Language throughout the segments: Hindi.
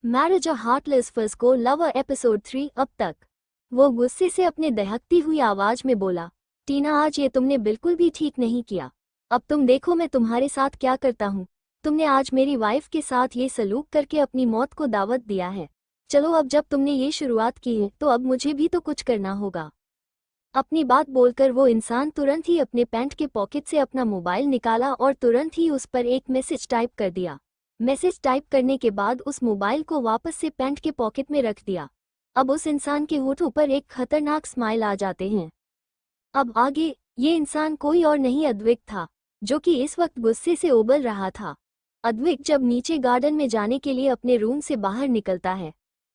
मैरिज अ हार्टलेस फर्स्ट को लवर एपिसोड 3 अब तक। वो गुस्से से अपने दहकती हुई आवाज में बोला, टीना आज ये तुमने बिल्कुल भी ठीक नहीं किया। अब तुम देखो मैं तुम्हारे साथ क्या करता हूँ। तुमने आज मेरी वाइफ के साथ ये सलूक करके अपनी मौत को दावत दिया है। चलो अब जब तुमने ये शुरुआत की है तो अब मुझे भी तो कुछ करना होगा। अपनी बात बोलकर वो इंसान तुरंत ही अपने पैंट के पॉकेट से अपना मोबाइल निकाला और तुरंत ही उस पर एक मैसेज टाइप कर दिया। मैसेज टाइप करने के बाद उस मोबाइल को वापस से पैंट के पॉकेट में रख दिया। अब उस इंसान के होठों पर एक खतरनाक स्माइल आ जाते हैं। अब आगे ये इंसान कोई और नहीं अद्विक था, जो कि इस वक्त गुस्से से उबल रहा था। अद्विक जब नीचे गार्डन में जाने के लिए अपने रूम से बाहर निकलता है,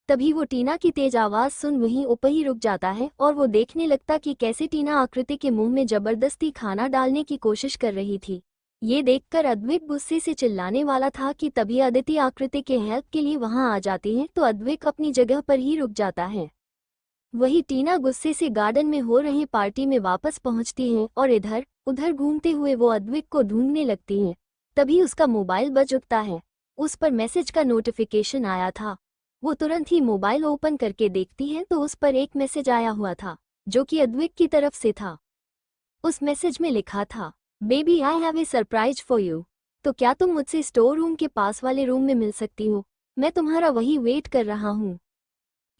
तभी वो टीना की तेज आवाज सुन वहीं ऊपर ही रुक जाता है और वो देखने लगता कि कैसे टीना आकृति के मुंह में जबरदस्ती खाना डालने की कोशिश कर रही थी। ये देखकर अद्विक गुस्से से चिल्लाने वाला था कि तभी अदिति आकृति के हेल्प के लिए वहां आ जाती है तो अद्विक अपनी जगह पर ही रुक जाता है। वही टीना गुस्से से गार्डन में हो रही पार्टी में वापस पहुंचती है और इधर उधर घूमते हुए वो अद्विक को ढूंढने लगती है। तभी उसका मोबाइल बज उठता है। उस पर मैसेज का नोटिफिकेशन आया था। वो तुरंत ही मोबाइल ओपन करके देखती है तो उस पर एक मैसेज आया हुआ था, जो कि अद्विक की तरफ से था। उस मैसेज में लिखा था, baby I have a surprise for you. तो क्या तुम मुझसे स्टोर रूम के पास वाले रूम में मिल सकती हो? मैं तुम्हारा वही वेट कर रहा हूँ।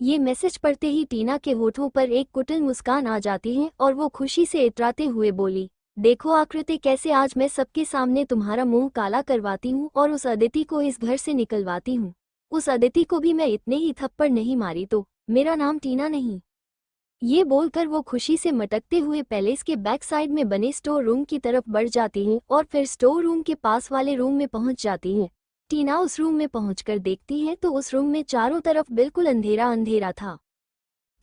ये मैसेज पढ़ते ही टीना के होठों पर एक कुटिल मुस्कान आ जाती है और वो खुशी से इतराते हुए बोली, देखो आकृति कैसे आज मैं सबके सामने तुम्हारा मुंह काला करवाती हूँ और उस अदिति को इस घर से निकलवाती हूँ। उस अदिति को भी मैं इतने ही थप्पड़ नहीं मारी तो मेरा नाम टीना नहीं। ये बोलकर वो खुशी से मटकते हुए पैलेस के बैक साइड में बने स्टोर रूम की तरफ बढ़ जाती हैं और फिर स्टोर रूम के पास वाले रूम में पहुंच जाती हैं। टीना उस रूम में पहुंचकर देखती है तो उस रूम में चारों तरफ बिल्कुल अंधेरा अंधेरा था।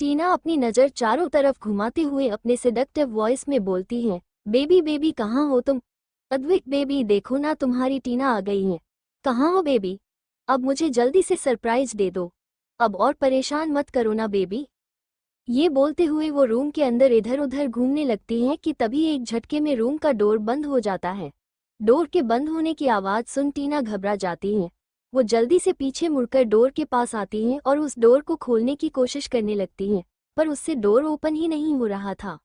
टीना अपनी नज़र चारों तरफ घुमाते हुए अपने सेडक्टिव वॉइस में बोलती है, बेबी बेबी कहाँ हो तुम? अद्विक बेबी देखो ना तुम्हारी टीना आ गई है। कहाँ हो बेबी? अब मुझे जल्दी से सरप्राइज दे दो। अब और परेशान मत करो ना बेबी। ये बोलते हुए वो रूम के अंदर इधर उधर घूमने लगती हैं कि तभी एक झटके में रूम का डोर बंद हो जाता है। डोर के बंद होने की आवाज़ सुन टीना घबरा जाती है। वो जल्दी से पीछे मुड़कर डोर के पास आती हैं और उस डोर को खोलने की कोशिश करने लगती हैं, पर उससे डोर ओपन ही नहीं हो रहा था।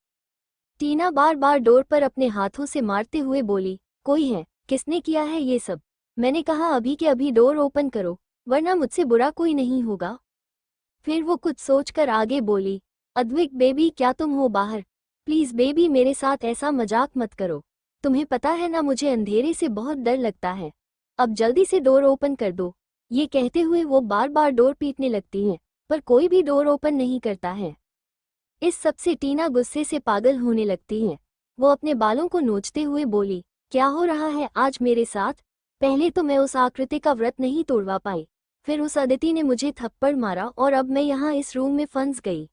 टीना बार बार डोर पर अपने हाथों से मारते हुए बोली, कोई है? किसने किया है ये सब? मैंने कहा अभी के अभी डोर ओपन करो, वरना मुझसे बुरा कोई नहीं होगा। फिर वो कुछ सोचकर आगे बोली, अद्विक बेबी क्या तुम हो बाहर? प्लीज़ बेबी मेरे साथ ऐसा मजाक मत करो। तुम्हें पता है ना मुझे अंधेरे से बहुत डर लगता है। अब जल्दी से डोर ओपन कर दो। ये कहते हुए वो बार बार डोर पीटने लगती हैं, पर कोई भी डोर ओपन नहीं करता है। इस सब से टीना गुस्से से पागल होने लगती है। वो अपने बालों को नोचते हुए बोली, क्या हो रहा है आज मेरे साथ? पहले तो मैं उस आकृति का व्रत नहीं तोड़वा पाई, फिर उस अदिति ने मुझे थप्पड़ मारा और अब मैं यहाँ इस रूम में फंस गई।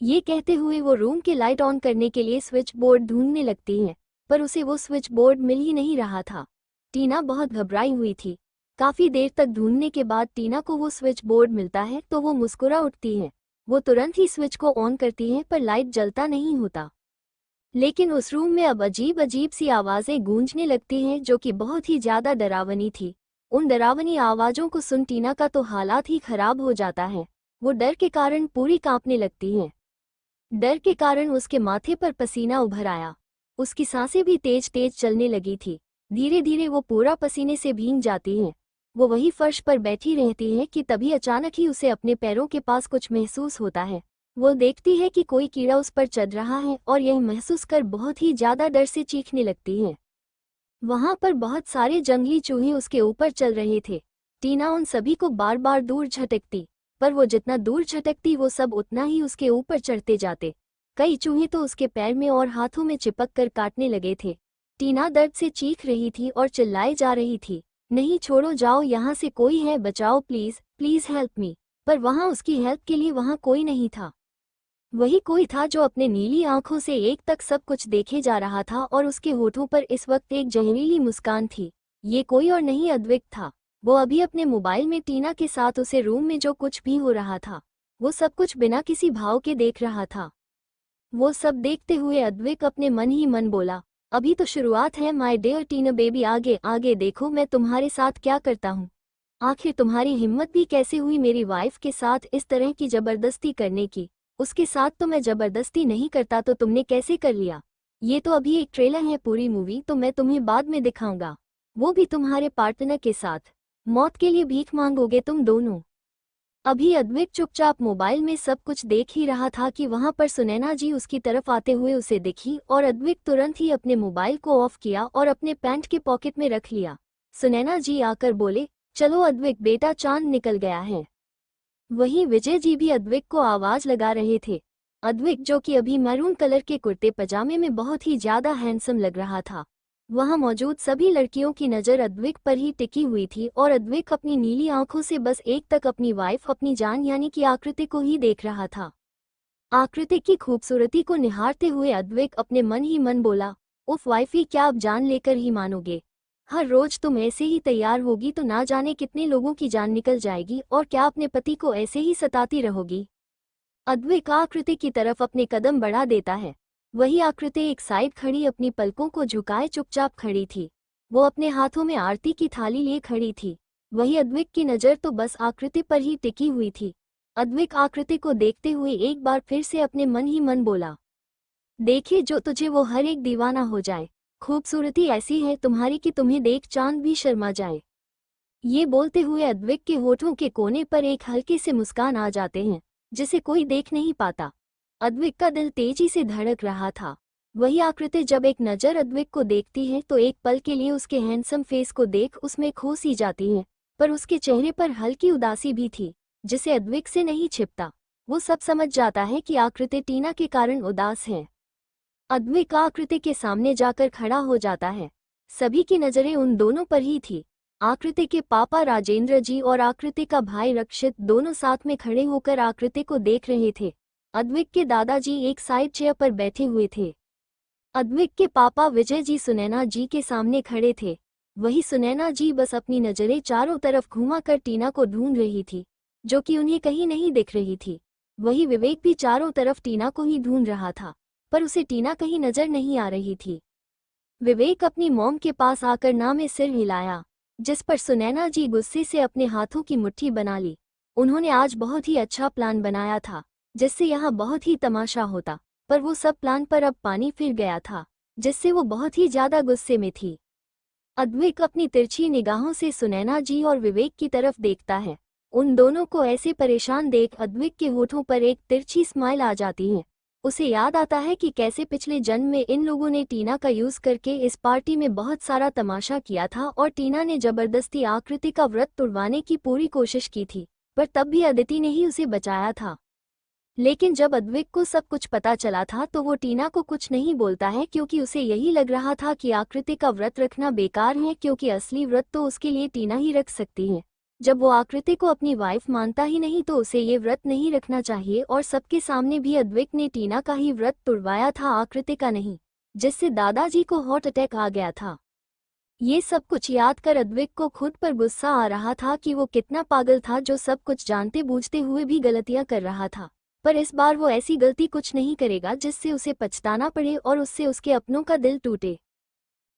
ये कहते हुए वो रूम के लाइट ऑन करने के लिए स्विच बोर्ड ढूंढने लगती हैं, पर उसे वो स्विच बोर्ड मिल ही नहीं रहा था। टीना बहुत घबराई हुई थी। काफी देर तक ढूंढने के बाद टीना को वो स्विच बोर्ड मिलता है तो वो मुस्कुरा उठती है। वो तुरंत ही स्विच को ऑन करती है पर लाइट जलता नहीं होता। लेकिन उस रूम में अब अजीब अजीब सी आवाजें गूंजने लगती हैं जो कि बहुत ही ज्यादा डरावनी थी। उन डरावनी आवाजों को सुन टीना का तो हालात ही खराब हो जाता है। वो डर के कारण पूरी कांपने लगती हैं। डर के कारण उसके माथे पर पसीना उभर आया। उसकी सांसें भी तेज तेज चलने लगी थी। धीरे धीरे वो पूरा पसीने से भीग जाती हैं। वो वही फर्श पर बैठी रहती है कि तभी अचानक ही उसे अपने पैरों के पास कुछ महसूस होता है। वो देखती है कि कोई कीड़ा उस पर चढ़ रहा है और यह महसूस कर बहुत ही ज्यादा डर से चीखने लगती है। वहां पर बहुत सारे जंगली चूहे उसके ऊपर चल रहे थे। टीना उन सभी को बार बार दूर झटकती, पर वो जितना दूर झटकती वो सब उतना ही उसके ऊपर चढ़ते जाते। कई चूहे तो उसके पैर में और हाथों में चिपक कर काटने लगे थे। टीना दर्द से चीख रही थी और चिल्लाई जा रही थी, नहीं छोड़ो, जाओ यहाँ से, कोई है, बचाओ, प्लीज प्लीज हेल्प मी। पर वहाँ उसकी हेल्प के लिए वहाँ कोई नहीं था। वही कोई था जो अपने नीली आंखों से एक तक सब कुछ देखे जा रहा था और उसके होठों पर इस वक्त एक जहरीली मुस्कान थी। ये कोई और नहीं अद्विक था। वो अभी अपने मोबाइल में टीना के साथ उसे रूम में जो कुछ भी हो रहा था वो सब कुछ बिना किसी भाव के देख रहा था। वो सब देखते हुए अद्विक अपने मन ही मन बोला, अभी तो शुरुआत है माय डियर टीना बेबी, आगे आगे देखो मैं तुम्हारे साथ क्या करता हूँ। आखिर तुम्हारी हिम्मत भी कैसे हुई मेरी वाइफ के साथ इस तरह की जबरदस्ती करने की? उसके साथ तो मैं जबरदस्ती नहीं करता तो तुमने कैसे कर लिया? ये तो अभी एक ट्रेलर है, पूरी मूवी तो मैं तुम्हें बाद में दिखाऊंगा, वो भी तुम्हारे पार्टनर के साथ। मौत के लिए भीख मांगोगे तुम दोनों। अभी अद्विक चुपचाप मोबाइल में सब कुछ देख ही रहा था कि वहां पर सुनैना जी उसकी तरफ आते हुए उसे दिखी और अद्विक तुरंत ही अपने मोबाइल को ऑफ किया और अपने पैंट के पॉकेट में रख लिया। सुनैना जी आकर बोले, चलो अद्विक बेटा, चांद निकल गया है। वहीं विजय जी भी अद्विक को आवाज लगा रहे थे। अद्विक जो कि अभी मैरून कलर के कुर्ते पजामे में बहुत ही ज्यादा हैंडसम लग रहा था। वहां मौजूद सभी लड़कियों की नजर अद्विक पर ही टिकी हुई थी और अद्विक अपनी नीली आंखों से बस एक तक अपनी वाइफ, अपनी जान यानी कि आकृति को ही देख रहा था। आकृति की खूबसूरती को निहारते हुए अद्विक अपने मन ही मन बोला, उफ वाइफी, क्या अब जान लेकर ही मानोगे? हर रोज तुम ऐसे ही तैयार होगी तो ना जाने कितने लोगों की जान निकल जाएगी, और क्या अपने पति को ऐसे ही सताती रहोगी? अद्विक आकृति की तरफ अपने कदम बढ़ा देता है। वही आकृति एक साइड खड़ी अपनी पलकों को झुकाए चुपचाप खड़ी थी। वो अपने हाथों में आरती की थाली लिए खड़ी थी। वही अद्विक की नज़र तो बस आकृति पर ही टिकी हुई थी। अद्विक आकृति को देखते हुए एक बार फिर से अपने मन ही मन बोला, देखे जो तुझे वो हर एक दीवाना हो जाए। खूबसूरती ऐसी है तुम्हारी कि तुम्हें देख चांद भी शर्मा जाए। ये बोलते हुए अद्विक के होठों के कोने पर एक हल्के से मुस्कान आ जाते हैं, जिसे कोई देख नहीं पाता। अद्विक का दिल तेजी से धड़क रहा था। वही आकृति जब एक नज़र अद्विक को देखती है तो एक पल के लिए उसके हैंडसम फेस को देख उसमें खो सी जाती है, पर उसके चेहरे पर हल्की उदासी भी थी, जिसे अद्विक से नहीं छिपता। वो सब समझ जाता है कि आकृति टीना के कारण उदास है। अद्विक आकृति के सामने जाकर खड़ा हो जाता है। सभी की नज़रें उन दोनों पर ही थी। आकृति के पापा राजेंद्र जी और आकृति का भाई रक्षित दोनों साथ में खड़े होकर आकृति को देख रहे थे। अद्विक के दादाजी एक साइड चेयर पर बैठे हुए थे। अद्विक के पापा विजय जी सुनैना जी के सामने खड़े थे। वही सुनैना जी बस अपनी नज़रें चारों तरफ घुमाकर टीना को ढूंढ रही थी, जो कि उन्हें कहीं नहीं दिख रही थी। वही विवेक भी चारों तरफ टीना को ही ढूंढ रहा था, पर उसे टीना कहीं नजर नहीं आ रही थी। विवेक अपनी मॉम के पास आकर ना में सिर हिलाया, जिस पर सुनैना जी गुस्से से अपने हाथों की मुट्ठी बना ली। उन्होंने आज बहुत ही अच्छा प्लान बनाया था, जिससे यहाँ बहुत ही तमाशा होता, पर वो सब प्लान पर अब पानी फिर गया था, जिससे वो बहुत ही ज्यादा गुस्से में थी। अद्विक अपनी तिरछी निगाहों से सुनैना जी और विवेक की तरफ देखता है। उन दोनों को ऐसे परेशान देख अद्विक के होठों पर एक तिरछी स्माइल आ जाती है। उसे याद आता है कि कैसे पिछले जन्म में इन लोगों ने टीना का यूज करके इस पार्टी में बहुत सारा तमाशा किया था और टीना ने जबरदस्ती आकृति का व्रत तुड़वाने की पूरी कोशिश की थी, पर तब भी अदिति ने ही उसे बचाया था। लेकिन जब अद्विक को सब कुछ पता चला था तो वो टीना को कुछ नहीं बोलता है, क्योंकि उसे यही लग रहा था कि आकृति का व्रत रखना बेकार है, क्योंकि असली व्रत तो उसके लिए टीना ही रख सकती है। जब वो आकृति को अपनी वाइफ मानता ही नहीं तो उसे ये व्रत नहीं रखना चाहिए, और सबके सामने भी अद्विक ने टीना का ही व्रत तुड़वाया था, आकृति का नहीं, जिससे दादाजी को हार्ट अटैक आ गया था। ये सब कुछ याद कर अद्विक को खुद पर गुस्सा आ रहा था कि वो कितना पागल था जो सब कुछ जानते बूझते हुए भी गलतियां कर रहा था। पर इस बार वो ऐसी गलती कुछ नहीं करेगा जिससे उसे पछताना पड़े और उससे उसके अपनों का दिल टूटे।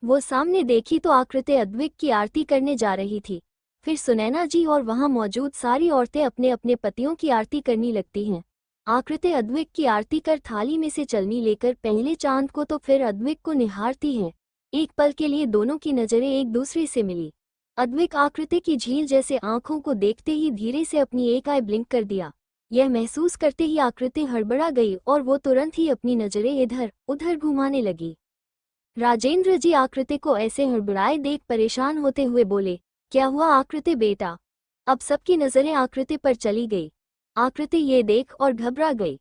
वो सामने देखी तो आकृति अद्विक की आरती करने जा रही थी। फिर सुनैना जी और वहां मौजूद सारी औरतें अपने अपने पतियों की आरती करनी लगती हैं। आकृति अद्विक की आरती कर थाली में से चलनी लेकर पहले चांद को तो फिर अद्विक को निहारती है। एक पल के लिए दोनों की नजरें एक दूसरे से मिली। अद्विक आकृति की झील जैसे आंखों को देखते ही धीरे से अपनी एक आई ब्लिंक कर दिया। यह महसूस करते ही आकृति हड़बड़ा गई और वो तुरंत ही अपनी नजरें इधर उधर घुमाने लगी। राजेंद्र जी आकृति को ऐसे हड़बड़ाए देख परेशान होते हुए बोले, क्या हुआ आकृति बेटा? अब सबकी नजरें आकृति पर चली गई। आकृति ये देख और घबरा गई,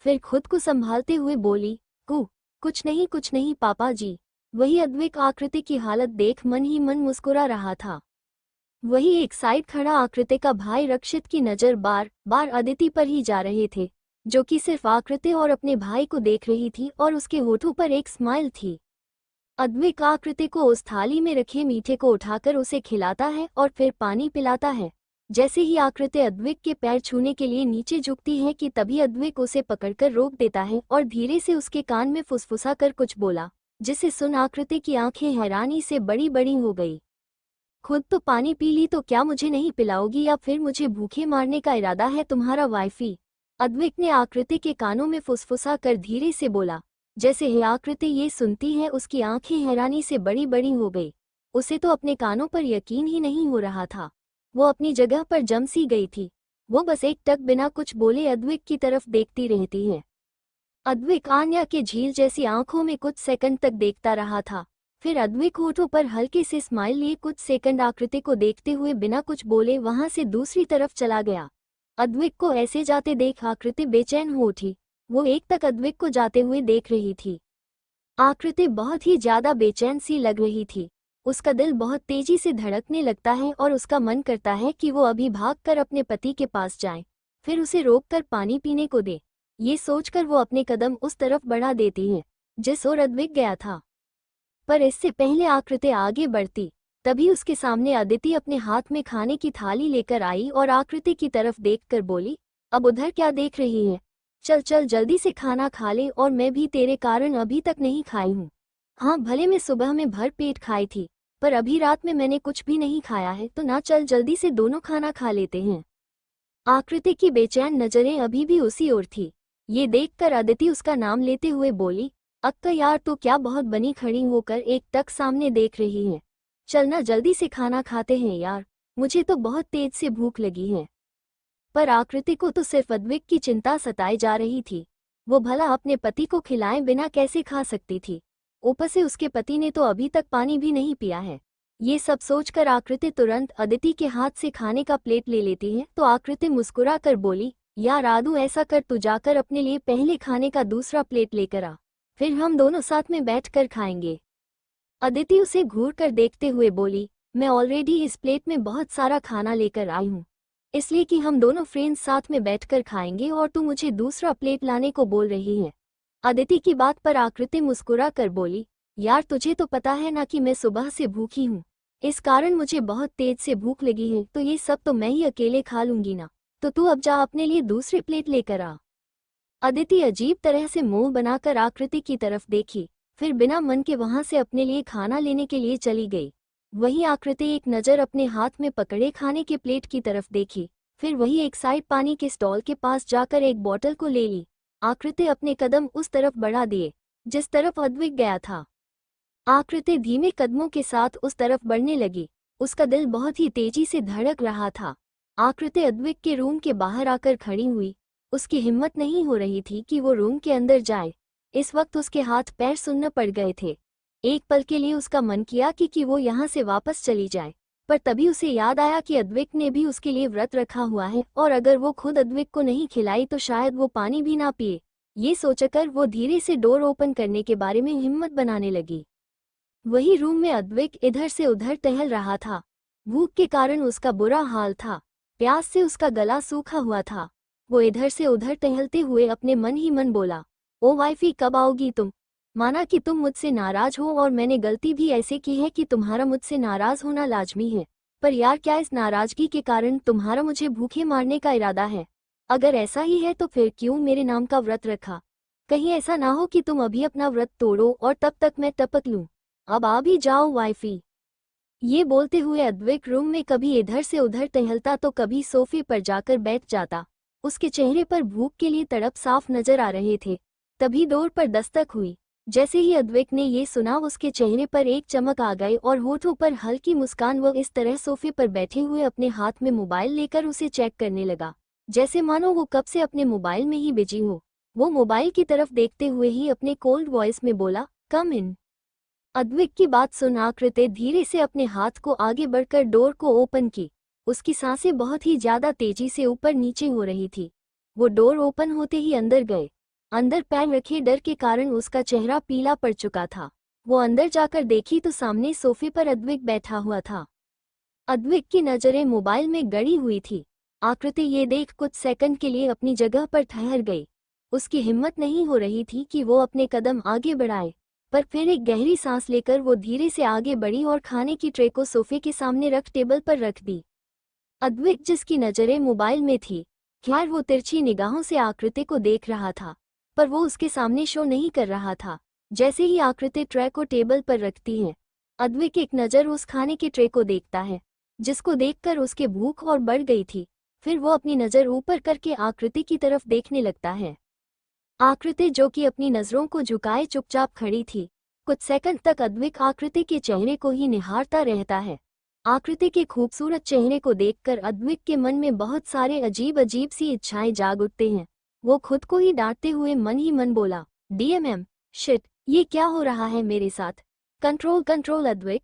फिर खुद को संभालते हुए बोली, कुछ नहीं पापा जी। वही अद्विक आकृति की हालत देख मन ही मन मुस्कुरा रहा था। वही एक साइड खड़ा आकृति का भाई रक्षित की नज़र बार बार अदिति पर ही जा रहे थे, जो कि सिर्फ आकृति और अपने भाई को देख रही थी और उसके होठों पर एक स्माइल थी। अद्विक आकृति को उस थाली में रखे मीठे को उठाकर उसे खिलाता है और फिर पानी पिलाता है। जैसे ही आकृति अद्विक के पैर छूने के लिए नीचे झुकती है कि तभी अद्विक उसे पकड़कर रोक देता है और धीरे से उसके कान में फुसफुसा कर कुछ बोला, जिसे सुन आकृति की आंखें हैरानी से बड़ी बड़ी हो गई। खुद तो पानी पी ली तो क्या मुझे नहीं पिलाओगी या फिर मुझे भूखे मारने का इरादा है तुम्हारा वाइफी? अद्विक ने आकृति के कानों में फुसफुसा कर धीरे से बोला। जैसे ही आकृति ये सुनती है उसकी आंखें हैरानी से बड़ी बड़ी हो गई। उसे तो अपने कानों पर यकीन ही नहीं हो रहा था। वो अपनी जगह पर जम सी गई थी। वो बस एक टक बिना कुछ बोले अद्विक की तरफ देखती रहती है। अद्विक आन्या के झील जैसी आंखों में कुछ सेकंड तक देखता रहा था। फिर अद्विक होठों पर हल्के से स्माइल लिए कुछ सेकंड आकृति को देखते हुए बिना कुछ बोले वहां से दूसरी तरफ चला गया। अद्विक को ऐसे जाते देख आकृति बेचैन हो उठी। वो एक तक अद्विक को जाते हुए देख रही थी। आकृति बहुत ही ज्यादा बेचैन सी लग रही थी। उसका दिल बहुत तेजी से धड़कने लगता है और उसका मन करता है कि वो अभी भागकर अपने पति के पास जाए, फिर उसे रोककर पानी पीने को दे। ये सोचकर वो अपने कदम उस तरफ बढ़ा देती है जिस ओर अद्विक गया था। पर इससे पहले आकृति आगे बढ़ती, तभी उसके सामने अदिति अपने हाथ में खाने की थाली लेकर आई और आकृति की तरफ देखकर बोली, अब उधर क्या देख रही है? चल चल जल्दी से खाना खा ले, और मैं भी तेरे कारण अभी तक नहीं खाई हूँ। हाँ भले मैं सुबह में भर पेट खाई थी, पर अभी रात में मैंने कुछ भी नहीं खाया है, तो ना चल जल्दी से दोनों खाना खा लेते हैं। आकृति की बेचैन नजरें अभी भी उसी ओर थी। ये देखकर अदिति उसका नाम लेते हुए बोली, अक्का यार तो क्या बहुत बनी खड़ी होकर एक टक सामने देख रही है। चलना जल्दी से खाना खाते हैं यार, मुझे तो बहुत तेज से भूख लगी है। पर आकृति को तो सिर्फ अद्विक की चिंता सताई जा रही थी। वो भला अपने पति को खिलाए बिना कैसे खा सकती थी? ऊपर से उसके पति ने तो अभी तक पानी भी नहीं पिया है। ये सब सोचकर आकृति तुरंत अदिति के हाथ से खाने का प्लेट ले लेती है तो आकृति मुस्कुरा कर बोली, यार आदू ऐसा कर तू जाकर अपने लिए पहले खाने का दूसरा प्लेट लेकर आ, फिर हम दोनों साथ में बैठकर खाएंगे। अदिति उसे घूर कर देखते हुए बोली, मैं ऑलरेडी इस प्लेट में बहुत सारा खाना लेकर आई हूँ, इसलिए कि हम दोनों फ्रेंड्स साथ में बैठकर खाएंगे और तू मुझे दूसरा प्लेट लाने को बोल रही है। अदिति की बात पर आकृति मुस्कुरा कर बोली, यार तुझे तो पता है ना कि मैं सुबह से भूखी हूँ, इस कारण मुझे बहुत तेज से भूख लगी है, तो ये सब तो मैं ही अकेले खा लूंगी ना, तो तू अब जा अपने लिए दूसरी प्लेट लेकर आ। अदिति अजीब तरह से मुंह बनाकर आकृति की तरफ देखी, फिर बिना मन के वहां से अपने लिए खाना लेने के लिए चली गई। वहीं आकृति एक नज़र अपने हाथ में पकड़े खाने के प्लेट की तरफ देखी, फिर वही एक साइड पानी के स्टॉल के पास जाकर एक बोतल को ले ली। आकृति अपने कदम उस तरफ बढ़ा दिए जिस तरफ अद्विक गया था। आकृति धीमे कदमों के साथ उस तरफ बढ़ने लगी। उसका दिल बहुत ही तेजी से धड़क रहा था। आकृति अद्विक के रूम के बाहर आकर खड़ी हुई। उसकी हिम्मत नहीं हो रही थी कि वो रूम के अंदर जाए। इस वक्त उसके हाथ पैर सुन्न पड़ गए थे। एक पल के लिए उसका मन किया कि वो यहाँ से वापस चली जाए, पर तभी उसे याद आया कि अद्विक ने भी उसके लिए व्रत रखा हुआ है और अगर वो खुद अद्विक को नहीं खिलाई तो शायद वो पानी भी ना पिए। ये सोचकर वो धीरे से डोर ओपन करने के बारे में हिम्मत बनाने लगी। वही रूम में अद्विक इधर से उधर टहल रहा था। भूख के कारण उसका बुरा हाल था। प्यास से उसका गला सूखा हुआ था। वो इधर से उधर टहलते हुए अपने मन ही मन बोला, ओ वाइफी कब आओगी तुम? माना कि तुम मुझसे नाराज हो और मैंने गलती भी ऐसे की है कि तुम्हारा मुझसे नाराज होना लाजमी है, पर यार क्या इस नाराजगी के कारण तुम्हारा मुझे भूखे मारने का इरादा है? अगर ऐसा ही है तो फिर क्यों मेरे नाम का व्रत रखा? कहीं ऐसा ना हो कि तुम अभी अपना व्रत तोड़ो और तब तक मैं टपक लूं। अब आ भी जाओ वाइफी। ये बोलते हुए अद्विक रूम में कभी इधर से उधर टहलता तो कभी सोफे पर जाकर बैठ जाता। उसके चेहरे पर भूख के लिए तड़प साफ नजर आ रहे थे। तभी डोर पर दस्तक हुई। जैसे ही अद्विक ने ये सुना उसके चेहरे पर एक चमक आ गई और होठों पर हल्की मुस्कान। वो इस तरह सोफे पर बैठे हुए अपने हाथ में मोबाइल लेकर उसे चेक करने लगा, जैसे मानो वो कब से अपने मोबाइल में ही बिजी हो। वो मोबाइल की तरफ देखते हुए ही अपने कोल्ड वॉइस में बोला, कम इन। अद्विक की बात सुन आकृति धीरे से अपने हाथ को आगे बढ़कर डोर को ओपन की। उसकी सांसें बहुत ही ज्यादा तेजी से ऊपर नीचे हो रही थी। वो डोर ओपन होते ही अंदर गए। अंदर पैर रखे डर के कारण उसका चेहरा पीला पड़ चुका था। वो अंदर जाकर देखी तो सामने सोफे पर अद्विक बैठा हुआ था। अद्विक की नजरें मोबाइल में गड़ी हुई थी। आकृति ये देख कुछ सेकंड के लिए अपनी जगह पर ठहर गई। उसकी हिम्मत नहीं हो रही थी कि वो अपने कदम आगे बढ़ाए, पर फिर एक गहरी सांस लेकर वो धीरे से आगे बढ़ी और खाने की ट्रे को सोफे के सामने रख टेबल पर रख दी। अद्विक जिसकी नजरें मोबाइल में थी, खैर वो तिरछी निगाहों से आकृति को देख रहा था, पर वो उसके सामने शो नहीं कर रहा था। जैसे ही आकृति ट्रे को टेबल पर रखती है, अद्विक एक नज़र उस खाने के ट्रे को देखता है, जिसको देखकर उसके भूख और बढ़ गई थी। फिर वो अपनी नज़र ऊपर करके आकृति की तरफ देखने लगता है। आकृति, जो कि अपनी नज़रों को झुकाए चुपचाप खड़ी थी, कुछ सेकंड तक अद्विक आकृति के चेहरे को ही निहारता रहता है। आकृति के खूबसूरत चेहरे को देखकर अद्विक के मन में बहुत सारे अजीब अजीब सी इच्छाएं जाग उठते हैं। वो खुद को ही डांटते हुए मन ही मन बोला, डीएमएम, शिट, ये क्या हो रहा है मेरे साथ? Control control Advik.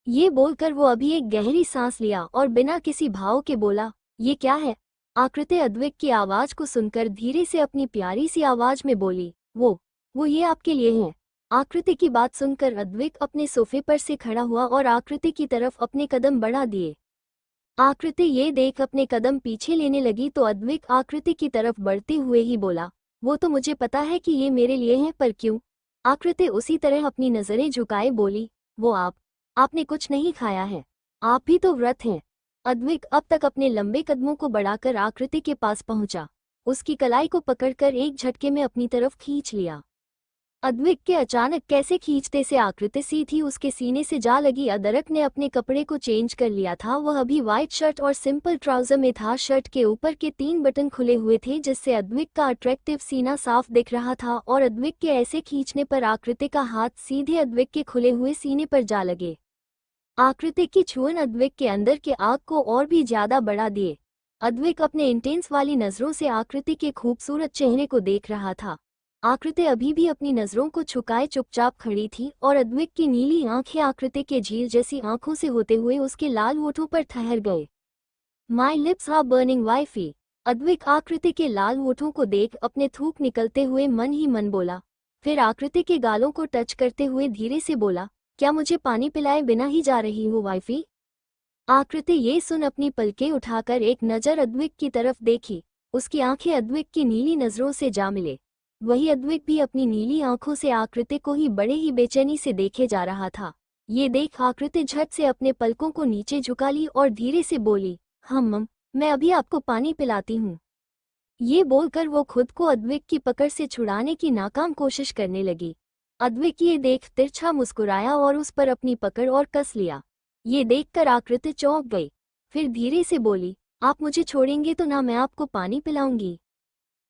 ये बोलकर वो अभी एक गहरी सांस लिया और बिना किसी भाव के बोला, ये क्या है? आकृति अद्विक की आवाज को सुनकर धीरे से अपनी प्यारी सी आवाज में बोली, वो ये आपके लिए है। आकृति की बात सुनकर अद्विक अपने सोफे पर से खड़ा हुआ और आकृति की तरफ अपने कदम बढ़ा दिए। आकृति ये देख अपने कदम पीछे लेने लगी तो अद्विक आकृति की तरफ बढ़ते हुए ही बोला, वो तो मुझे पता है कि ये मेरे लिए है, पर क्यों? आकृति उसी तरह अपनी नजरें झुकाए बोली, वो आपने कुछ नहीं खाया है, आप भी तो व्रत हैं। अद्विक अब तक अपने लंबे कदमों को बढ़ाकर आकृति के पास पहुंचा, उसकी कलाई को पकड़कर एक झटके में अपनी तरफ खींच लिया। अद्विक के अचानक कैसे खींचते से आकृति सीधी उसके सीने से जा लगी। अदरक ने अपने कपड़े को चेंज कर लिया था, वह अभी व्हाइट शर्ट और सिंपल ट्राउजर में था। शर्ट के ऊपर के 3 बटन खुले हुए थे, जिससे अद्विक का अट्रैक्टिव सीना साफ दिख रहा था और अद्विक के ऐसे खींचने पर आकृति का हाथ सीधे अद्विक के खुले हुए सीने पर जा लगे। आकृति की छुअन अद्विक के अंदर के आग को और भी ज्यादा बढ़ा दिए। अद्विक अपने इंटेंस वाली नजरों से आकृति के खूबसूरत चेहरे को देख रहा था। आकृति अभी भी अपनी नजरों को झुकाए चुपचाप खड़ी थी और अद्विक की नीली आंखें आकृति के झील जैसी आंखों से होते हुए उसके लाल होठों पर ठहर गए। My lips are burning wifey. Advik Aakriti के लाल होठों को देख अपने थूक निकलते हुए मन ही मन बोला, फिर आकृति के गालों को टच करते हुए धीरे से बोला, क्या मुझे पानी पिलाए बिना ही जा रही हो वाइफी? आकृति ये सुन अपनी पलकें उठाकर एक नज़र अद्विक की तरफ देखी। उसकी आंखें अद्विक की नीली नजरों से जा मिले। वही अद्विक भी अपनी नीली आंखों से आकृति को ही बड़े ही बेचैनी से देखे जा रहा था। ये देख आकृति झट से अपने पलकों को नीचे झुका ली और धीरे से बोली, मम, मैं अभी आपको पानी पिलाती हूँ। ये बोलकर वो खुद को अद्विक की पकड़ से छुड़ाने की नाकाम कोशिश करने लगी। अद्विक ये देख तिरछा मुस्कुराया और उस पर अपनी पकड़ और कस लिया। ये देखकर आकृति चौंक गई, फिर धीरे से बोली, आप मुझे छोड़ेंगे तो ना मैं आपको पानी पिलाऊंगी।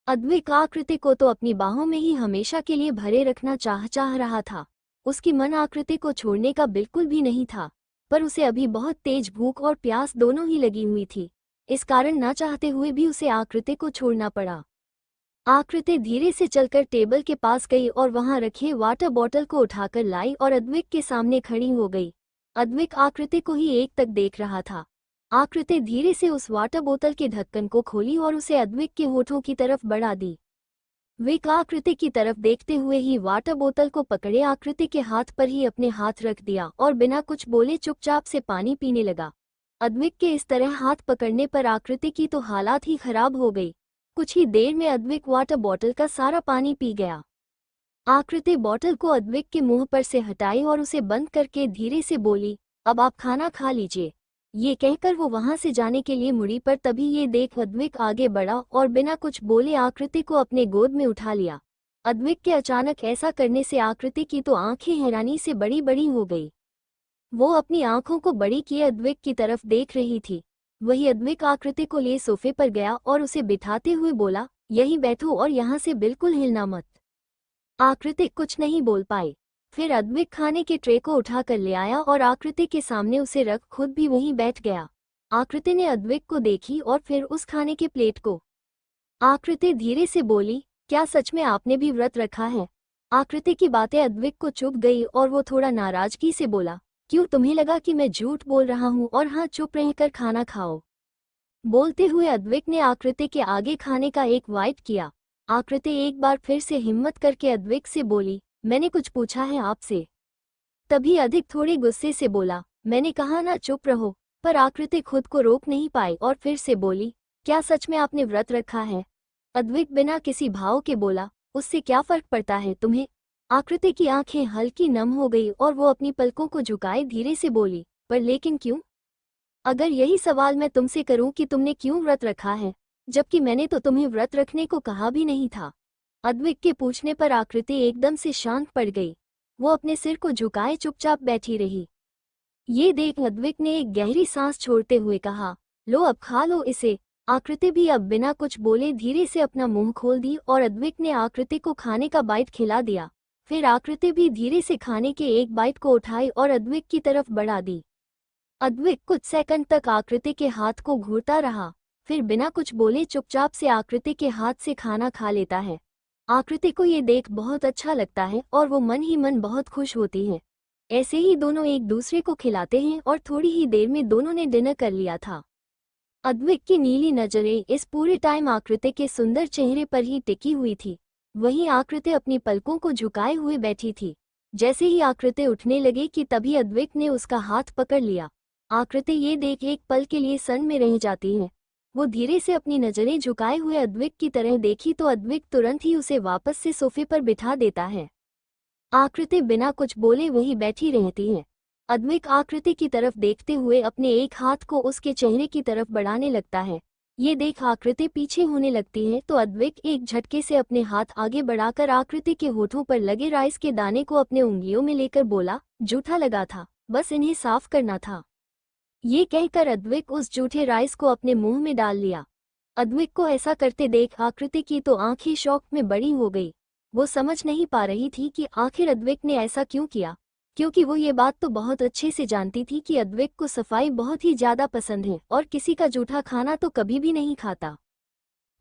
अद्विक आकृति को तो अपनी बाहों में ही हमेशा के लिए भरे रखना चाह रहा था। उसकी मन आकृति को छोड़ने का बिल्कुल भी नहीं था, पर उसे अभी बहुत तेज भूख और प्यास दोनों ही लगी हुई थी। इस कारण ना चाहते हुए भी उसे आकृति को छोड़ना पड़ा। आकृति धीरे से चलकर टेबल के पास गई और वहां रखे वाटर बॉटल को उठाकर लाई और अद्विक के सामने खड़ी हो गई। अद्विक आकृति को ही एक तक देख रहा था। आकृति धीरे से उस वाटर बोतल के ढक्कन को खोली और उसे अद्विक के होठों की तरफ बढ़ा दी। विक आकृति की तरफ देखते हुए ही वाटर बोतल को पकड़े आकृति के हाथ पर ही अपने हाथ रख दिया और बिना कुछ बोले चुपचाप से पानी पीने लगा। अद्विक के इस तरह हाथ पकड़ने पर आकृति की तो हालात ही खराब हो गई। कुछ ही देर में अद्विक वाटर बॉटल का सारा पानी पी गया। आकृति बॉटल को अद्विक के मुंह पर से हटाई और उसे बंद करके धीरे से बोली, अब आप खाना खा लीजिए। ये कहकर वो वहां से जाने के लिए मुड़ी, पर तभी ये देख अद्विक आगे बढ़ा और बिना कुछ बोले आकृति को अपने गोद में उठा लिया। अद्विक के अचानक ऐसा करने से आकृति की तो आंखें हैरानी से बड़ी बड़ी हो गई। वो अपनी आंखों को बड़ी किए अद्विक की तरफ देख रही थी। वही अद्विक आकृति को ले सोफे पर गया और उसे बिठाते हुए बोला, यहीं बैठो और यहाँ से बिल्कुल हिलना मत। आकृति कुछ नहीं बोल पाई। फिर अद्विक खाने के ट्रे को उठाकर ले आया और आकृति के सामने उसे रख खुद भी वहीं बैठ गया। आकृति ने अद्विक को देखी और फिर उस खाने के प्लेट को। आकृति धीरे से बोली, क्या सच में आपने भी व्रत रखा है? आकृति की बातें अद्विक को चुभ गई और वो थोड़ा नाराजगी से बोला, क्यों, तुम्हें लगा कि मैं झूठ बोल रहा हूँ? और हाँ, चुप रहकर खाना खाओ। बोलते हुए अद्विक ने आकृति के आगे खाने का एक वाइट किया। आकृति एक बार फिर से हिम्मत करके अद्विक से बोली, मैंने कुछ पूछा है आपसे? तभी अधिक थोड़े गुस्से से बोला, मैंने कहा ना चुप रहो। पर आकृति खुद को रोक नहीं पाई और फिर से बोली, क्या सच में आपने व्रत रखा है? अद्विक बिना किसी भाव के बोला, उससे क्या फर्क पड़ता है तुम्हें? आकृति की आंखें हल्की नम हो गई और वो अपनी पलकों को झुकाए धीरे से बोली, पर लेकिन क्यों? अगर यही सवाल मैं तुमसे करूं कि तुमने क्यों व्रत रखा है, जबकि मैंने तो तुम्हें व्रत रखने को कहा भी नहीं था। अद्विक के पूछने पर आकृति एकदम से शांत पड़ गई। वो अपने सिर को झुकाए चुपचाप बैठी रही। ये देख अद्विक ने एक गहरी सांस छोड़ते हुए कहा, लो अब खा लो इसे। आकृति भी अब बिना कुछ बोले धीरे से अपना मुंह खोल दी और अद्विक ने आकृति को खाने का बाइट खिला दिया। फिर आकृति भी धीरे से खाने के एक बाइट को उठाई और अद्विक की तरफ बढ़ा दी। अद्विक कुछ सेकंड तक आकृति के हाथ को घूरता रहा, फिर बिना कुछ बोले चुपचाप से आकृति के हाथ से खाना खा लेता है। आकृति को ये देख बहुत अच्छा लगता है और वो मन ही मन बहुत खुश होती है। ऐसे ही दोनों एक दूसरे को खिलाते हैं और थोड़ी ही देर में दोनों ने डिनर कर लिया था। अद्विक की नीली नजरें इस पूरे टाइम आकृति के सुंदर चेहरे पर ही टिकी हुई थी। वहीं आकृति अपनी पलकों को झुकाए हुए बैठी थी। जैसे ही आकृति उठने लगी कि तभी अद्विक ने उसका हाथ पकड़ लिया। आकृति ये देख एक पल के लिए सन में रह जाती है। वो धीरे से अपनी नजरें झुकाए हुए अद्विक की तरह देखी तो अद्विक तुरंत ही उसे वापस से सोफे पर बिठा देता है। आकृति बिना कुछ बोले वहीं बैठी रहती है। अद्विक आकृति की तरफ देखते हुए अपने एक हाथ को उसके चेहरे की तरफ बढ़ाने लगता है। ये देख आकृति पीछे होने लगती है तो अद्विक एक झटके से अपने हाथ आगे बढ़ाकर आकृति के होठों पर लगे राइस के दाने को अपने उंगलियों में लेकर बोला, जूठा लगा था, बस इन्हें साफ करना था। ये कहकर अद्विक उस जूठे राइस को अपने मुंह में डाल लिया। अद्विक को ऐसा करते देख आकृति की तो आंखें शौक में बड़ी हो गई। वो समझ नहीं पा रही थी कि आखिर अद्विक ने ऐसा क्यों किया, क्योंकि वो ये बात तो बहुत अच्छे से जानती थी कि अद्विक को सफाई बहुत ही ज्यादा पसंद है और किसी का जूठा खाना तो कभी भी नहीं खाता।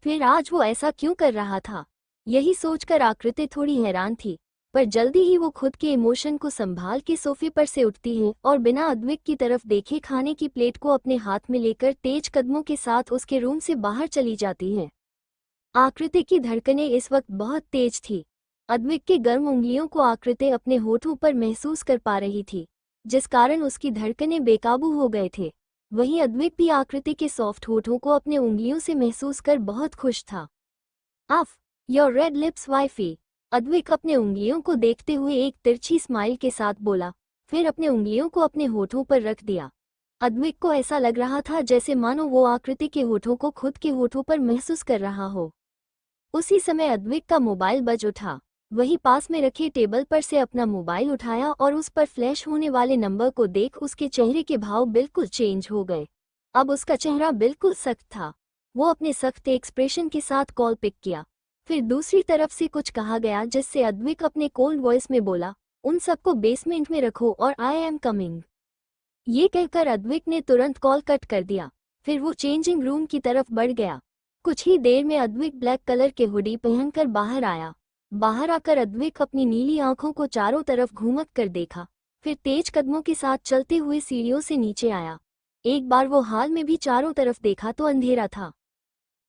फिर आज वो ऐसा क्यों कर रहा था, यही सोचकर आकृति थोड़ी हैरान थी। पर जल्दी ही वो खुद के इमोशन को संभाल के सोफे पर से उठती है और बिना अद्विक की तरफ देखे खाने की प्लेट को अपने हाथ में लेकर तेज कदमों के साथ उसके रूम से बाहर चली जाती है। आकृति की धड़कनें इस वक्त बहुत तेज थी। अद्विक के गर्म उंगलियों को आकृति अपने होठों पर महसूस कर पा रही थी, जिस कारण उसकी धड़कनें बेकाबू हो गए थे। वहीं अद्विक भी आकृति के सॉफ्ट होठों को अपने उंगलियों से महसूस कर बहुत खुश था। Of your red lips wifey. Advik अपने उंगलियों को देखते हुए एक तिरछी स्माइल के साथ बोला, फिर अपने उंगलियों को अपने होठों पर रख दिया। अद्विक को ऐसा लग रहा था जैसे मानो वो आकृति के होठों को खुद के होठों पर महसूस कर रहा हो। उसी समय अद्विक का मोबाइल बज उठा। वही पास में रखे टेबल पर से अपना मोबाइल उठाया और उस पर फ्लैश होने वाले नंबर को देख उसके चेहरे के भाव बिल्कुल चेंज हो गए। अब उसका चेहरा बिल्कुल सख्त था। वो अपने सख्त एक्सप्रेशन के साथ कॉल पिक किया। फिर दूसरी तरफ से कुछ कहा गया जिससे अद्विक अपने कोल्ड वॉइस में बोला, उन सबको बेसमेंट में रखो और आई एम कमिंग। ये कहकर अद्विक ने तुरंत कॉल कट कर दिया। फिर वो चेंजिंग रूम की तरफ बढ़ गया। कुछ ही देर में अद्विक ब्लैक कलर के हुडी पहनकर बाहर आया। बाहर आकर अद्विक अपनी नीली आंखों को चारों तरफ घूमक कर देखा, फिर तेज कदमों के साथ चलते हुए सीढ़ियों से नीचे आया। एक बार वो हाल में भी चारों तरफ देखा तो अंधेरा था।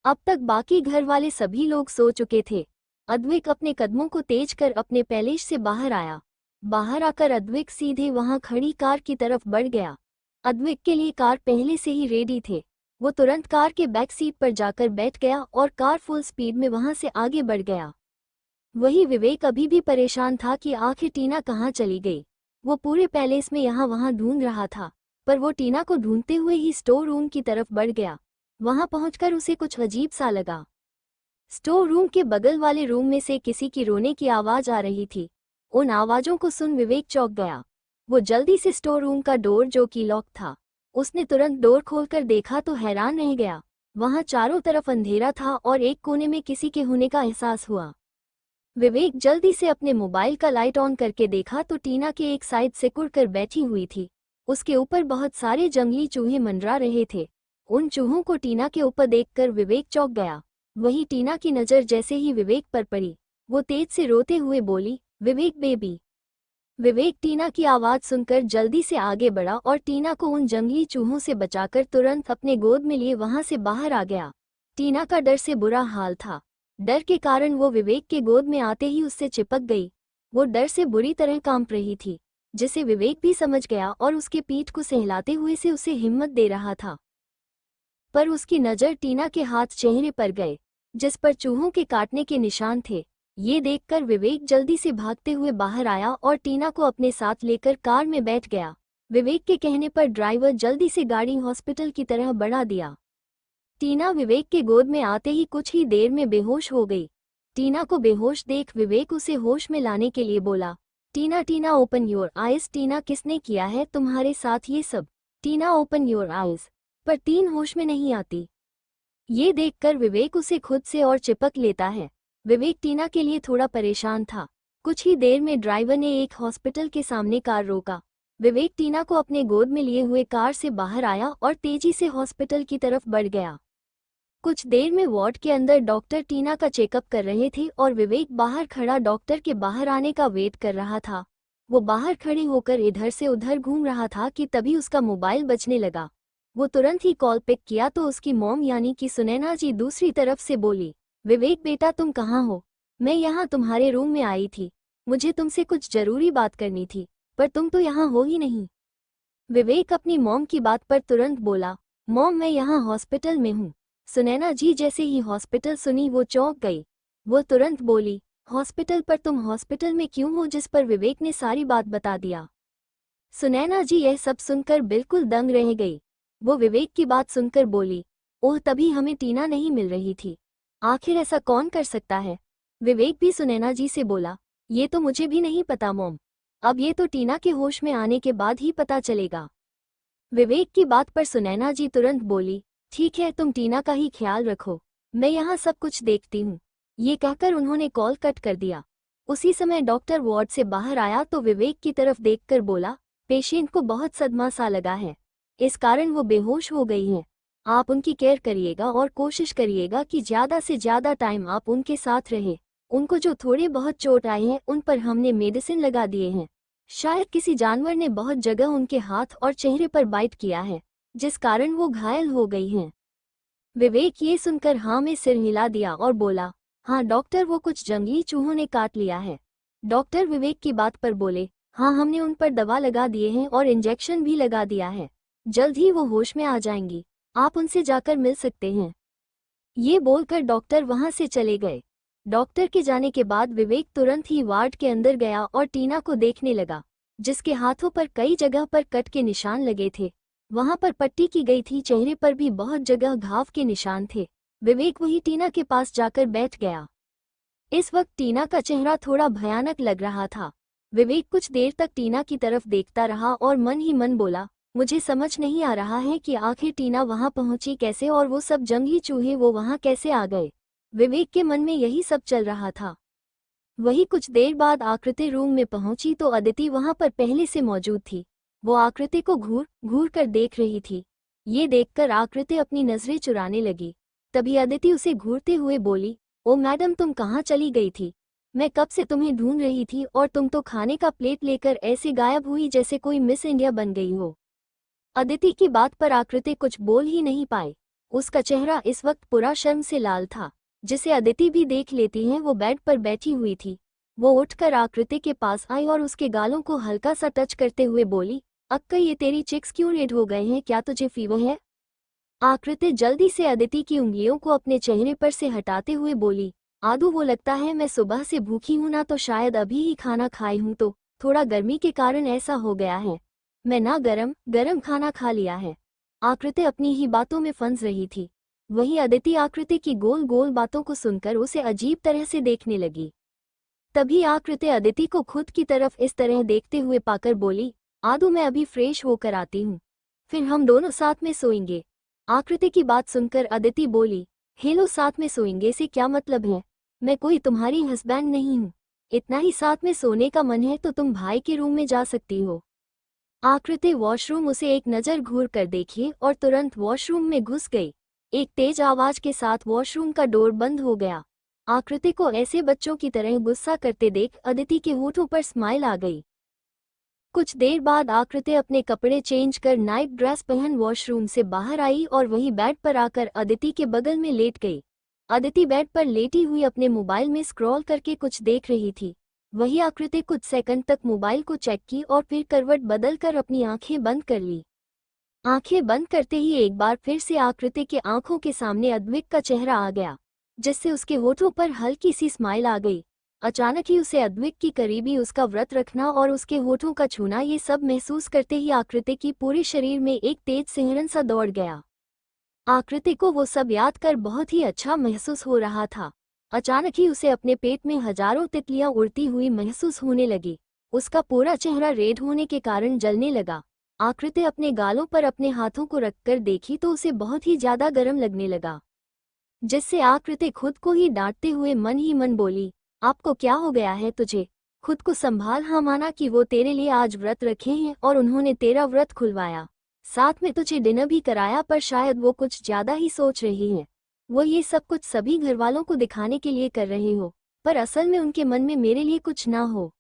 अब तक बाकी घर वाले सभी लोग सो चुके थे। अद्विक अपने कदमों को तेज कर अपने पैलेस से बाहर आया। बाहर आकर अद्विक सीधे वहां खड़ी कार की तरफ बढ़ गया। अद्विक के लिए कार पहले से ही रेडी थे। वो तुरंत कार के बैक सीट पर जाकर बैठ गया और कार फुल स्पीड में वहां से आगे बढ़ गया। वही विवेक अभी भी परेशान था कि आखिर टीना कहाँ चली गई। वो पूरे पैलेस में यहाँ वहाँ ढूंढ रहा था, पर वो टीना को ढूंढते हुए ही स्टोर रूम की तरफ बढ़ गया। वहां पहुंचकर उसे कुछ अजीब सा लगा। स्टोर रूम के बगल वाले रूम में से किसी की रोने की आवाज आ रही थी। उन आवाजों को सुन विवेक चौंक गया। वो जल्दी से स्टोर रूम का डोर, जो कि लॉक था, उसने तुरंत डोर खोलकर देखा तो हैरान रह गया। वहां चारों तरफ अंधेरा था और एक कोने में किसी के होने का एहसास हुआ। विवेक जल्दी से अपने मोबाइल का लाइट ऑन करके देखा तो टीना के एक साइड सिकुड़ कर बैठी हुई थी। उसके ऊपर बहुत सारे जंगली चूहे मंडरा रहे थे। उन चूहों को टीना के ऊपर देखकर विवेक चौंक गया। वहीं टीना की नज़र जैसे ही विवेक पर पड़ी, वो तेज से रोते हुए बोली, विवेक बेबी। विवेक टीना की आवाज़ सुनकर जल्दी से आगे बढ़ा और टीना को उन जंगली चूहों से बचाकर तुरंत अपने गोद में लिए वहां से बाहर आ गया। टीना का डर से बुरा हाल था। डर के कारण वो विवेक के गोद में आते ही उससे चिपक गई। वो डर से बुरी तरह कांप रही थी, जिसे विवेक भी समझ गया और उसके पीठ को सहलाते हुए से उसे हिम्मत दे रहा था। पर उसकी नज़र टीना के हाथ चेहरे पर गए, जिस पर चूहों के काटने के निशान थे। ये देखकर विवेक जल्दी से भागते हुए बाहर आया और टीना को अपने साथ लेकर कार में बैठ गया। विवेक के कहने पर ड्राइवर जल्दी से गाड़ी हॉस्पिटल की तरह बढ़ा दिया। टीना विवेक के गोद में आते ही कुछ ही देर में बेहोश हो गई। टीना को बेहोश देख विवेक उसे होश में लाने के लिए बोला, टीना टीना ओपन योर आइज। टीना किसने किया है तुम्हारे साथ ये सब? टीना ओपन योर आइज। पर तीन होश में नहीं आती। ये देखकर विवेक उसे खुद से और चिपक लेता है। विवेक टीना के लिए थोड़ा परेशान था। कुछ ही देर में ड्राइवर ने एक हॉस्पिटल के सामने कार रोका। विवेक टीना को अपने गोद में लिए हुए कार से बाहर आया और तेजी से हॉस्पिटल की तरफ बढ़ गया। कुछ देर में वार्ड के अंदर डॉक्टर टीना का चेकअप कर रहे थे और विवेक बाहर खड़ा डॉक्टर के बाहर आने का वेट कर रहा था। वो बाहर खड़े होकर इधर से उधर घूम रहा था कि तभी उसका मोबाइल बजने लगा। वो तुरंत ही कॉल पिक किया तो उसकी मॉम यानी कि सुनैना जी दूसरी तरफ से बोली, विवेक बेटा तुम कहाँ हो? मैं यहाँ तुम्हारे रूम में आई थी। मुझे तुमसे कुछ जरूरी बात करनी थी, पर तुम तो यहाँ हो ही नहीं। विवेक अपनी मॉम की बात पर तुरंत बोला, मॉम मैं यहाँ हॉस्पिटल में हूँ। सुनैना जी जैसे ही हॉस्पिटल सुनी वो चौंक गई। वो तुरंत बोली, हॉस्पिटल? पर तुम हॉस्पिटल में क्यों हो? जिस पर विवेक ने सारी बात बता दिया। सुनैना जी यह सब सुनकर बिल्कुल दंग रह गई। वो विवेक की बात सुनकर बोली, ओह तभी हमें टीना नहीं मिल रही थी। आखिर ऐसा कौन कर सकता है? विवेक भी सुनैना जी से बोला, ये तो मुझे भी नहीं पता मॉम। अब ये तो टीना के होश में आने के बाद ही पता चलेगा। विवेक की बात पर सुनैना जी तुरंत बोली, ठीक है तुम टीना का ही ख्याल रखो, मैं यहाँ सब कुछ देखती हूँ। ये कहकर उन्होंने कॉल कट कर दिया। उसी समय डॉक्टर वार्ड से बाहर आया तो विवेक की तरफ देखकर बोला, पेशेंट को बहुत सदमा सा लगा है, इस कारण वो बेहोश हो गई हैं। आप उनकी केयर करिएगा और कोशिश करिएगा कि ज़्यादा से ज़्यादा टाइम आप उनके साथ रहे। उनको जो थोड़े बहुत चोट आए हैं उन पर हमने मेडिसिन लगा दिए हैं। शायद किसी जानवर ने बहुत जगह उनके हाथ और चेहरे पर बाइट किया है, जिस कारण वो घायल हो गई हैं। विवेक ये सुनकर हाँ में सिर हिला दिया और बोला, हाँ डॉक्टर वो कुछ जंगली चूहों ने काट लिया है। डॉक्टर विवेक की बात पर बोले, हाँ हमने उन पर दवा लगा दिए हैं और इंजेक्शन भी लगा दिया है। जल्द ही वो होश में आ जाएंगी, आप उनसे जाकर मिल सकते हैं। ये बोलकर डॉक्टर वहां से चले गए। डॉक्टर के जाने के बाद विवेक तुरंत ही वार्ड के अंदर गया और टीना को देखने लगा, जिसके हाथों पर कई जगह पर कट के निशान लगे थे। वहां पर पट्टी की गई थी, चेहरे पर भी बहुत जगह घाव के निशान थे। विवेक वही टीना के पास जाकर बैठ गया। इस वक्त टीना का चेहरा थोड़ा भयानक लग रहा था। विवेक कुछ देर तक टीना की तरफ देखता रहा और मन ही मन बोला, मुझे समझ नहीं आ रहा है कि आखिर टीना वहां पहुंची कैसे और वो सब जंगली चूहे वो वहां कैसे आ गए। विवेक के मन में यही सब चल रहा था। वही कुछ देर बाद आकृति रूम में पहुंची तो अदिति वहां पर पहले से मौजूद थी। वो आकृति को घूर घूर कर देख रही थी। ये देखकर आकृति अपनी नजरें चुराने लगी। तभी अदिति उसे घूरते हुए बोली, ओ मैडम तुम कहाँ चली गई थी? मैं कब से तुम्हें ढूंढ रही थी और तुम तो खाने का प्लेट लेकर ऐसे गायब हुई जैसे कोई मिस इंडिया बन गई हो। अदिति की बात पर आकृति कुछ बोल ही नहीं पाई। उसका चेहरा इस वक्त पूरा शर्म से लाल था, जिसे अदिति भी देख लेती है। वो बेड पर बैठी हुई थी। वो उठकर आकृति के पास आई और उसके गालों को हल्का सा टच करते हुए बोली, अक्का ये तेरी चिक्स क्यों रेड हो गए हैं? क्या तुझे फीवर है? आकृति जल्दी से अदिति की उंगलियों को अपने चेहरे पर से हटाते हुए बोली, आदू वो लगता है मैं सुबह से भूखी हूं ना, तो शायद अभी ही खाना खाई हूं, तो थोड़ा गर्मी के कारण ऐसा हो गया है। मैं ना गरम गरम खाना खा लिया है। आकृति अपनी ही बातों में फंस रही थी। वहीं अदिति आकृति की गोल गोल बातों को सुनकर उसे अजीब तरह से देखने लगी। तभी आकृति अदिति को खुद की तरफ इस तरह देखते हुए पाकर बोली, आदू मैं अभी फ्रेश होकर आती हूँ, फिर हम दोनों साथ में सोएंगे। आकृति की बात सुनकर अदिति बोली, हेलो साथ में सोएंगे से क्या मतलब है? मैं कोई तुम्हारी हस्बैंड नहीं हूँ। इतना ही साथ में सोने का मन है तो तुम भाई के रूम में जा सकती हो। आकृति वॉशरूम उसे एक नज़र घूर कर देखी और तुरंत वॉशरूम में घुस गई। एक तेज आवाज के साथ वॉशरूम का डोर बंद हो गया। आकृति को ऐसे बच्चों की तरह गुस्सा करते देख अदिति के होठों पर स्माइल आ गई। कुछ देर बाद आकृति अपने कपड़े चेंज कर नाइट ड्रेस पहन वॉशरूम से बाहर आई और वही बेड पर आकर अदिति के बगल में लेट गई। अदिति बेड पर लेटी हुई अपने मोबाइल में स्क्रॉल करके कुछ देख रही थी। वही आकृति कुछ सेकंड तक मोबाइल को चेक की और फिर करवट बदलकर अपनी आंखें बंद कर ली। आंखें बंद करते ही एक बार फिर से आकृति के आंखों के सामने अद्विक का चेहरा आ गया, जिससे उसके होठों पर हल्की सी स्माइल आ गई। अचानक ही उसे अद्विक की करीबी, उसका व्रत रखना और उसके होठों का छूना, ये सब महसूस करते ही आकृति की पूरे शरीर में एक तेज सिहरन सा दौड़ गया। आकृति को वो सब याद कर बहुत ही अच्छा महसूस हो रहा था। अचानक ही उसे अपने पेट में हजारों तितलियां उड़ती हुई महसूस होने लगी। उसका पूरा चेहरा रेड होने के कारण जलने लगा। आकृति अपने गालों पर अपने हाथों को रखकर देखी तो उसे बहुत ही ज्यादा गर्म लगने लगा, जिससे आकृति खुद को ही डांटते हुए मन ही मन बोली, आपको क्या हो गया है, तुझे खुद को संभाल। हाँ, माना कि वो तेरे लिए आज व्रत रखे हैं और उन्होंने तेरा व्रत खुलवाया, साथ में तुझे डिनर भी कराया, पर शायद वो कुछ ज्यादा ही सोच रही हैं। वो ये सब कुछ सभी घरवालों को दिखाने के लिए कर रहे हो, पर असल में उनके मन में मेरे लिए कुछ ना हो।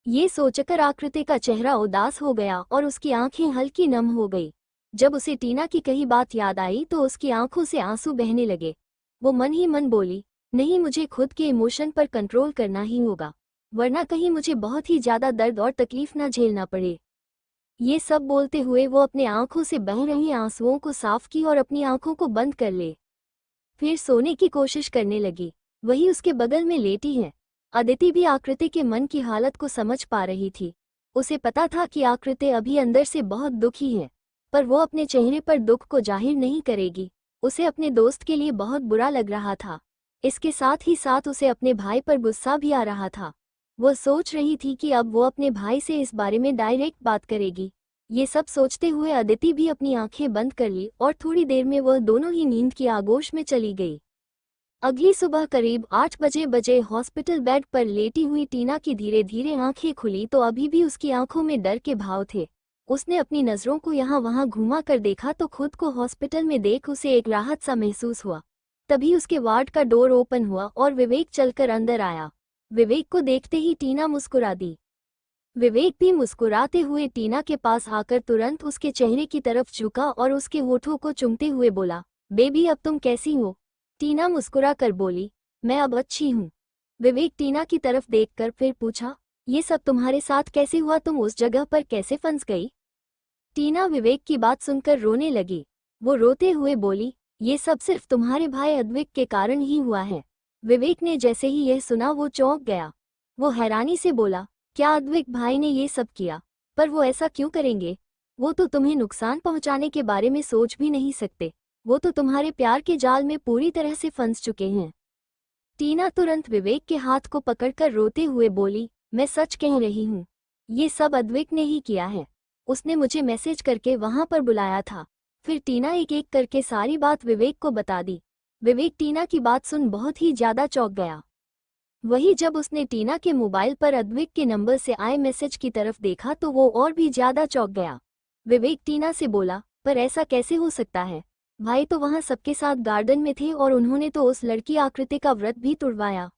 ये सोचकर आकृति का चेहरा उदास हो गया और उसकी आंखें हल्की नम हो गई। जब उसे टीना की कही बात याद आई तो उसकी आंखों से आंसू बहने लगे। वो मन ही मन बोली, नहीं, मुझे खुद के इमोशन पर कंट्रोल करना ही होगा, वरना कहीं मुझे बहुत ही ज्यादा दर्द और तकलीफ ना झेलना पड़े। ये सब बोलते हुए वो अपने आंखों से बह रही आंसुओं को साफ की और अपनी आंखों को बंद कर ले। फिर सोने की कोशिश करने लगी। वही उसके बगल में लेटी है। अदिति भी आकृति के मन की हालत को समझ पा रही थी। उसे पता था कि आकृति अभी अंदर से बहुत दुखी है, पर वो अपने चेहरे पर दुख को जाहिर नहीं करेगी। उसे अपने दोस्त के लिए बहुत बुरा लग रहा था। इसके साथ ही साथ उसे अपने भाई पर गुस्सा भी आ रहा था। वह सोच रही थी कि अब वो अपने भाई से इस बारे में डायरेक्ट बात करेगी। ये सब सोचते हुए अदिति भी अपनी आंखें बंद कर ली और थोड़ी देर में वह दोनों ही नींद की आगोश में चली गई। अगली सुबह करीब 8 बजे हॉस्पिटल बेड पर लेटी हुई टीना की धीरे धीरे आंखें खुली तो अभी भी उसकी आंखों में डर के भाव थे। उसने अपनी नजरों को यहाँ वहाँ घुमा कर देखा तो खुद को हॉस्पिटल में देख उसे एक राहत सा महसूस हुआ। तभी उसके वार्ड का डोर ओपन हुआ और विवेक चलकर अंदर आया। विवेक को देखते ही टीना मुस्कुरा दी। विवेक भी मुस्कुराते हुए टीना के पास आकर तुरंत उसके चेहरे की तरफ झुका और उसके होठों को चूमते हुए बोला, बेबी अब तुम कैसी हो? टीना मुस्कुरा कर बोली, मैं अब अच्छी हूँ। विवेक टीना की तरफ देखकर फिर पूछा, ये सब तुम्हारे साथ कैसे हुआ? तुम उस जगह पर कैसे फंस गई? टीना विवेक की बात सुनकर रोने लगी। वो रोते हुए बोली, ये सब सिर्फ तुम्हारे भाई अद्विक के कारण ही हुआ है। विवेक ने जैसे ही यह सुना वो चौंक गया। वो हैरानी से बोला, क्या अद्विक भाई ने ये सब किया? पर वो ऐसा क्यों करेंगे? वो तो तुम्हें नुकसान पहुंचाने के बारे में सोच भी नहीं सकते। वो तो तुम्हारे प्यार के जाल में पूरी तरह से फंस चुके हैं। टीना तुरंत विवेक के हाथ को पकड़कर रोते हुए बोली, मैं सच कह रही हूँ, ये सब अद्विक ने ही किया है। उसने मुझे मैसेज करके वहां पर बुलाया था। फिर टीना एक एक करके सारी बात विवेक को बता दी। विवेक टीना की बात सुन बहुत ही ज्यादा चौंक गया। वही जब उसने टीना के मोबाइल पर अद्विक के नंबर से आए मैसेज की तरफ देखा तो वो और भी ज्यादा चौंक गया। विवेक टीना से बोला, पर ऐसा कैसे हो सकता है? भाई तो वहां सबके साथ गार्डन में थे और उन्होंने तो उस लड़की आकृति का व्रत भी तुड़वाया।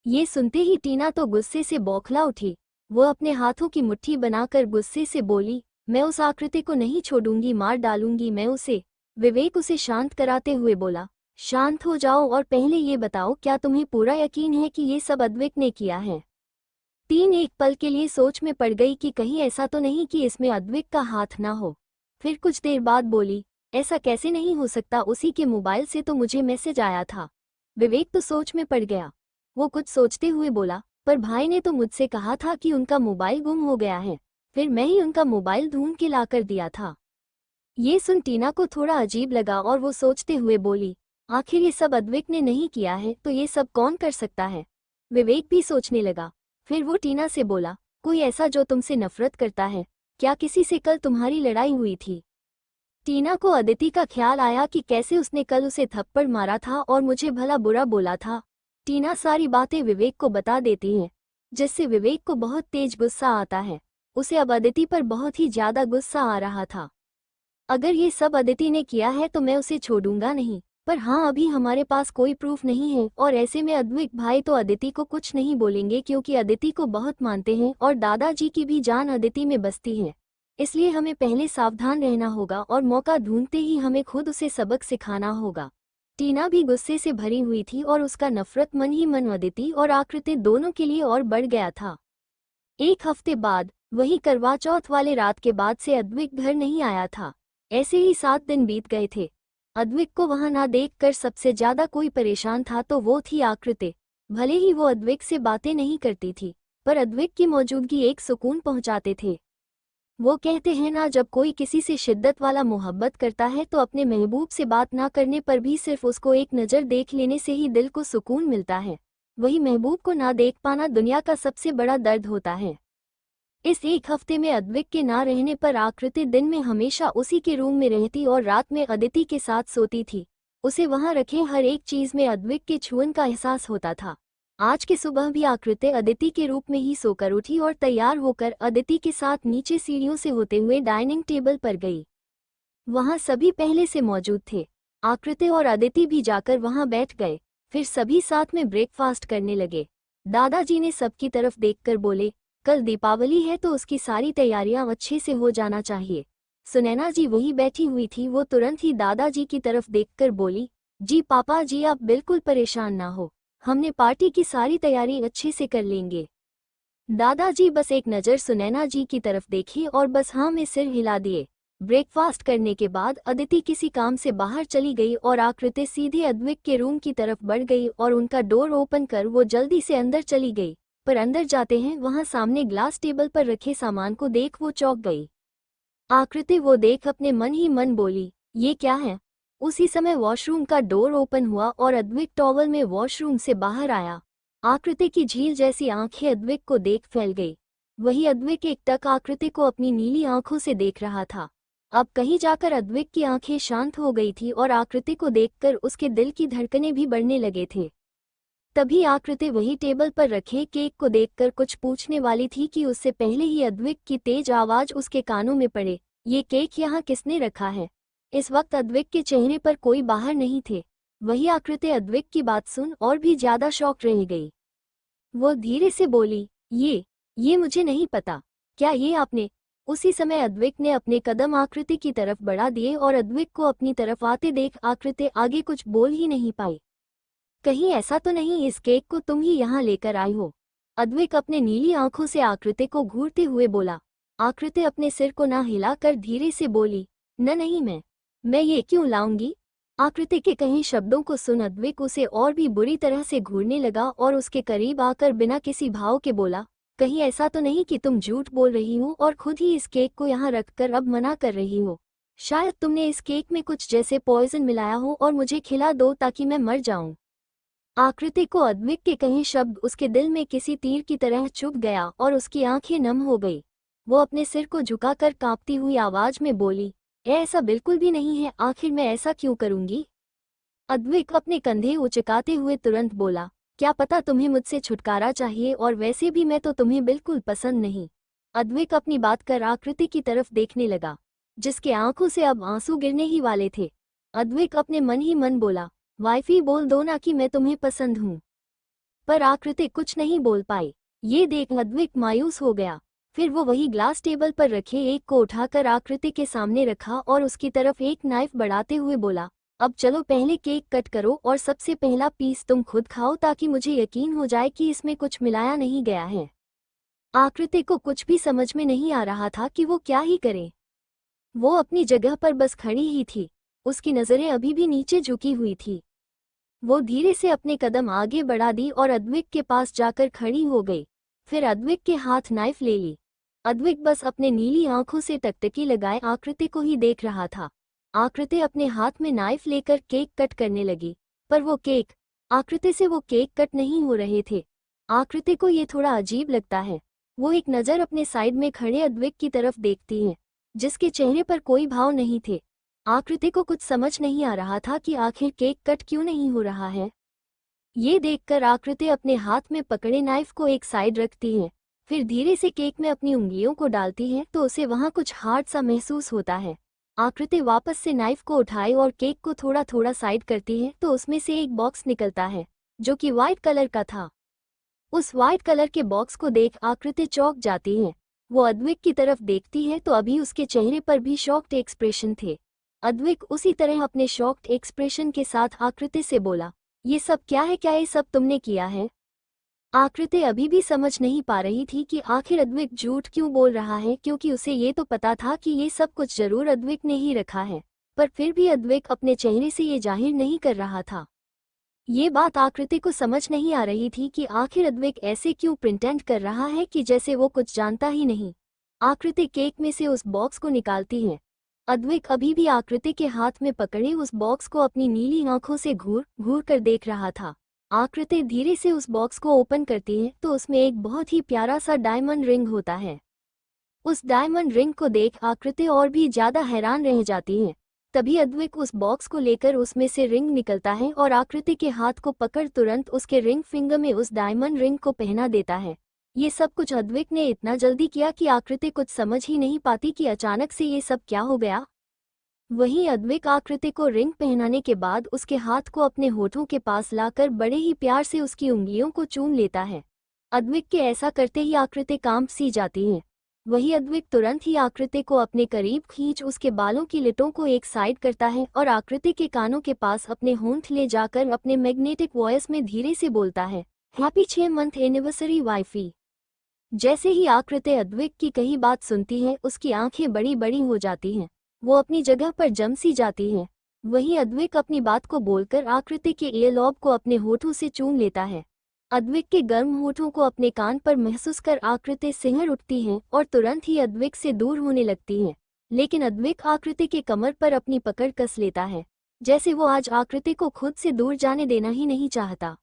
ये सुनते ही टीना तो गुस्से से बौखला उठी। वो अपने हाथों की मुट्ठी बनाकर गुस्से से बोली, मैं उस आकृति को नहीं छोड़ूंगी, मार डालूंगी मैं उसे। विवेक उसे शांत कराते हुए बोला, शांत हो जाओ और पहले ये बताओ, क्या तुम्हें पूरा यकीन है कि ये सब अद्विक ने किया है? तीन एक पल के लिए सोच में पड़ गई कि कहीं ऐसा तो नहीं कि इसमें अद्विक का हाथ ना हो। फिर कुछ देर बाद बोली, ऐसा कैसे नहीं हो सकता, उसी के मोबाइल से तो मुझे मैसेज आया था। विवेक तो सोच में पड़ गया। वो कुछ सोचते हुए बोला, पर भाई ने तो मुझसे कहा था कि उनका मोबाइल गुम हो गया है, फिर मैं ही उनका मोबाइल ढूंढ के लाकर दिया था। ये सुन टीना को थोड़ा अजीब लगा और वो सोचते हुए बोली, आखिर ये सब अद्विक ने नहीं किया है तो ये सब कौन कर सकता है? विवेक भी सोचने लगा। फिर वो टीना से बोला, कोई ऐसा जो तुमसे नफरत करता है? क्या किसी से कल तुम्हारी लड़ाई हुई थी? टीना को अदिति का ख्याल आया कि कैसे उसने कल उसे थप्पड़ मारा था और मुझे भला बुरा बोला था। टीना सारी बातें विवेक को बता देती है, जिससे विवेक को बहुत तेज गुस्सा आता है। उसे अब अदिति पर बहुत ही ज्यादा गुस्सा आ रहा था। अगर ये सब अदिति ने किया है तो मैं उसे छोड़ूंगा नहीं, पर हाँ, अभी हमारे पास कोई प्रूफ नहीं है और ऐसे में अद्विक भाई तो अदिति को कुछ नहीं बोलेंगे क्योंकि अदिति को बहुत मानते हैं और दादाजी की भी जान अदिति में बसती है। इसलिए हमें पहले सावधान रहना होगा और मौका ढूंढते ही हमें खुद उसे सबक सिखाना होगा। टीना भी गुस्से से भरी हुई थी और उसका नफरत मन ही मन अदिति और आकृति दोनों के लिए और बढ़ गया था। एक हफ्ते बाद, वही करवा चौथ वाले रात के बाद से अद्विक घर नहीं आया था। ऐसे ही 7 दिन बीत गए थे। अद्विक को वहां ना देखकर सबसे ज्यादा कोई परेशान था तो वो थी आकृति। भले ही वो अद्विक से बातें नहीं करती थी, पर अद्विक की मौजूदगी एक सुकून पहुंचाते थे। वो कहते हैं ना, जब कोई किसी से शिद्दत वाला मोहब्बत करता है तो अपने महबूब से बात ना करने पर भी सिर्फ उसको एक नज़र देख लेने से ही दिल को सुकून मिलता है। वही महबूब को ना देख पाना दुनिया का सबसे बड़ा दर्द होता है। इस एक हफ्ते में अद्विक के ना रहने पर आकृति दिन में हमेशा उसी के रूम में रहती और रात में अदिति के साथ सोती थी। उसे वहां रखे हर एक चीज में अद्विक के छुअन का एहसास होता था। आज की सुबह भी आकृति अदिति के रूप में ही सोकर उठी और तैयार होकर अदिति के साथ नीचे सीढ़ियों से होते हुए डाइनिंग टेबल पर गई। वहां सभी पहले से मौजूद थे। आकृति और अदिति भी जाकर वहां बैठ गए। फिर सभी साथ में ब्रेकफास्ट करने लगे। दादाजी ने सबकी तरफ देखकर बोले, कल दीपावली है तो उसकी सारी तैयारियां अच्छे से हो जाना चाहिए। सुनैना जी वही बैठी हुई थी। वो तुरंत ही दादाजी की तरफ देखकर बोली, जी पापा जी आप बिल्कुल परेशान ना हो, हमने पार्टी की सारी तैयारी अच्छे से कर लेंगे। दादाजी बस एक नज़र सुनैना जी की तरफ देखी और बस हाँ में सिर हिला दिए। ब्रेकफास्ट करने के बाद अदिति किसी काम से बाहर चली गई और आकृति सीधे अद्विक के रूम की तरफ बढ़ गई और उनका डोर ओपन कर वो जल्दी से अंदर चली गई। पर अंदर जाते हैं वहां सामने ग्लास टेबल पर रखे सामान को देख वो चौंक गई। आकृति वो देख अपने मन ही मन बोली, ये क्या है। उसी समय वॉशरूम का डोर ओपन हुआ और अद्विक टॉवल में वॉशरूम से बाहर आया। आकृति की झील जैसी आंखें अद्विक को देख फैल गई। वही अद्विक एक टक आकृति को अपनी नीली आंखों से देख रहा था। अब कहीं जाकर अद्विक की आंखें शांत हो गई थी और आकृति को देखकर उसके दिल की धड़कनें भी बढ़ने लगे थे। तभी आकृति वही टेबल पर रखे केक को देखकर कुछ पूछने वाली थी कि उससे पहले ही अद्विक की तेज आवाज उसके कानों में पड़े, ये केक यहाँ किसने रखा है। इस वक्त अद्विक के चेहरे पर कोई बाहर नहीं थे। वही आकृति अद्विक की बात सुन और भी ज्यादा शॉक रह गई। वो धीरे से बोली, ये मुझे नहीं पता, क्या ये आपने। उसी समय अद्विक ने अपने कदम आकृति की तरफ बढ़ा दिए और अद्विक को अपनी तरफ आते देख आकृति आगे कुछ बोल ही नहीं पाई। कहीं ऐसा तो नहीं इस केक को तुम ही यहाँ लेकर आई हो। अद्विक अपने नीली आंखों से आकृति को घूरते हुए बोला। आकृति अपने सिर को ना हिलाकर धीरे से बोली, नहीं मैं ये क्यों लाऊंगी। आकृति के कहीं शब्दों को सुन अद्विक उसे और भी बुरी तरह से घूरने लगा और उसके करीब आकर बिना किसी भाव के बोला, कहीं ऐसा तो नहीं कि तुम झूठ बोल रही हो और खुद ही इस केक को यहाँ रखकर अब मना कर रही हो। शायद तुमने इस केक में कुछ जैसे पॉइजन मिलाया हो और मुझे खिला दो ताकि मैं मर जाऊं। आकृति को अद्विक के कहीं शब्द उसके दिल में किसी तीर की तरह चुभ गया और उसकी आंखें नम हो गई। वो अपने सिर को झुकाकर कांपती हुई आवाज में बोली, ऐसा बिल्कुल भी नहीं है, आखिर मैं ऐसा क्यों करूंगी। अद्विक अपने कंधे उचकाते हुए तुरंत बोला, क्या पता तुम्हें मुझसे छुटकारा चाहिए और वैसे भी मैं तो तुम्हें बिल्कुल पसंद नहीं। अद्विक अपनी बात कर आकृति की तरफ देखने लगा, जिसके आंखों से अब आंसू गिरने ही वाले थे। अद्विक अपने मन ही मन बोला, वाइफी बोल दो ना कि मैं तुम्हें पसंद हूँ। पर आकृति कुछ नहीं बोल पाई। ये देख अद्विक मायूस हो गया। फिर वो वही ग्लास टेबल पर रखे एक को उठाकर आकृति के सामने रखा और उसकी तरफ एक नाइफ बढ़ाते हुए बोला, अब चलो पहले केक कट करो और सबसे पहला पीस तुम खुद खाओ ताकि मुझे यकीन हो जाए कि इसमें कुछ मिलाया नहीं गया है। आकृति को कुछ भी समझ में नहीं आ रहा था कि वो क्या ही करे। वो अपनी जगह पर बस खड़ी ही थी। उसकी नजरें अभी भी नीचे झुकी हुई थी। वो धीरे से अपने कदम आगे बढ़ा दी और अद्विक के पास जाकर खड़ी हो गई। फिर अद्विक के हाथ नाइफ ले ली। अद्विक बस अपने नीली आंखों से टकटकी लगाए आकृति को ही देख रहा था। आकृति अपने हाथ में नाइफ लेकर केक कट करने लगी, पर वो केक, आकृति से वो केक कट नहीं हो रहे थे। आकृति को ये थोड़ा अजीब लगता है। वो एक नज़र अपने साइड में खड़े अद्विक की तरफ देखती है, जिसके चेहरे पर कोई भाव नहीं थे। आकृति को कुछ समझ नहीं आ रहा था कि आखिर केक कट क्यों नहीं हो रहा है। ये देखकर आकृति अपने हाथ में पकड़े नाइफ को एक साइड रखती है। फिर धीरे से केक में अपनी उंगलियों को डालती है तो उसे वहां कुछ हार्ड सा महसूस होता है। आकृति वापस से नाइफ को उठाए और केक को थोड़ा थोड़ा साइड करती है तो उसमें से एक बॉक्स निकलता है, जो कि व्हाइट कलर का था। उस व्हाइट कलर के बॉक्स को देख आकृति चौंक जाती है। वो अद्विक की तरफ देखती है तो अभी उसके चेहरे पर भी शॉक्ड एक्सप्रेशन थे। अद्विक उसी तरह अपने शॉक्ड एक्सप्रेशन के साथ आकृति से बोला, ये सब क्या है, क्या ये सब तुमने किया है। आकृति अभी भी समझ नहीं पा रही थी कि आखिर अद्विक झूठ क्यों बोल रहा है, क्योंकि उसे ये तो पता था कि ये सब कुछ जरूर अद्विक ने ही रखा है, पर फिर भी अद्विक अपने चेहरे से ये जाहिर नहीं कर रहा था। ये बात आकृति को समझ नहीं आ रही थी कि आखिर अद्विक ऐसे क्यों प्रिटेंड कर रहा है कि जैसे वो कुछ जानता ही नहीं। आकृति केक में से उस बॉक्स को निकालती है। अद्विक अभी भी आकृति के हाथ में पकड़े उस बॉक्स को अपनी नीली आंखों से घूर घूर कर देख रहा था। आकृति धीरे से उस बॉक्स को ओपन करती है तो उसमें एक बहुत ही प्यारा सा डायमंड रिंग होता है। उस डायमंड रिंग को देख आकृति और भी ज्यादा हैरान रह जाती है। तभी अद्विक उस बॉक्स को लेकर उसमें से रिंग निकलता है और आकृति के हाथ को पकड़ तुरंत उसके रिंग फिंगर में उस डायमंड रिंग को पहना देता है। ये सब कुछ अद्विक ने इतना जल्दी किया कि आकृति कुछ समझ ही नहीं पाती कि अचानक से ये सब क्या हो गया। वहीं अद्विक आकृति को रिंग पहनाने के बाद उसके हाथ को अपने होठों के पास लाकर बड़े ही प्यार से उसकी उंगलियों को चूम लेता है। अद्विक के ऐसा करते ही आकृति कांप सी जाती है। वही अद्विक तुरंत ही आकृति को अपने करीब खींच उसके बालों की लिटों को एक साइड करता है और आकृति के कानों के पास अपने होंठ ले जाकर अपने मैग्नेटिक वॉइस में धीरे से बोलता है, हैप्पी 6 मंथ एनिवर्सरी वाइफी। जैसे ही आकृति अद्विक की कही बात सुनती है उसकी आंखें बड़ी बड़ी हो जाती हैं। वो अपनी जगह पर जम सी जाती है। वही अद्विक अपनी बात को बोलकर आकृति के ईयरलॉब को अपने होठों से चूम लेता है। अद्विक के गर्म होठों को अपने कान पर महसूस कर आकृति सिहर उठती है और तुरंत ही अद्विक से दूर होने लगती है। लेकिन अद्विक आकृति के कमर पर अपनी पकड़ कस लेता है, जैसे वो आज आकृति को खुद से दूर जाने देना ही नहीं चाहता।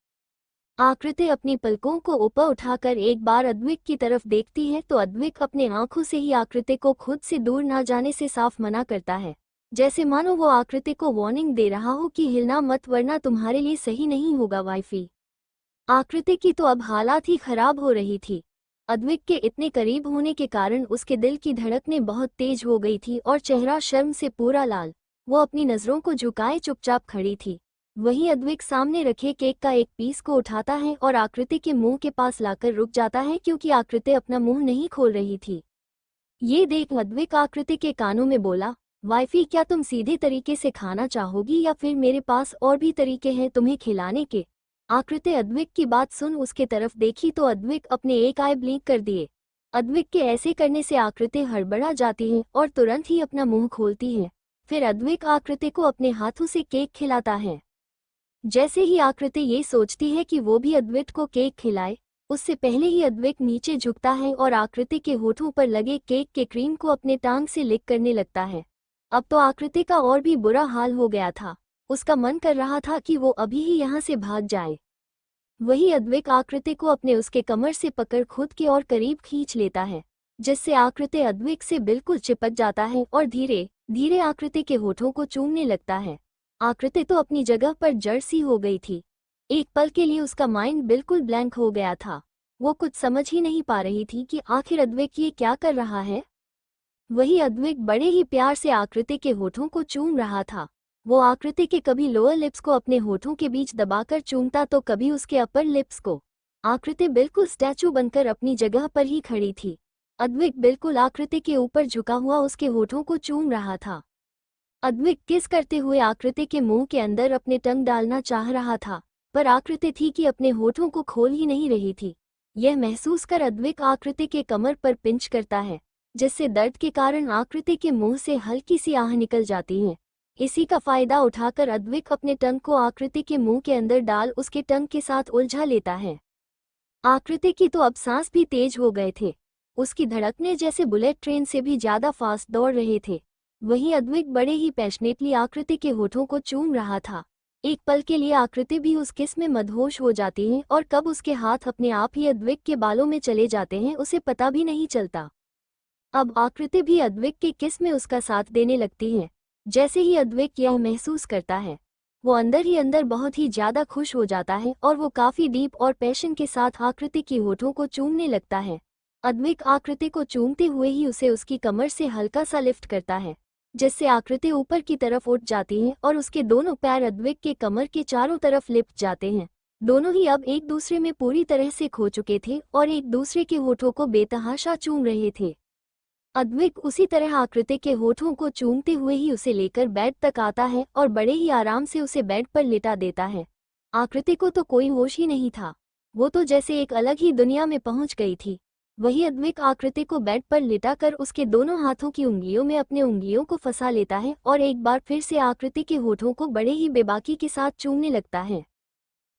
आकृति अपनी पलकों को ऊपर उठाकर एक बार अद्विक की तरफ देखती है तो अद्विक अपने आंखों से ही आकृति को खुद से दूर ना जाने से साफ मना करता है, जैसे मानो वो आकृति को वार्निंग दे रहा हो कि हिलना मत वरना तुम्हारे लिए सही नहीं होगा वाइफी। आकृति की तो अब हालात ही खराब हो रही थी। अद्विक के इतने करीब होने के कारण उसके दिल की धड़कनें बहुत तेज हो गई थी और चेहरा शर्म से पूरा लाल। वो अपनी नजरों को झुकाए चुपचाप खड़ी थी। वहीं अद्विक सामने रखे केक का एक पीस को उठाता है और आकृति के मुंह के पास लाकर रुक जाता है क्योंकि आकृति अपना मुंह नहीं खोल रही थी। ये देख अद्विक आकृति के कानों में बोला, वाइफी क्या तुम सीधे तरीके से खाना चाहोगी या फिर मेरे पास और भी तरीके हैं तुम्हें खिलाने के। आकृति अद्विक की बात सुन उसके तरफ देखी तो अद्विक अपने एक आई ब्लिंक कर दिए। अद्विक के ऐसे करने से आकृति हड़बड़ा जाती है और तुरंत ही अपना मुंह खोलती है। फिर अद्विक आकृति को अपने हाथों से केक खिलाता है। जैसे ही आकृति ये सोचती है कि वो भी अद्विक को केक खिलाए, उससे पहले ही अद्विक नीचे झुकता है और आकृति के होठों पर लगे केक के क्रीम को अपने टांग से लिक करने लगता है। अब तो आकृति का और भी बुरा हाल हो गया था। उसका मन कर रहा था कि वो अभी ही यहाँ से भाग जाए। वही अद्विक आकृति को अपने उसके कमर से पकड़ खुद के और करीब खींच लेता है, जिससे आकृति अद्विक से बिल्कुल चिपक जाता है और धीरे धीरे आकृति के होठों को चूमने लगता है। आकृति तो अपनी जगह पर जड़ सी हो गई थी। एक पल के लिए उसका माइंड बिल्कुल ब्लैंक हो गया था। वो कुछ समझ ही नहीं पा रही थी कि आखिर अद्विक ये क्या कर रहा है। वही अद्विक बड़े ही प्यार से आकृति के होठों को चूम रहा था। वो आकृति के कभी लोअर लिप्स को अपने होठों के बीच दबाकर चूमता तो कभी उसके अपर लिप्स को। आकृति बिल्कुल स्टैचू बनकर अपनी जगह पर ही खड़ी थी। अद्विक बिल्कुल आकृति के ऊपर झुका हुआ उसके होठों को चूम रहा था। अद्विक किस करते हुए आकृति के मुंह के अंदर अपने टंग डालना चाह रहा था, पर आकृति थी कि अपने होठों को खोल ही नहीं रही थी। यह महसूस कर अद्विक आकृति के कमर पर पिंच करता है, जिससे दर्द के कारण आकृति के मुंह से हल्की सी आह निकल जाती है। इसी का फायदा उठाकर अद्विक अपने टंग को आकृति के मुंह के अंदर डाल उसके टंग के साथ उलझा लेता है। आकृति की तो अब सांस भी तेज हो गए थे। उसकी धड़कने जैसे बुलेट ट्रेन से भी ज्यादा फास्ट दौड़ रहे थे। वहीं अद्विक बड़े ही पैशनेटली आकृति के होठों को चूम रहा था। एक पल के लिए आकृति भी उस किस में मदहोश हो जाती है और कब उसके हाथ अपने आप ही अद्विक के बालों में चले जाते हैं उसे पता भी नहीं चलता। अब आकृति भी अद्विक के किस में उसका साथ देने लगती है। जैसे ही अद्विक यह महसूस करता है, वो अंदर ही अंदर बहुत ही ज्यादा खुश हो जाता है और वो काफी डीप और पैशन के साथ आकृति की होठों को चूमने लगता है। अद्विक आकृति को चूमते हुए ही उसे उसकी कमर से हल्का सा लिफ्ट करता है, जिससे आकृति ऊपर की तरफ उठ जाती है और उसके दोनों पैर अद्विक के कमर के चारों तरफ लिपट जाते हैं। दोनों ही अब एक दूसरे में पूरी तरह से खो चुके थे और एक दूसरे के होठों को बेतहाशा चूम रहे थे। अद्विक उसी तरह आकृति के होठों को चूमते हुए ही उसे लेकर बेड तक आता है और बड़े ही आराम से उसे बेड पर लिटा देता है। आकृति को तो कोई होश ही नहीं था। वो तो जैसे एक अलग ही दुनिया में पहुंच गई थी। वही अद्विक आकृति को बेड पर लिटाकर उसके दोनों हाथों की उंगलियों में अपने उंगलियों को फंसा लेता है और एक बार फिर से आकृति के होठों को बड़े ही बेबाकी के साथ चूमने लगता है।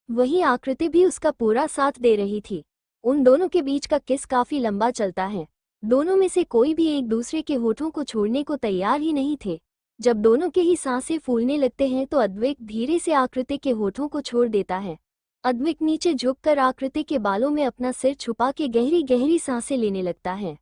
वही आकृति भी उसका पूरा साथ दे रही थी। उन दोनों के बीच का किस काफी लंबा चलता है। दोनों में से कोई भी एक दूसरे के होठों को छोड़ने को तैयार ही नहीं थे। जब दोनों के ही सांसें फूलने लगते हैं तो अद्विक धीरे से आकृति के होठों को छोड़ देता है। अद्विक नीचे झुककर आकृति के बालों में अपना सिर छुपा के गहरी गहरी सांसें लेने लगता है।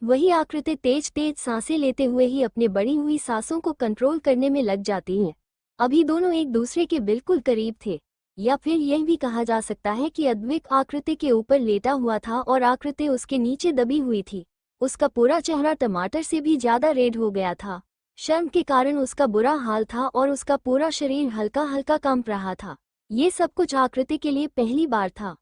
वही आकृति तेज तेज सांसें लेते हुए ही अपने बढ़ी हुई सांसों को कंट्रोल करने में लग जाती हैं। अभी दोनों एक दूसरे के बिल्कुल करीब थे, या फिर यह भी कहा जा सकता है कि अद्विक आकृति के ऊपर लेटा हुआ था और आकृति उसके नीचे दबी हुई थी। उसका पूरा चेहरा टमाटर से भी ज्यादा रेड हो गया था। शर्म के कारण उसका बुरा हाल था और उसका पूरा शरीर हल्का हल्का कांप रहा था। ये सब कुछ आकृति के लिए पहली बार था।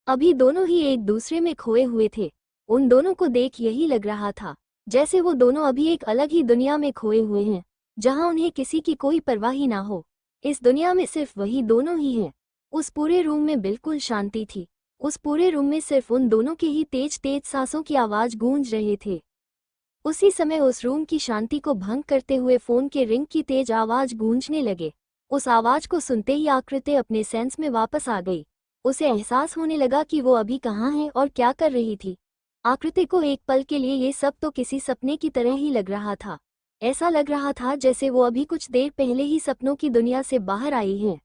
अभी दोनों ही एक दूसरे में खोए हुए थे। उन दोनों को देख यही लग रहा था जैसे वो दोनों अभी एक अलग ही दुनिया में खोए हुए हैं, जहां उन्हें किसी की कोई परवाह ही ना हो। इस दुनिया में सिर्फ वही दोनों ही हैं। उस पूरे रूम में बिल्कुल शांति थी। उस पूरे रूम में सिर्फ उन दोनों के ही तेज तेज सांसों की आवाज गूंज रहे थे। उसी समय उस रूम की शांति को भंग करते हुए फोन के रिंग की तेज आवाज गूंजने लगे। उस आवाज को सुनते ही आकृति अपने सेंस में वापस आ गई। उसे एहसास होने लगा कि वो अभी कहाँ है और क्या कर रही थी। आकृति को एक पल के लिए ये सब तो किसी सपने की तरह ही लग रहा था। ऐसा लग रहा था जैसे वो अभी कुछ देर पहले ही सपनों की दुनिया से बाहर आई है।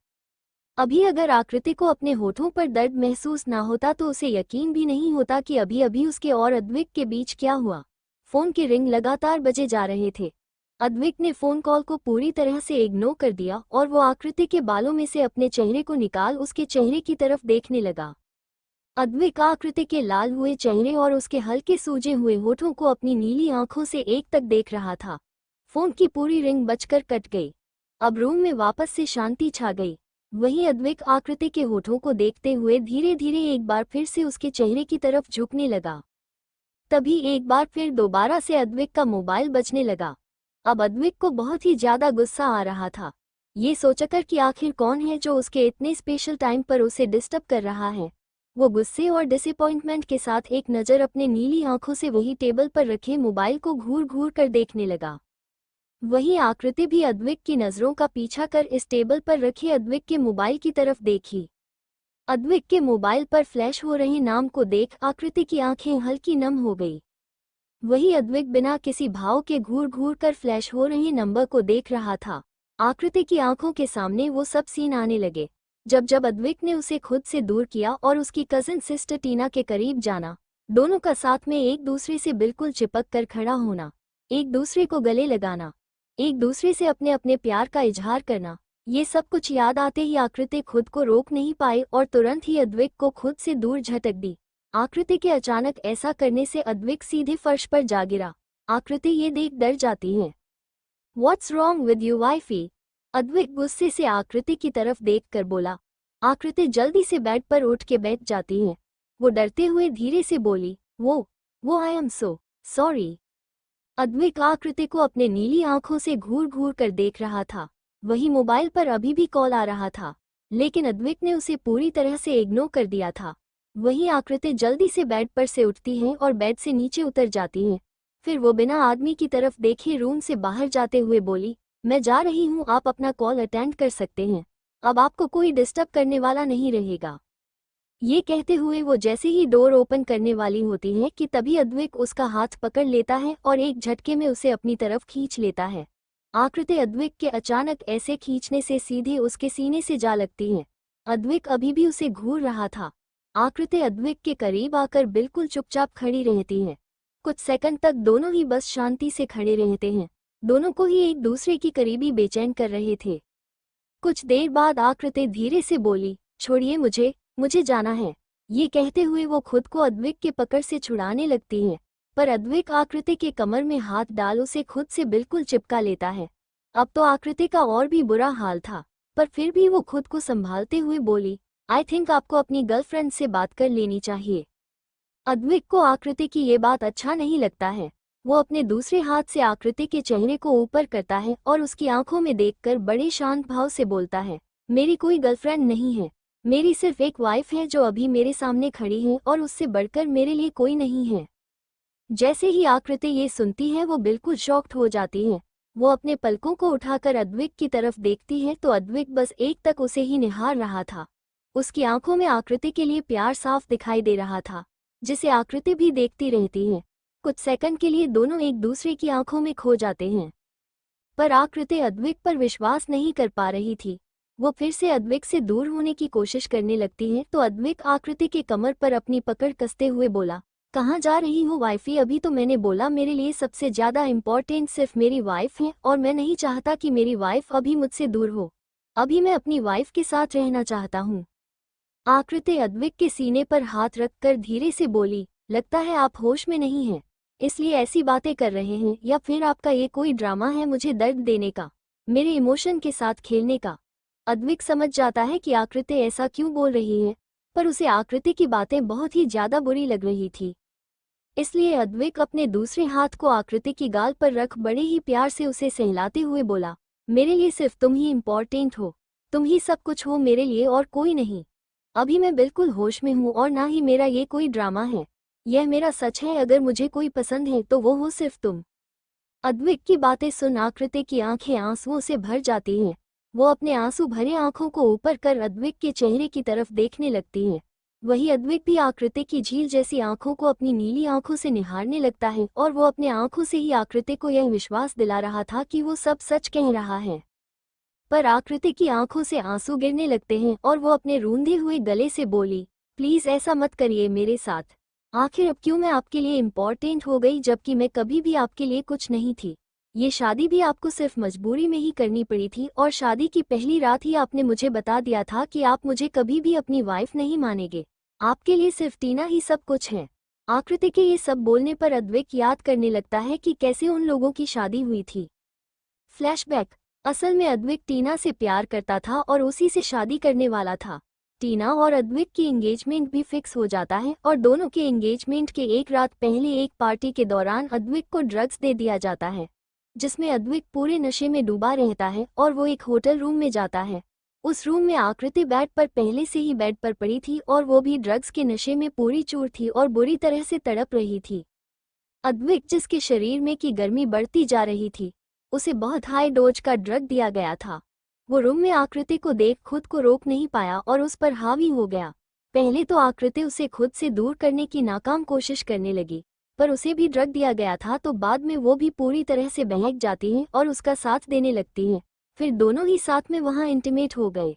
अभी अगर आकृति को अपने होठों पर दर्द महसूस ना होता तो उसे यकीन भी नहीं होता कि अभी अभी उसके और अद्विक के बीच क्या हुआ। फोन के रिंग लगातार बजे जा रहे थे। अद्विक ने फोन कॉल को पूरी तरह से इग्नोर कर दिया और वो आकृति के बालों में से अपने चेहरे को निकाल उसके चेहरे की तरफ देखने लगा। अद्विक आकृति के लाल हुए चेहरे और उसके हल्के सूजे हुए होठों को अपनी नीली आंखों से एक तक देख रहा था। फोन की पूरी रिंग बजकर कट गई। अब रूम में वापस से शांति छा गई। वहीं अद्विक आकृति के होठों को देखते हुए धीरे धीरे एक बार फिर से उसके चेहरे की तरफ झुकने लगा। तभी एक बार फिर दोबारा से अद्विक का मोबाइल बजने लगा। अब अद्विक को बहुत ही ज्यादा गुस्सा आ रहा था, ये सोचकर कि आखिर कौन है जो उसके इतने स्पेशल टाइम पर उसे डिस्टर्ब कर रहा है। वो गुस्से और डिसअपॉइंटमेंट के साथ एक नज़र अपने नीली आंखों से वही टेबल पर रखे मोबाइल को घूर घूर कर देखने लगा। वहीं आकृति भी अद्विक की नज़रों का पीछा कर इस टेबल पर रखे अद्विक के मोबाइल की तरफ देखी। अद्विक के मोबाइल पर फ्लैश हो रहे नाम को देख आकृति की आंखें हल्की नम हो गई। वही अद्विक बिना किसी भाव के घूर घूर कर फ्लैश हो रहे नंबर को देख रहा था। आकृति की आंखों के सामने वो सब सीन आने लगे। जब अद्विक ने उसे खुद से दूर किया और उसकी कजिन सिस्टर टीना के करीब जाना, दोनों का साथ में एक दूसरे से बिल्कुल चिपक कर खड़ा होना, एक दूसरे को गले लगाना, एक दूसरे से अपने अपने प्यार का इजहार करना, ये सब कुछ याद आते ही आकृति खुद को रोक नहीं पाई और तुरंत ही अद्विक को खुद से दूर झटक दी। आकृति के अचानक ऐसा करने से अद्विक सीधे फर्श पर जा गिरा। आकृति ये देख डर जाती है। What's wrong with you wifey? Advik गुस्से से आकृति की तरफ देखकर बोला। आकृति जल्दी से बेड पर उठ के बैठ जाती है। वो डरते हुए धीरे से बोली, वो I am so sorry. Advik आकृति को अपने नीली आंखों से घूर घूर कर देख रहा था। वही मोबाइल पर अभी भी कॉल आ रहा था, लेकिन अद्विक ने उसे पूरी तरह से इग्नोर कर दिया था। वहीं आकृति जल्दी से बेड पर से उठती है और बेड से नीचे उतर जाती है। फिर वो बिना आदमी की तरफ देखे रूम से बाहर जाते हुए बोली, मैं जा रही हूँ, आप अपना कॉल अटेंड कर सकते हैं, अब आपको कोई डिस्टर्ब करने वाला नहीं रहेगा। ये कहते हुए वो जैसे ही डोर ओपन करने वाली होती है कि तभी अद्विक उसका हाथ पकड़ लेता है और एक झटके में उसे अपनी तरफ खींच लेता है। आकृति अद्विक के अचानक ऐसे खींचने से सीधे उसके सीने से जा लगती है। अद्विक अभी भी उसे घूर रहा था। आकृति अद्विक के करीब आकर बिल्कुल चुपचाप खड़ी रहती है। कुछ सेकंड तक दोनों ही बस शांति से खड़े रहते हैं। दोनों को ही एक दूसरे की करीबी बेचैन कर रहे थे। कुछ देर बाद आकृति धीरे से बोली, छोड़िए मुझे जाना है। ये कहते हुए वो खुद को अद्विक के पकड़ से छुड़ाने लगती है, पर अद्विक आकृति के कमर में हाथ डाल उसे खुद से बिल्कुल चिपका लेता है। अब तो आकृति का और भी बुरा हाल था, पर फिर भी वो खुद को संभालते हुए बोली, आई थिंक आपको अपनी गर्लफ्रेंड से बात कर लेनी चाहिए। अद्विक को आकृति की ये बात अच्छा नहीं लगता है। वो अपने दूसरे हाथ से आकृति के चेहरे को ऊपर करता है और उसकी आंखों में देखकर बड़े शांत भाव से बोलता है, मेरी कोई गर्लफ्रेंड नहीं है, मेरी सिर्फ एक वाइफ है जो अभी मेरे सामने खड़ी है और उससे बढ़कर मेरे लिए कोई नहीं है। जैसे ही आकृति ये सुनती है वो बिल्कुल शॉक्ड हो जाती है। वो अपने पलकों को उठाकर अद्विक की तरफ देखती है तो अद्विक बस एक तक उसे ही निहार रहा था। उसकी आंखों में आकृति के लिए प्यार साफ दिखाई दे रहा था, जिसे आकृति भी देखती रहती है। कुछ सेकंड के लिए दोनों एक दूसरे की आंखों में खो जाते हैं, पर आकृति अद्विक पर विश्वास नहीं कर पा रही थी। वो फिर से अद्विक से दूर होने की कोशिश करने लगती है तो अद्विक आकृति के कमर पर अपनी पकड़ कसते हुए बोला, कहाँ जा रही हो वाइफी? अभी तो मैंने बोला मेरे लिए सबसे ज्यादा इम्पोर्टेंट सिर्फ मेरी वाइफ है और मैं नहीं चाहता कि मेरी वाइफ अभी मुझसे दूर हो। अभी मैं अपनी वाइफ के साथ रहना चाहता हूँ। आकृति अद्विक के सीने पर हाथ रखकर धीरे से बोली, लगता है आप होश में नहीं हैं, इसलिए ऐसी बातें कर रहे हैं, या फिर आपका ये कोई ड्रामा है मुझे दर्द देने का, मेरे इमोशन के साथ खेलने का। अद्विक समझ जाता है कि आकृति ऐसा क्यों बोल रही है, पर उसे आकृति की बातें बहुत ही ज्यादा बुरी लग रही थी। इसलिए अद्विक अपने दूसरे हाथ को आकृति की गाल पर रख बड़े ही प्यार से उसे सहलाते हुए बोला, मेरे लिए सिर्फ तुम ही इम्पोर्टेंट हो, तुम ही सब कुछ हो मेरे लिए और कोई नहीं। अभी मैं बिल्कुल होश में हूँ और ना ही मेरा ये कोई ड्रामा है, यह मेरा सच है। अगर मुझे कोई पसंद है तो वो हो सिर्फ तुम। अद्विक की बातें सुन आकृति की आंखें आंसुओं से भर जाती हैं। वो अपने आंसू भरे आंखों को ऊपर कर अद्विक के चेहरे की तरफ देखने लगती है। वही अद्विक भी आकृति की झील जैसी आंखों को अपनी नीली आंखों से निहारने लगता है और वो अपने आंखों से ही आकृति को यह विश्वास दिला रहा था कि वो सब सच कह रहा है। पर आकृति की आंखों से आंसू गिरने लगते हैं और वो अपने रूंधे हुए गले से बोली, प्लीज ऐसा मत करिए मेरे साथ। आखिर अब क्यों मैं आपके लिए इम्पोर्टेंट हो गई, जबकि मैं कभी भी आपके लिए कुछ नहीं थी। ये शादी भी आपको सिर्फ मजबूरी में ही करनी पड़ी थी और शादी की पहली रात ही आपने मुझे बता दिया था कि आप मुझे कभी भी अपनी वाइफ नहीं मानेंगे, आपके लिए सिर्फ टीना ही सब कुछ है। आकृति के ये सब बोलने पर अद्विक याद करने लगता है कि कैसे उन लोगों की शादी हुई थी। फ्लैशबैक। असल में अद्विक टीना से प्यार करता था और उसी से शादी करने वाला था। टीना और अद्विक की एंगेजमेंट भी फिक्स हो जाता है और दोनों के एंगेजमेंट के एक रात पहले एक पार्टी के दौरान अद्विक को ड्रग्स दे दिया जाता है, जिसमें अद्विक पूरे नशे में डूबा रहता है और वो एक होटल रूम में जाता है। उस रूम में आकृति बेड पर पहले से ही बेड पर पड़ी थी और वो भी ड्रग्स के नशे में पूरी चूर थी और बुरी तरह से तड़प रही थी। अद्विक, जिसके शरीर में की गर्मी बढ़ती जा रही थी, उसे बहुत हाई डोज का ड्रग दिया गया था। वो रूम में आकृति को देख खुद को रोक नहीं पाया और उस पर हावी हो गया। पहले तो आकृति उसे खुद से दूर करने की नाकाम कोशिश करने लगी, पर उसे भी ड्रग दिया गया था तो बाद में वो भी पूरी तरह से बहक जाती है और उसका साथ देने लगती है। फिर दोनों ही साथ में वहां इंटीमेट हो गए।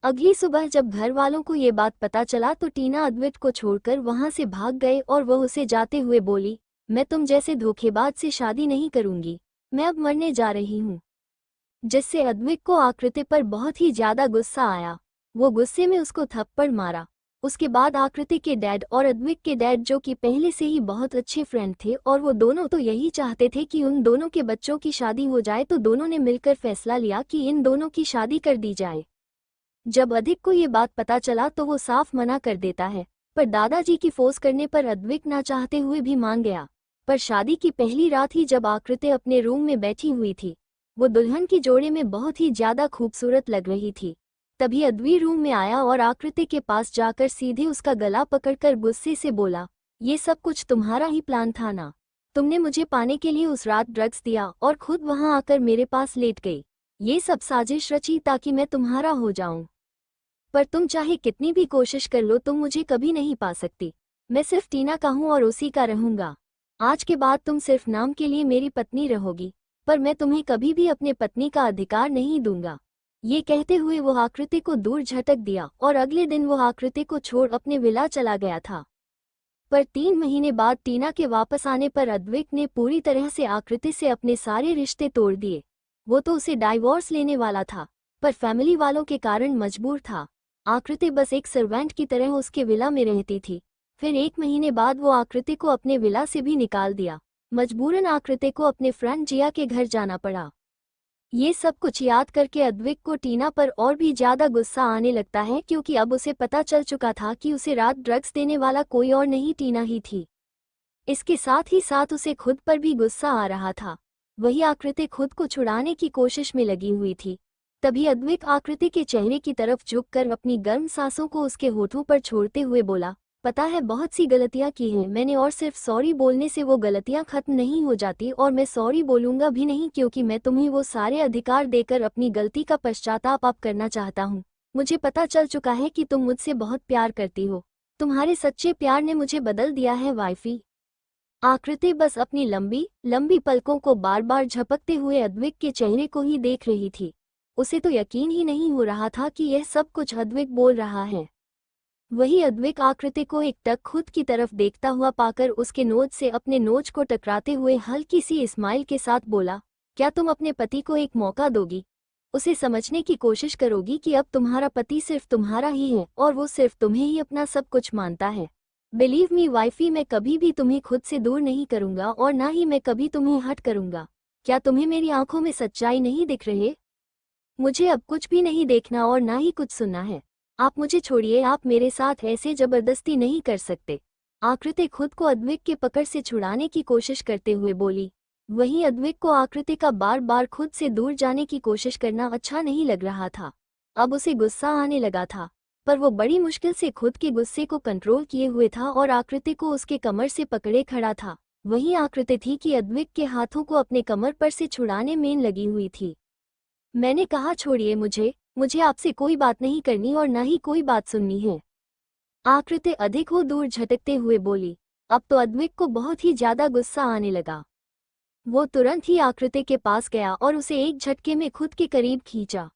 अगली सुबह जब घर वालों को ये बात पता चला तो टीना अद्विक को छोड़कर वहां से भाग गए और वह उसे जाते हुए बोली, मैं तुम जैसे धोखेबाज से शादी नहीं करूंगी, मैं अब मरने जा रही हूँ। जिससे अद्विक को आकृति पर बहुत ही ज्यादा गुस्सा आया। वो गुस्से में उसको थप्पड़ मारा। उसके बाद आकृति के डैड और अद्विक के डैड, जो कि पहले से ही बहुत अच्छे फ्रेंड थे और वो दोनों तो यही चाहते थे कि उन दोनों के बच्चों की शादी हो जाए, तो दोनों ने मिलकर फैसला लिया कि इन दोनों की शादी कर दी जाए। जब अद्विक को ये बात पता चला तो वो साफ मना कर देता है, पर दादाजी की फोर्स करने पर अद्विक ना चाहते हुए भी मान गया। पर शादी की पहली रात ही जब आकृति अपने रूम में बैठी हुई थी, वो दुल्हन की जोड़े में बहुत ही ज्यादा खूबसूरत लग रही थी। तभी अद्वी रूम में आया और आकृति के पास जाकर सीधे उसका गला पकड़कर गुस्से से बोला, ये सब कुछ तुम्हारा ही प्लान था ना? तुमने मुझे पाने के लिए उस रात ड्रग्स दिया और खुद वहां आकर मेरे पास लेट गई। ये सब साजिश रची ताकि मैं तुम्हारा हो जाऊं। पर तुम चाहे कितनी भी कोशिश कर लो, तुम मुझे कभी नहीं पा सकती। मैं सिर्फ टीना का हूं और उसी का रहूंगा। आज के बाद तुम सिर्फ नाम के लिए मेरी पत्नी रहोगी, पर मैं तुम्हें कभी भी अपने पत्नी का अधिकार नहीं दूंगा। ये कहते हुए वो आकृति को दूर झटक दिया और अगले दिन वो आकृति को छोड़ अपने विला चला गया था। पर 3 महीने बाद टीना के वापस आने पर अद्विक ने पूरी तरह से आकृति से अपने सारे रिश्ते तोड़ दिए। वो तो उसे डाइवोर्स लेने वाला था, पर फैमिली वालों के कारण मजबूर था। आकृति बस एक सर्वेंट की तरह उसके विला में रहती थी। फिर 1 महीने बाद वो आकृति को अपने विला से भी निकाल दिया। मजबूरन आकृति को अपने फ्रेंड जिया के घर जाना पड़ा। ये सब कुछ याद करके अद्विक को टीना पर और भी ज्यादा गुस्सा आने लगता है, क्योंकि अब उसे पता चल चुका था कि उसे रात ड्रग्स देने वाला कोई और नहीं, टीना ही थी। इसके साथ ही साथ उसे खुद पर भी गुस्सा आ रहा था। वही आकृति खुद को छुड़ाने की कोशिश में लगी हुई थी। तभी अद्विक आकृति के चेहरे की तरफ झुककर अपनी गर्म सांसों को उसके होठों पर छोड़ते हुए बोला, पता है बहुत सी गलतियां की हैं मैंने, और सिर्फ सॉरी बोलने से वो गलतियां खत्म नहीं हो जाती, और मैं सॉरी बोलूंगा भी नहीं, क्योंकि मैं तुम्हें वो सारे अधिकार देकर अपनी गलती का पश्चाताप आप करना चाहता हूँ। मुझे पता चल चुका है कि तुम मुझसे बहुत प्यार करती हो। तुम्हारे सच्चे प्यार ने मुझे बदल दिया है वाइफी। आकृति बस अपनी लंबी लंबी पलकों को बार बार झपकते हुए अद्विक के चेहरे को ही देख रही थी। उसे तो यकीन ही नहीं हो रहा था कि यह सब कुछ अद्विक बोल रहा है। वही अद्विक आकृति को एक टक खुद की तरफ देखता हुआ पाकर उसके नोज से अपने नोज को टकराते हुए हल्की सी स्माइल के साथ बोला, क्या तुम अपने पति को एक मौका दोगी? उसे समझने की कोशिश करोगी कि अब तुम्हारा पति सिर्फ तुम्हारा ही है और वो सिर्फ तुम्हें ही अपना सब कुछ मानता है। बिलीव मी वाइफी, मैं कभी भी तुम्हें खुद से दूर नहीं करूंगा और ना ही मैं कभी तुम्हें हट करूंगा। क्या तुम्हें मेरी आंखों में सच्चाई नहीं दिख रही? मुझे अब कुछ भी नहीं देखना और ना ही कुछ सुनना है। आप मुझे छोड़िए, आप मेरे साथ ऐसे जबरदस्ती नहीं कर सकते। आकृति खुद को अद्विक के पकड़ से छुड़ाने की कोशिश करते हुए बोली। वहीं अद्विक को आकृति का बार बार खुद से दूर जाने की कोशिश करना अच्छा नहीं लग रहा था। अब उसे गुस्सा आने लगा था, पर वो बड़ी मुश्किल से खुद के गुस्से को कंट्रोल किए हुए था और आकृति को उसके कमर से पकड़े खड़ा था। वहीं आकृति थी कि अद्विक के हाथों को अपने कमर पर से छुड़ाने में लगी हुई थी। मैंने कहा छोड़िए मुझे आपसे कोई बात नहीं करनी और ना ही कोई बात सुननी है। आकृति अधिक हो दूर झटकते हुए बोली। अब तो अद्विक को बहुत ही ज्यादा गुस्सा आने लगा। वो तुरंत ही आकृति के पास गया और उसे एक झटके में खुद के करीब खींचा।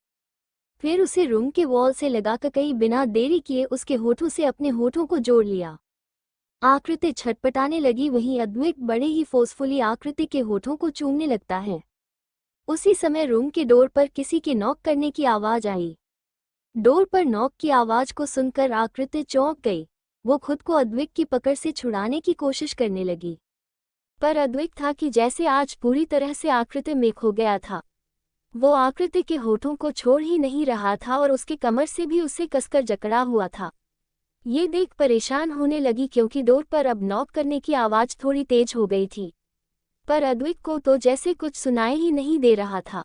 फिर उसे रूम के वॉल से लगाकर कहीं बिना देरी किए उसके होठों से अपने होठों को जोड़ लिया। आकृति छटपटाने लगी। वहीं अद्विक बड़े ही फोर्सफुली आकृति के होठों को चूमने लगता है। उसी समय रूम के डोर पर किसी के नॉक करने की आवाज आई। डोर पर नॉक की आवाज को सुनकर आकृति चौंक गई। वो खुद को अद्विक की पकड़ से छुड़ाने की कोशिश करने लगी, पर अद्विक था कि जैसे आज पूरी तरह से आकृति में खो गया था। वो आकृति के होठों को छोड़ ही नहीं रहा था और उसके कमर से भी उसे कसकर जकड़ा हुआ था। ये देख परेशान होने लगी क्योंकि डोर पर अब नॉक करने की आवाज थोड़ी तेज हो गई थी, पर अद्विक को तो जैसे कुछ सुनाई ही नहीं दे रहा था।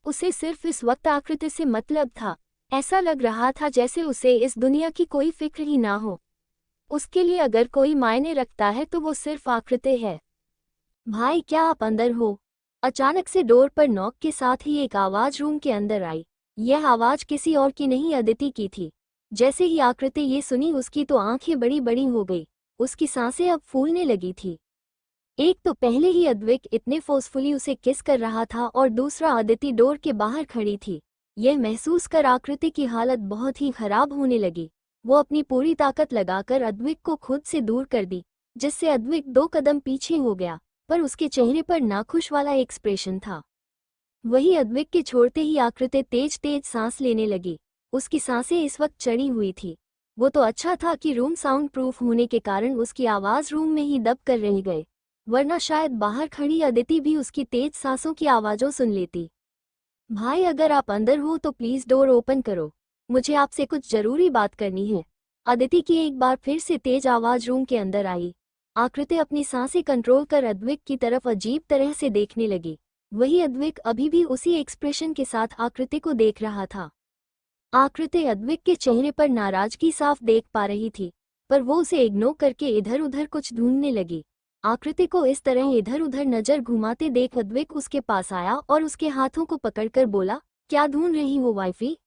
उसे सिर्फ इस वक्त आकृति से मतलब था। ऐसा लग रहा था जैसे उसे इस दुनिया की कोई फिक्र ही ना हो। उसके लिए अगर कोई मायने रखता है तो वो सिर्फ आकृति है। भाई, क्या आप अंदर हो? अचानक से डोर पर नॉक के साथ ही एक आवाज रूम के अंदर आई। यह आवाज किसी और की नहीं, अदिति की थी। जैसे ही आकृति ये सुनी उसकी तो आंखें बड़ी बड़ी हो गई। उसकी सांसें अब फूलने लगी थी। एक तो पहले ही अद्विक इतने फोर्सफुली उसे किस कर रहा था और दूसरा अदिति डोर के बाहर खड़ी थी। यह महसूस कर आकृति की हालत बहुत ही खराब होने लगी। वो अपनी पूरी ताकत लगाकर अद्विक को खुद से दूर कर दी, जिससे अद्विक 2 कदम पीछे हो गया, पर उसके चेहरे पर नाखुश वाला एक्सप्रेशन था। वही अद्विक के छोड़ते ही आकृति तेज तेज सांस लेने लगी। उसकी सांसें इस वक्त चढ़ी हुई थी। वो तो अच्छा था कि रूम साउंड प्रूफ होने के कारण उसकी आवाज रूम में ही दब कर रह गए, वरना शायद बाहर खड़ी अदिति भी उसकी तेज सांसों की आवाज़ों सुन लेती। भाई, अगर आप अंदर हो तो प्लीज डोर ओपन करो, मुझे आपसे कुछ जरूरी बात करनी है। अदिति की एक बार फिर से तेज आवाज रूम के अंदर आई। आकृति अपनी सांसें कंट्रोल कर अद्विक की तरफ अजीब तरह से देखने लगी। वही अद्विक अभी भी उसी एक्सप्रेशन के साथ आकृति को देख रहा था। आकृति अद्विक के चेहरे पर नाराजगी साफ देख पा रही थी, पर वो उसे इग्नोर करके इधर उधर कुछ ढूंढने लगी। आकृति को इस तरह इधर उधर नजर घुमाते देख अद्विक उसके पास आया और उसके हाथों को पकड़कर बोला, क्या ढूंढ रही हो वाइफी?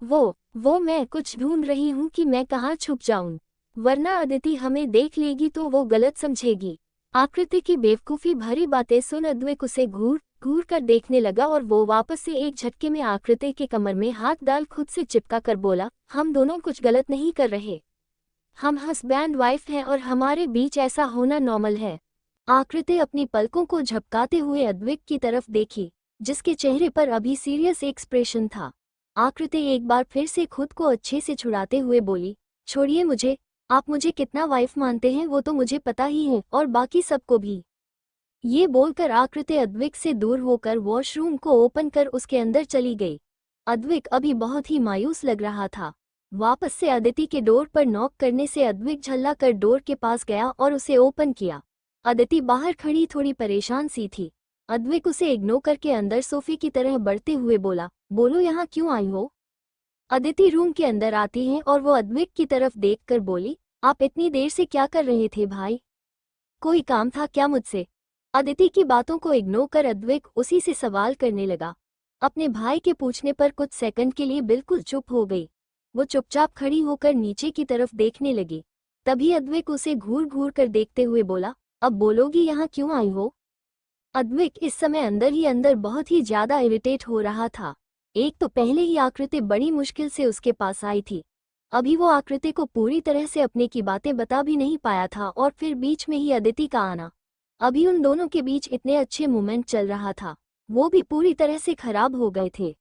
वो मैं कुछ ढूंढ रही हूँ कि मैं कहाँ छुप जाऊं, वरना अदिति हमें देख लेगी तो वो गलत समझेगी। आकृति की बेवकूफ़ी भरी बातें सुन अद्विक उसे घूर घूर कर देखने लगा और वो वापस से एक झटके में आकृति के कमर में हाथ डाल खुद से चिपका कर बोला, हम दोनों कुछ गलत नहीं कर रहे। हम हस्बैंड वाइफ हैं और हमारे बीच ऐसा होना नॉर्मल है। आकृति अपनी पलकों को झपकाते हुए अद्विक की तरफ देखी, जिसके चेहरे पर अभी सीरियस एक्सप्रेशन था। आकृति एक बार फिर से खुद को अच्छे से छुड़ाते हुए बोली, छोड़िए मुझे, आप मुझे कितना वाइफ मानते हैं वो तो मुझे पता ही है और बाकी सबको भी। ये बोलकर आकृति अद्विक से दूर होकर वॉशरूम को ओपन कर उसके अंदर चली गई। अद्विक अभी बहुत ही मायूस लग रहा था। वापस से अदिति के डोर पर नॉक करने से अद्विक झल्ला कर डोर के पास गया और उसे ओपन किया। अदिति बाहर खड़ी थोड़ी परेशान सी थी। अद्विक उसे इग्नोर करके अंदर सोफे की तरह बढ़ते हुए बोला, बोलो यहाँ क्यों आई हो? अदिति रूम के अंदर आती है और वो अद्विक की तरफ देखकर बोली, आप इतनी देर से क्या कर रहे थे भाई? कोई काम था क्या मुझसे? अदिति की बातों को इग्नोर कर अद्विक उसी से सवाल करने लगा। अपने भाई के पूछने पर कुछ सेकंड के लिए बिल्कुल चुप हो गई। वो चुपचाप खड़ी होकर नीचे की तरफ देखने लगी। तभी अद्विक उसे घूर घूर कर देखते हुए बोला, अब बोलोगी यहाँ क्यों आई हो? अद्विक इस समय अंदर ही अंदर बहुत ही ज्यादा इरिटेट हो रहा था। एक तो पहले ही आकृति बड़ी मुश्किल से उसके पास आई थी, अभी वो आकृति को पूरी तरह से अपने की बातें बता भी नहीं पाया था और फिर बीच में ही अदिति का आना। अभी उन दोनों के बीच इतने अच्छे मोमेंट चल रहा था, वो भी पूरी तरह से खराब हो गए थे।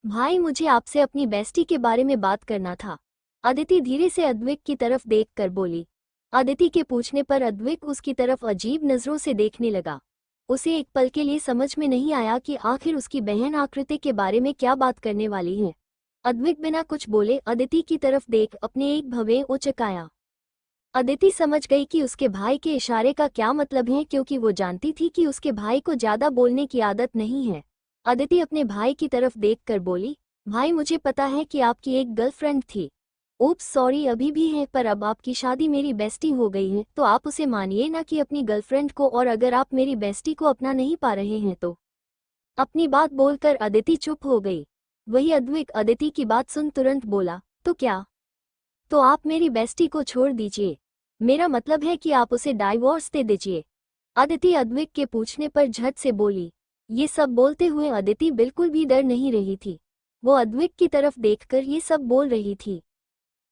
भाई, मुझे आपसे अपनी बेस्टी के बारे में बात करना था। अदिति धीरे से अद्विक की तरफ देख कर बोली। अदिति के पूछने पर अद्विक उसकी तरफ अजीब नजरों से देखने लगा। उसे एक पल के लिए समझ में नहीं आया कि आखिर उसकी बहन आकृति के बारे में क्या बात करने वाली है। अद्विक बिना कुछ बोले अदिति की तरफ देख अपने एक भवें उचकाया। अदिति समझ गई कि उसके भाई के इशारे का क्या मतलब है, क्योंकि वो जानती थी कि उसके भाई को ज्यादा बोलने की आदत नहीं है। अदिति अपने भाई की तरफ देखकर बोली, भाई मुझे पता है कि आपकी एक गर्लफ्रेंड थी। ओप्स सॉरी, अभी भी है, पर अब आपकी शादी मेरी बेस्टी हो गई है तो आप उसे मानिए ना कि अपनी गर्लफ्रेंड को, और अगर आप मेरी बेस्टी को अपना नहीं पा रहे हैं तो। अपनी बात बोलकर अदिति चुप हो गई। वही अद्विक अदिति की बात सुन तुरंत बोला, तो क्या? तो आप मेरी बेस्टी को छोड़ दीजिए। मेरा मतलब है कि आप उसे डाइवोर्स दे दीजिए। अदिति अद्विक के पूछने पर झट से बोली। ये सब बोलते हुए अदिति बिल्कुल भी डर नहीं रही थी। वो अद्विक की तरफ देखकर ये सब बोल रही थी।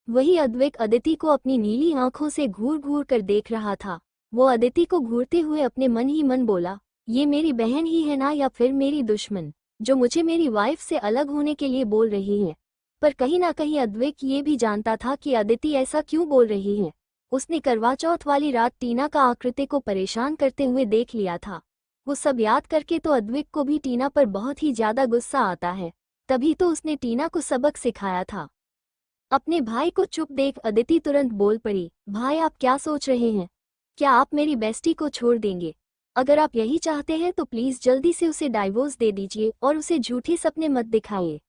वही अद्विक अदिति को अपनी नीली आंखों से घूर घूर कर देख रहा था। वो अदिति को घूरते हुए अपने मन ही मन बोला, ये मेरी बहन ही है ना, या फिर मेरी दुश्मन, जो मुझे मेरी वाइफ से अलग होने के लिए बोल रही है। पर कहीं ना कहीं अद्विक ये भी जानता था कि अदिति ऐसा क्यों बोल रही है। उसने करवा चौथ वाली रात टीना का आकृति को परेशान करते हुए देख लिया था। वो सब याद करके तो अद्विक को भी टीना पर बहुत ही ज्यादा गुस्सा आता है। तभी तो उसने टीना को सबक सिखाया था। अपने भाई को चुप देख अदिति तुरंत बोल पड़ी, भाई आप क्या सोच रहे हैं? क्या आप मेरी बेस्टी को छोड़ देंगे? अगर आप यही चाहते हैं तो प्लीज जल्दी से उसे डाइवोर्स दे दीजिए और उसे झूठे सपने मत दिखाइए।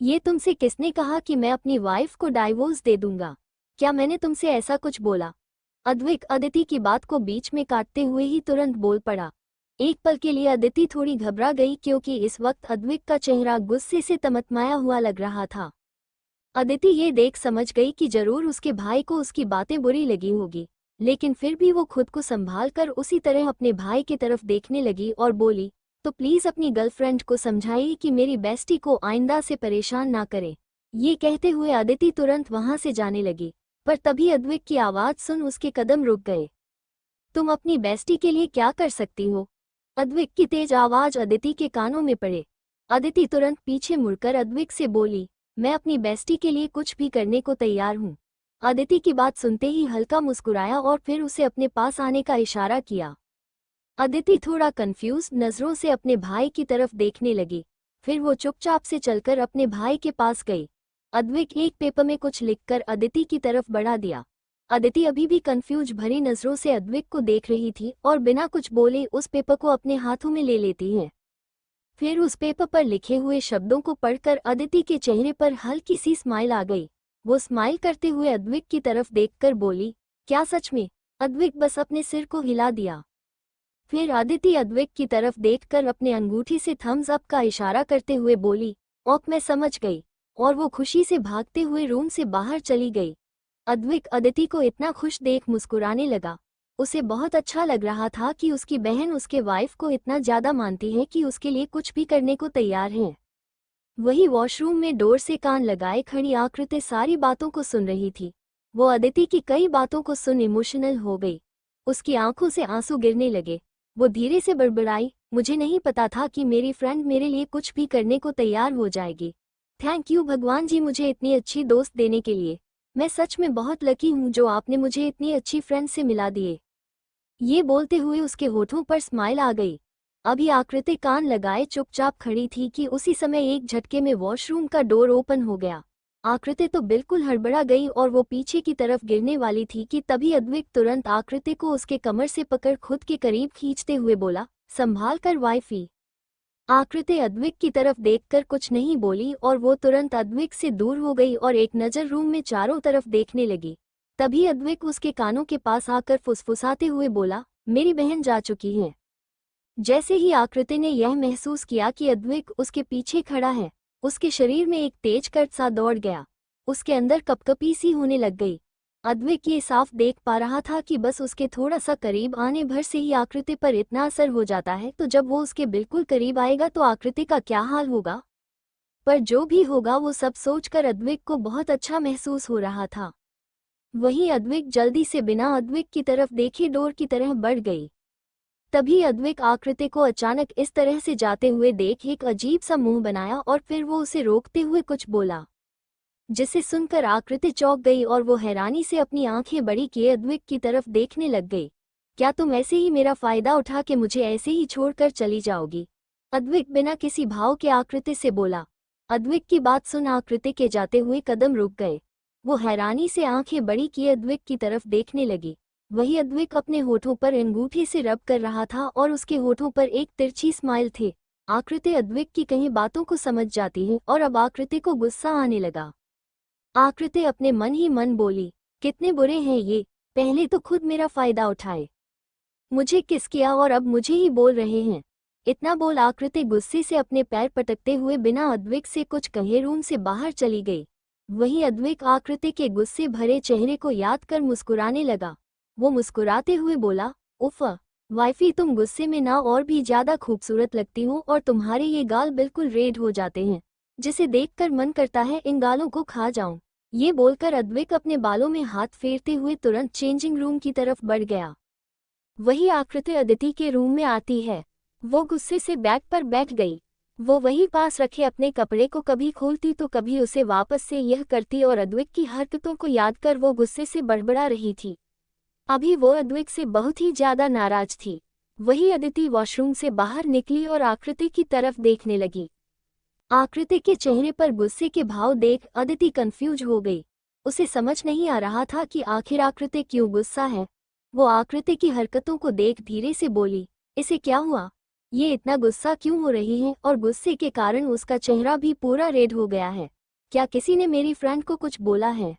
ये तुमसे किसने कहा कि मैं अपनी वाइफ को डाइवोर्स दे दूंगा? क्या मैंने तुमसे ऐसा कुछ बोला? अद्विक अदिति की बात को बीच में काटते हुए ही तुरंत बोल पड़ा। एक पल के लिए अदिति थोड़ी घबरा गई, क्योंकि इस वक्त अद्विक का चेहरा गुस्से से तमतमाया हुआ लग रहा था। अदिति ये देख समझ गई कि जरूर उसके भाई को उसकी बातें बुरी लगी होगी, लेकिन फिर भी वो खुद को संभाल कर उसी तरह अपने भाई की तरफ देखने लगी और बोली, तो प्लीज अपनी गर्लफ्रेंड को समझाइए कि मेरी बेस्टी को आइंदा से परेशान ना करे। ये कहते हुए अदिति तुरंत वहां से जाने लगी, पर तभी अद्विक की आवाज सुन उसके कदम रुक गए। तुम अपनी बेस्टी के लिए क्या कर सकती हो? अद्विक की तेज आवाज अदिति के कानों में पड़े। अदिति तुरंत पीछे मुड़कर अद्विक से बोली, मैं अपनी बेस्टी के लिए कुछ भी करने को तैयार हूँ। अदिति की बात सुनते ही हल्का मुस्कुराया और फिर उसे अपने पास आने का इशारा किया। अदिति थोड़ा कंफ्यूज नजरों से अपने भाई की तरफ देखने लगी। फिर वो चुपचाप से चलकर अपने भाई के पास गई। अद्विक एक पेपर में कुछ लिखकर अदिति की तरफ बढ़ा दिया। अदिति अभी भी कंफ्यूज भरी नजरों से अद्विक को देख रही थी और बिना कुछ बोले उस पेपर को अपने हाथों में ले लेती है। फिर उस पेपर पर लिखे हुए शब्दों को पढ़कर अदिति के चेहरे पर हल्की सी स्माइल आ गई। वो स्माइल करते हुए अद्विक की तरफ देखकर बोली, क्या सच में? अद्विक बस अपने सिर को हिला दिया। फिर अदिति अद्विक की तरफ देखकर अपने अंगूठी से थम्स अप का इशारा करते हुए बोली, ओक मैं समझ गई, और वो खुशी से भागते हुए रूम से बाहर चली गई। अद्विक अदिति को इतना खुश देख मुस्कुराने लगा। उसे बहुत अच्छा लग रहा था कि उसकी बहन उसके वाइफ को इतना ज्यादा मानती है कि उसके लिए कुछ भी करने को तैयार है। वही वॉशरूम में डोर से कान लगाए खड़ी आकृति सारी बातों को सुन रही थी। वो अदिति की कई बातों को सुन इमोशनल हो गई। उसकी आंखों से आंसू गिरने लगे। वो धीरे से बड़बड़ाई, मुझे नहीं पता था कि मेरी फ्रेंड मेरे लिए कुछ भी करने को तैयार हो जाएगी। थैंक यू भगवान जी, मुझे इतनी अच्छी दोस्त देने के लिए। मैं सच में बहुत लकी हूँ जो आपने मुझे इतनी अच्छी फ्रेंड से मिला दिए। ये बोलते हुए उसके होठों पर स्माइल आ गई। अभी आकृति कान लगाए चुपचाप खड़ी थी कि उसी समय एक झटके में वॉशरूम का डोर ओपन हो गया। आकृति तो बिल्कुल हड़बड़ा गई और वो पीछे की तरफ गिरने वाली थी कि तभी अद्विक तुरंत आकृति को उसके कमर से पकड़ खुद के करीब खींचते हुए बोला, संभाल कर वाइफी। आकृति अद्विक की तरफ देखकर कुछ नहीं बोली और वो तुरंत अद्विक से दूर हो गई और एक नज़र रूम में चारों तरफ देखने लगी। तभी अद्विक उसके कानों के पास आकर फुसफुसाते हुए बोला, मेरी बहन जा चुकी है। जैसे ही आकृति ने यह महसूस किया कि अद्विक उसके पीछे खड़ा है, उसके शरीर में एक तेज कट सा दौड़ गया। उसके अंदर कपकपी सी होने लग गई। अद्विक ये साफ देख पा रहा था कि बस उसके थोड़ा सा करीब आने भर से ही आकृति पर इतना असर हो जाता है, तो जब वो उसके बिल्कुल करीब आएगा तो आकृति का क्या हाल होगा। पर जो भी होगा वो सब सोचकर अद्विक को बहुत अच्छा महसूस हो रहा था। वहीं अद्विक जल्दी से बिना अद्विक की तरफ देखे डोर की तरह बढ़ गई। तभी अद्विक आकृति को अचानक इस तरह से जाते हुए देख एक अजीब सा मुंह बनाया और फिर वो उसे रोकते हुए कुछ बोला, जिसे सुनकर आकृति चौंक गई और वो हैरानी से अपनी आंखें बड़ी किए अद्विक की तरफ देखने लग गई। क्या तुम ऐसे ही मेरा फायदा उठा के मुझे ऐसे ही छोड़कर चली जाओगी? अद्विक बिना किसी भाव के आकृति से बोला। अद्विक की बात सुन आकृति के जाते हुए कदम रुक गए। वो हैरानी से आंखें बड़ी किए अद्विक की तरफ देखने लगी। वही अद्विक अपने होठों पर अंगूठे से रब कर रहा था और उसके होठों पर एक तिरछी स्माइल थी। आकृति अद्विक की कहीं बातों को समझ जाती है और अब आकृति को गुस्सा आने लगा। आकृति अपने मन ही मन बोली, कितने बुरे हैं ये, पहले तो खुद मेरा फायदा उठाए, मुझे किस किया और अब मुझे ही बोल रहे हैं। इतना बोल आकृति गुस्से से अपने पैर पटकते हुए बिना अद्विक से कुछ कहे रूम से बाहर चली गई। वहीं अद्विक आकृति के गुस्से भरे चेहरे को याद कर मुस्कुराने लगा। वो मुस्कुराते हुए बोला, उफ़ वाइफी, तुम गुस्से में ना और भी ज्यादा खूबसूरत लगती हो और तुम्हारे ये गाल बिल्कुल रेड हो जाते हैं, जिसे देखकर मन करता है इन गालों को खा जाऊं। ये बोलकर अद्विक अपने बालों में हाथ फेरते हुए तुरंत चेंजिंग रूम की तरफ बढ़ गया। वही आकृति अदिति के रूम में आती है। वो गुस्से से बेड पर बैठ गई। वो वही पास रखे अपने कपड़े को कभी खोलती तो कभी उसे वापस से यह करती और अद्विक की हरकतों को याद कर वो गुस्से से बड़बड़ा रही थी। अभी वो अद्विक से बहुत ही ज्यादा नाराज थी। वही अदिति वॉशरूम से बाहर निकली और आकृति की तरफ देखने लगी। आकृति के चेहरे पर गुस्से के भाव देख अदिति कंफ्यूज हो गई। उसे समझ नहीं आ रहा था कि आखिर आकृति क्यों गुस्सा है। वो आकृति की हरकतों को देख धीरे से बोली, इसे क्या हुआ, ये इतना गुस्सा क्यों हो रही है और गुस्से के कारण उसका चेहरा भी पूरा रेड हो गया है। क्या किसी ने मेरी फ्रेंड को कुछ बोला है?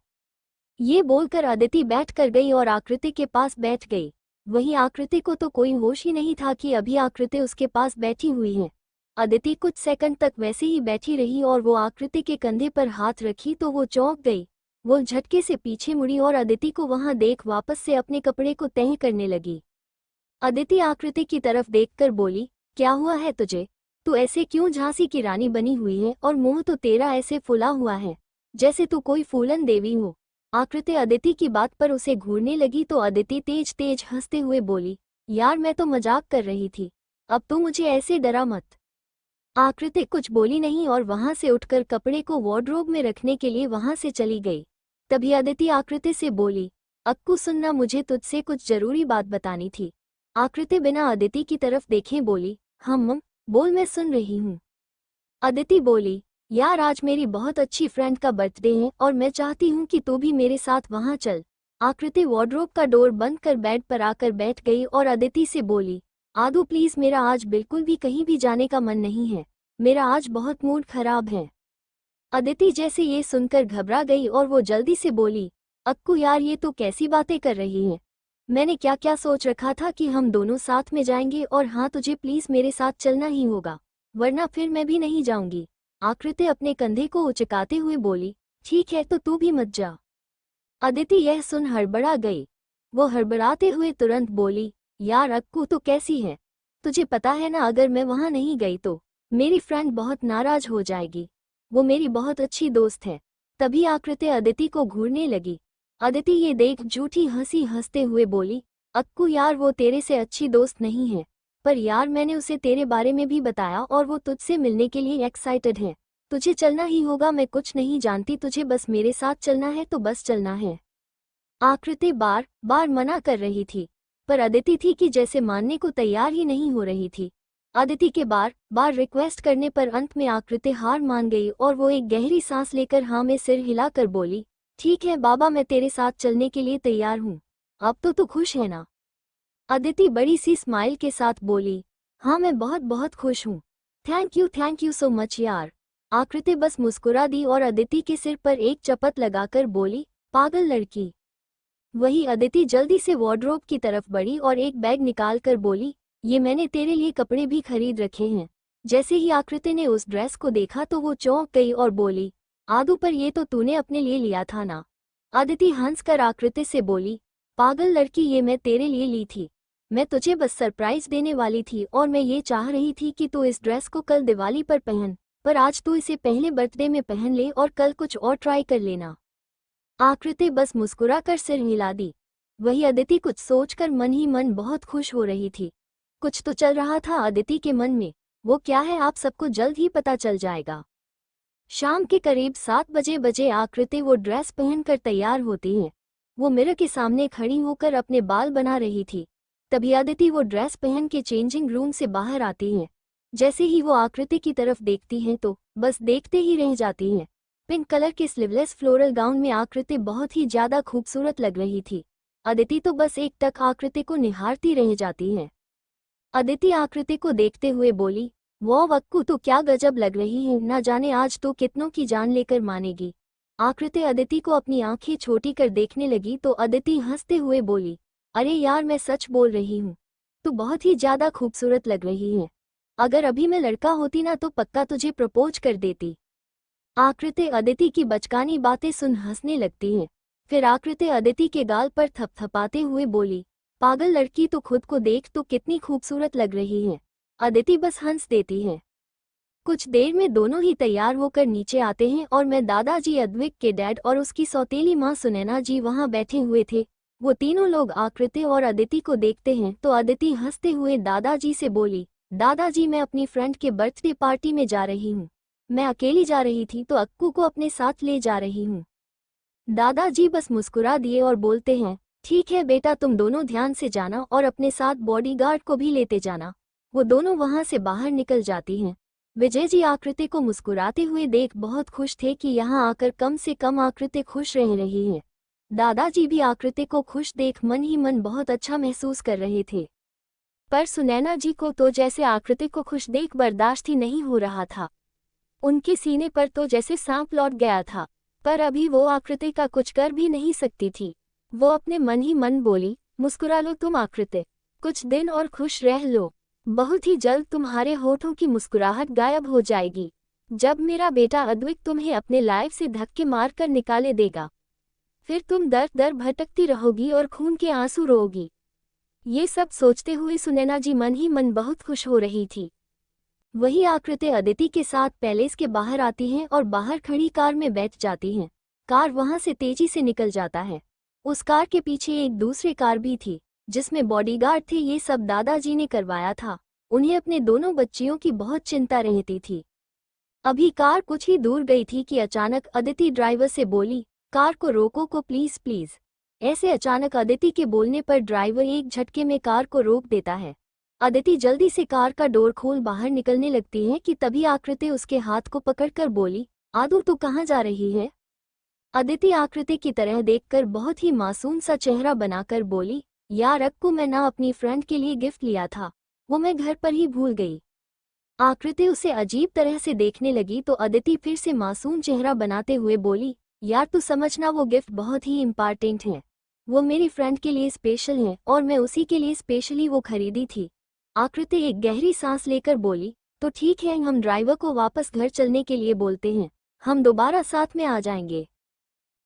ये बोलकर अदिति बैठ कर गई और आकृति के पास बैठ गई। वहीं आकृति को तो कोई होश ही नहीं था कि अभी आकृति उसके पास बैठी हुई है। अदिति कुछ सेकंड तक वैसे ही बैठी रही और वो आकृति के कंधे पर हाथ रखी तो वो चौंक गई। वो झटके से पीछे मुड़ी और अदिति को वहां देख वापस से अपने कपड़े को तह करने लगी। अदिति आकृति की तरफ देखकर बोली, क्या हुआ है तुझे? तू ऐसे क्यों झांसी की रानी बनी हुई है और मुंह तो तेरा ऐसे फुला हुआ है जैसे तू कोई फूलन देवी हो। आकृति अदिति की बात पर उसे घूरने लगी तो अदिति तेज तेज हंसते हुए बोली, यार मैं तो मजाक कर रही थी, अब तू मुझे ऐसे डरा मत। आकृति कुछ बोली नहीं और वहां से उठकर कपड़े को वार्डरोब में रखने के लिए वहां से चली गई। तभी अदिति आकृति से बोली, अक्कू सुनना, मुझे तुझसे कुछ जरूरी बात बतानी थी। आकृति बिना अदिति की तरफ देखे बोली, हम बोल, मैं सुन रही हूँ। अदिति बोली, यार आज मेरी बहुत अच्छी फ्रेंड का बर्थडे है और मैं चाहती हूँ कि तू भी मेरे साथ वहाँ चल। आकृति वार्डरोब का डोर बंद कर बेड पर आकर बैठ गई और अदिति से बोली, आदू प्लीज, मेरा आज बिल्कुल भी कहीं भी जाने का मन नहीं है, मेरा आज बहुत मूड खराब है। अदिति जैसे ये सुनकर घबरा गई और वो जल्दी से बोली, अक्कू यार ये तो कैसी बातें कर रही है, मैंने क्या क्या सोच रखा था कि हम दोनों साथ में जाएंगे और हाँ तुझे प्लीज मेरे साथ चलना ही होगा, वरना फिर मैं भी नहीं जाऊंगी। आकृति अपने कंधे को उचकाते हुए बोली, ठीक है तो तू भी मत जा। अदिति यह सुन हड़बड़ा गई। वो हड़बड़ाते हुए तुरंत बोली, यार अक्कू तो कैसी है, तुझे पता है ना अगर मैं वहां नहीं गई तो मेरी फ्रेंड बहुत नाराज हो जाएगी, वो मेरी बहुत अच्छी दोस्त है। तभी आकृति अदिति को घूरने लगी। अदिति ये देख झूठी हंसी हंसते हुए बोली, अक्कू यार वो तेरे से अच्छी दोस्त नहीं है, पर यार मैंने उसे तेरे बारे में भी बताया और वो तुझसे मिलने के लिए एक्साइटेड है, तुझे चलना ही होगा, मैं कुछ नहीं जानती, तुझे बस मेरे साथ चलना है तो बस चलना है। आकृति बार बार मना कर रही थी पर अदिति थी कि जैसे मानने को तैयार ही नहीं हो रही थी। अदिति के बार बार रिक्वेस्ट करने पर अंत में आकृति हार मान गई और वो एक गहरी सांस लेकर हाँ में सिर हिलाकर बोली, ठीक है बाबा, मैं तेरे साथ चलने के लिए तैयार हूँ, अब तो तू खुश है ना? अदिति बड़ी सी स्माइल के साथ बोली, हाँ मैं बहुत बहुत खुश हूँ, थैंक यू सो मच यार। आकृति बस मुस्कुरा दी और अदिति के सिर पर एक चपत लगाकर बोली, पागल लड़की। वही अदिति जल्दी से वार्डरोब की तरफ बढ़ी और एक बैग निकाल कर बोली, ये मैंने तेरे लिए कपड़े भी खरीद रखे हैं। जैसे ही आकृति ने उस ड्रेस को देखा तो वो चौंक गई और बोली, आदू पर ये तो तूने अपने लिए लिया था ना? अदिति हंसकर आकृति से बोली, पागल लड़की, ये मैं तेरे लिए ली थी, मैं तुझे बस सरप्राइज देने वाली थी और मैं ये चाह रही थी कि तू इस ड्रेस को कल दिवाली पर पहन, पर आज तू इसे पहले बर्थडे में पहन ले और कल कुछ और ट्राई कर लेना। आकृति बस मुस्कुरा कर सिर हिला दी। वही अदिति कुछ सोचकर मन ही मन बहुत खुश हो रही थी। कुछ तो चल रहा था अदिति के मन में, वो क्या है आप सबको जल्द ही पता चल जाएगा। शाम के करीब 7 बजे आकृति वो ड्रेस पहनकर तैयार होती है। वो मिरर के सामने खड़ी होकर अपने बाल बना रही थी। तभी अदिति वो ड्रेस पहन के चेंजिंग रूम से बाहर आती है। जैसे ही वो आकृति की तरफ देखती हैं तो बस देखते ही रह जाती हैं। पिंक कलर के स्लीवलेस फ्लोरल गाउन में आकृति बहुत ही ज्यादा खूबसूरत लग रही थी। अदिति तो बस एक टक आकृति को निहारती रह जाती है। अदिति आकृति को देखते हुए बोली, वाह अक्कू तो क्या गजब लग रही है, ना जाने आज तो कितनों की जान लेकर मानेगी। आकृति अदिति को अपनी आंखें छोटी कर देखने लगी तो अदिति हंसते हुए बोली, अरे यार मैं सच बोल रही हूँ, तू बहुत ही ज्यादा खूबसूरत लग रही है। अगर अभी मैं लड़का होती ना तो पक्का तुझे प्रपोज कर देती। आकृति अदिति की बचकानी बातें सुन हंसने लगती है। फिर आकृति अदिति के गाल पर थपथपाते हुए बोली, पागल लड़की तो खुद को देख तो कितनी खूबसूरत लग रही है। अदिति बस हंस देती है। कुछ देर में दोनों ही तैयार होकर नीचे आते हैं और मैं दादाजी अद्विक के डैड और उसकी सौतेली माँ सुनैना जी वहाँ बैठे हुए थे। वो तीनों लोग आकृति और अदिति को देखते हैं तो अदिति हंसते हुए दादाजी से बोली, दादाजी मैं अपनी फ्रेंड के बर्थडे पार्टी में जा रही हूँ। मैं अकेली जा रही थी तो अक्कू को अपने साथ ले जा रही हूँ। दादाजी बस मुस्कुरा दिए और बोलते हैं, ठीक है बेटा तुम दोनों ध्यान से जाना और अपने साथ बॉडीगार्ड को भी लेते जाना। वो दोनों वहां से बाहर निकल जाती हैं। विजय जी आकृति को मुस्कुराते हुए देख बहुत खुश थे कि यहाँ आकर कम से कम आकृति खुश रह रही है। दादाजी भी आकृति को खुश देख मन ही मन बहुत अच्छा महसूस कर रहे थे। पर सुनैना जी को तो जैसे आकृति को खुश देख बर्दाश्त ही नहीं हो रहा था। उनके सीने पर तो जैसे सांप लौट गया था, पर अभी वो आकृति का कुछ कर भी नहीं सकती थी। वो अपने मन ही मन बोली, मुस्कुरा लो तुम आकृति, कुछ दिन और खुश रह लो, बहुत ही जल्द तुम्हारे होठों की मुस्कुराहट गायब हो जाएगी। जब मेरा बेटा अद्विक तुम्हें अपने लाइफ से धक्के मारकर निकाले देगा, फिर तुम दर दर भटकती रहोगी और खून के आंसू रोओगी। ये सब सोचते हुए सुनैना जी मन ही मन बहुत खुश हो रही थी। वही आकृति अदिति के साथ पैलेस के बाहर आती हैं और बाहर खड़ी कार में बैठ जाती हैं। कार वहां से तेजी से निकल जाता है। उस कार के पीछे एक दूसरी कार भी थी जिसमें बॉडीगार्ड थे। ये सब दादाजी ने करवाया था। उन्हें अपने दोनों बच्चियों की बहुत चिंता रहती थी। अभी कार कुछ ही दूर गई थी कि अचानक अदिति ड्राइवर से बोली, कार को रोको को प्लीज प्लीज। ऐसे अचानक अदिति के बोलने पर ड्राइवर एक झटके में कार को रोक देता है। अदिति जल्दी से कार का डोर खोल बाहर निकलने लगती है कि तभी आकृति उसके हाथ को पकड़कर बोली, आदू तू कहाँ जा रही है? अदिति आकृति की तरह देखकर बहुत ही मासूम सा चेहरा बनाकर बोली, यार अक्कू मैं ना अपनी फ्रेंड के लिए गिफ्ट लिया था, वो मैं घर पर ही भूल गई। आकृति उसे अजीब तरह से देखने लगी तो अदिति फिर से मासूम चेहरा बनाते हुए बोली, यार तू समझना वो गिफ्ट बहुत ही इम्पॉर्टेंट है, वो मेरी फ्रेंड के लिए स्पेशल है और मैं उसी के लिए स्पेशली वो खरीदी थी। आकृति एक गहरी सांस लेकर बोली, तो ठीक है हम ड्राइवर को वापस घर चलने के लिए बोलते हैं, हम दोबारा साथ में आ जाएंगे।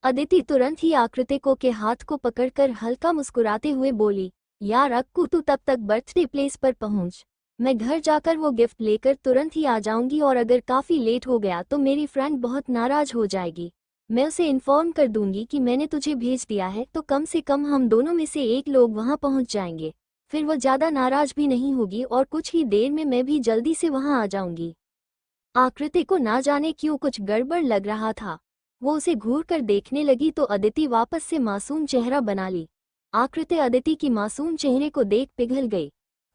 अदिति तुरंत ही आकृति को के हाथ को पकड़कर हल्का मुस्कुराते हुए बोली, यार अक्कू तू तब तक बर्थडे प्लेस पर पहुंच, मैं घर जाकर वो गिफ्ट लेकर तुरंत ही आ जाऊंगी और अगर काफी लेट हो गया तो मेरी फ्रेंड बहुत नाराज हो जाएगी। मैं उसे इन्फॉर्म कर दूंगी कि मैंने तुझे भेज दिया है तो कम से कम हम दोनों में से एक लोग वहां पहुंच जाएंगे, फिर वो ज्यादा नाराज भी नहीं होगी और कुछ ही देर में मैं भी जल्दी से वहां आ जाऊंगी। आकृति को ना जाने क्यों कुछ गड़बड़ लग रहा था। वो उसे घूर कर देखने लगी तो अदिति वापस से मासूम चेहरा बना ली। आकृति अदिति की मासूम चेहरे को देख पिघल गई।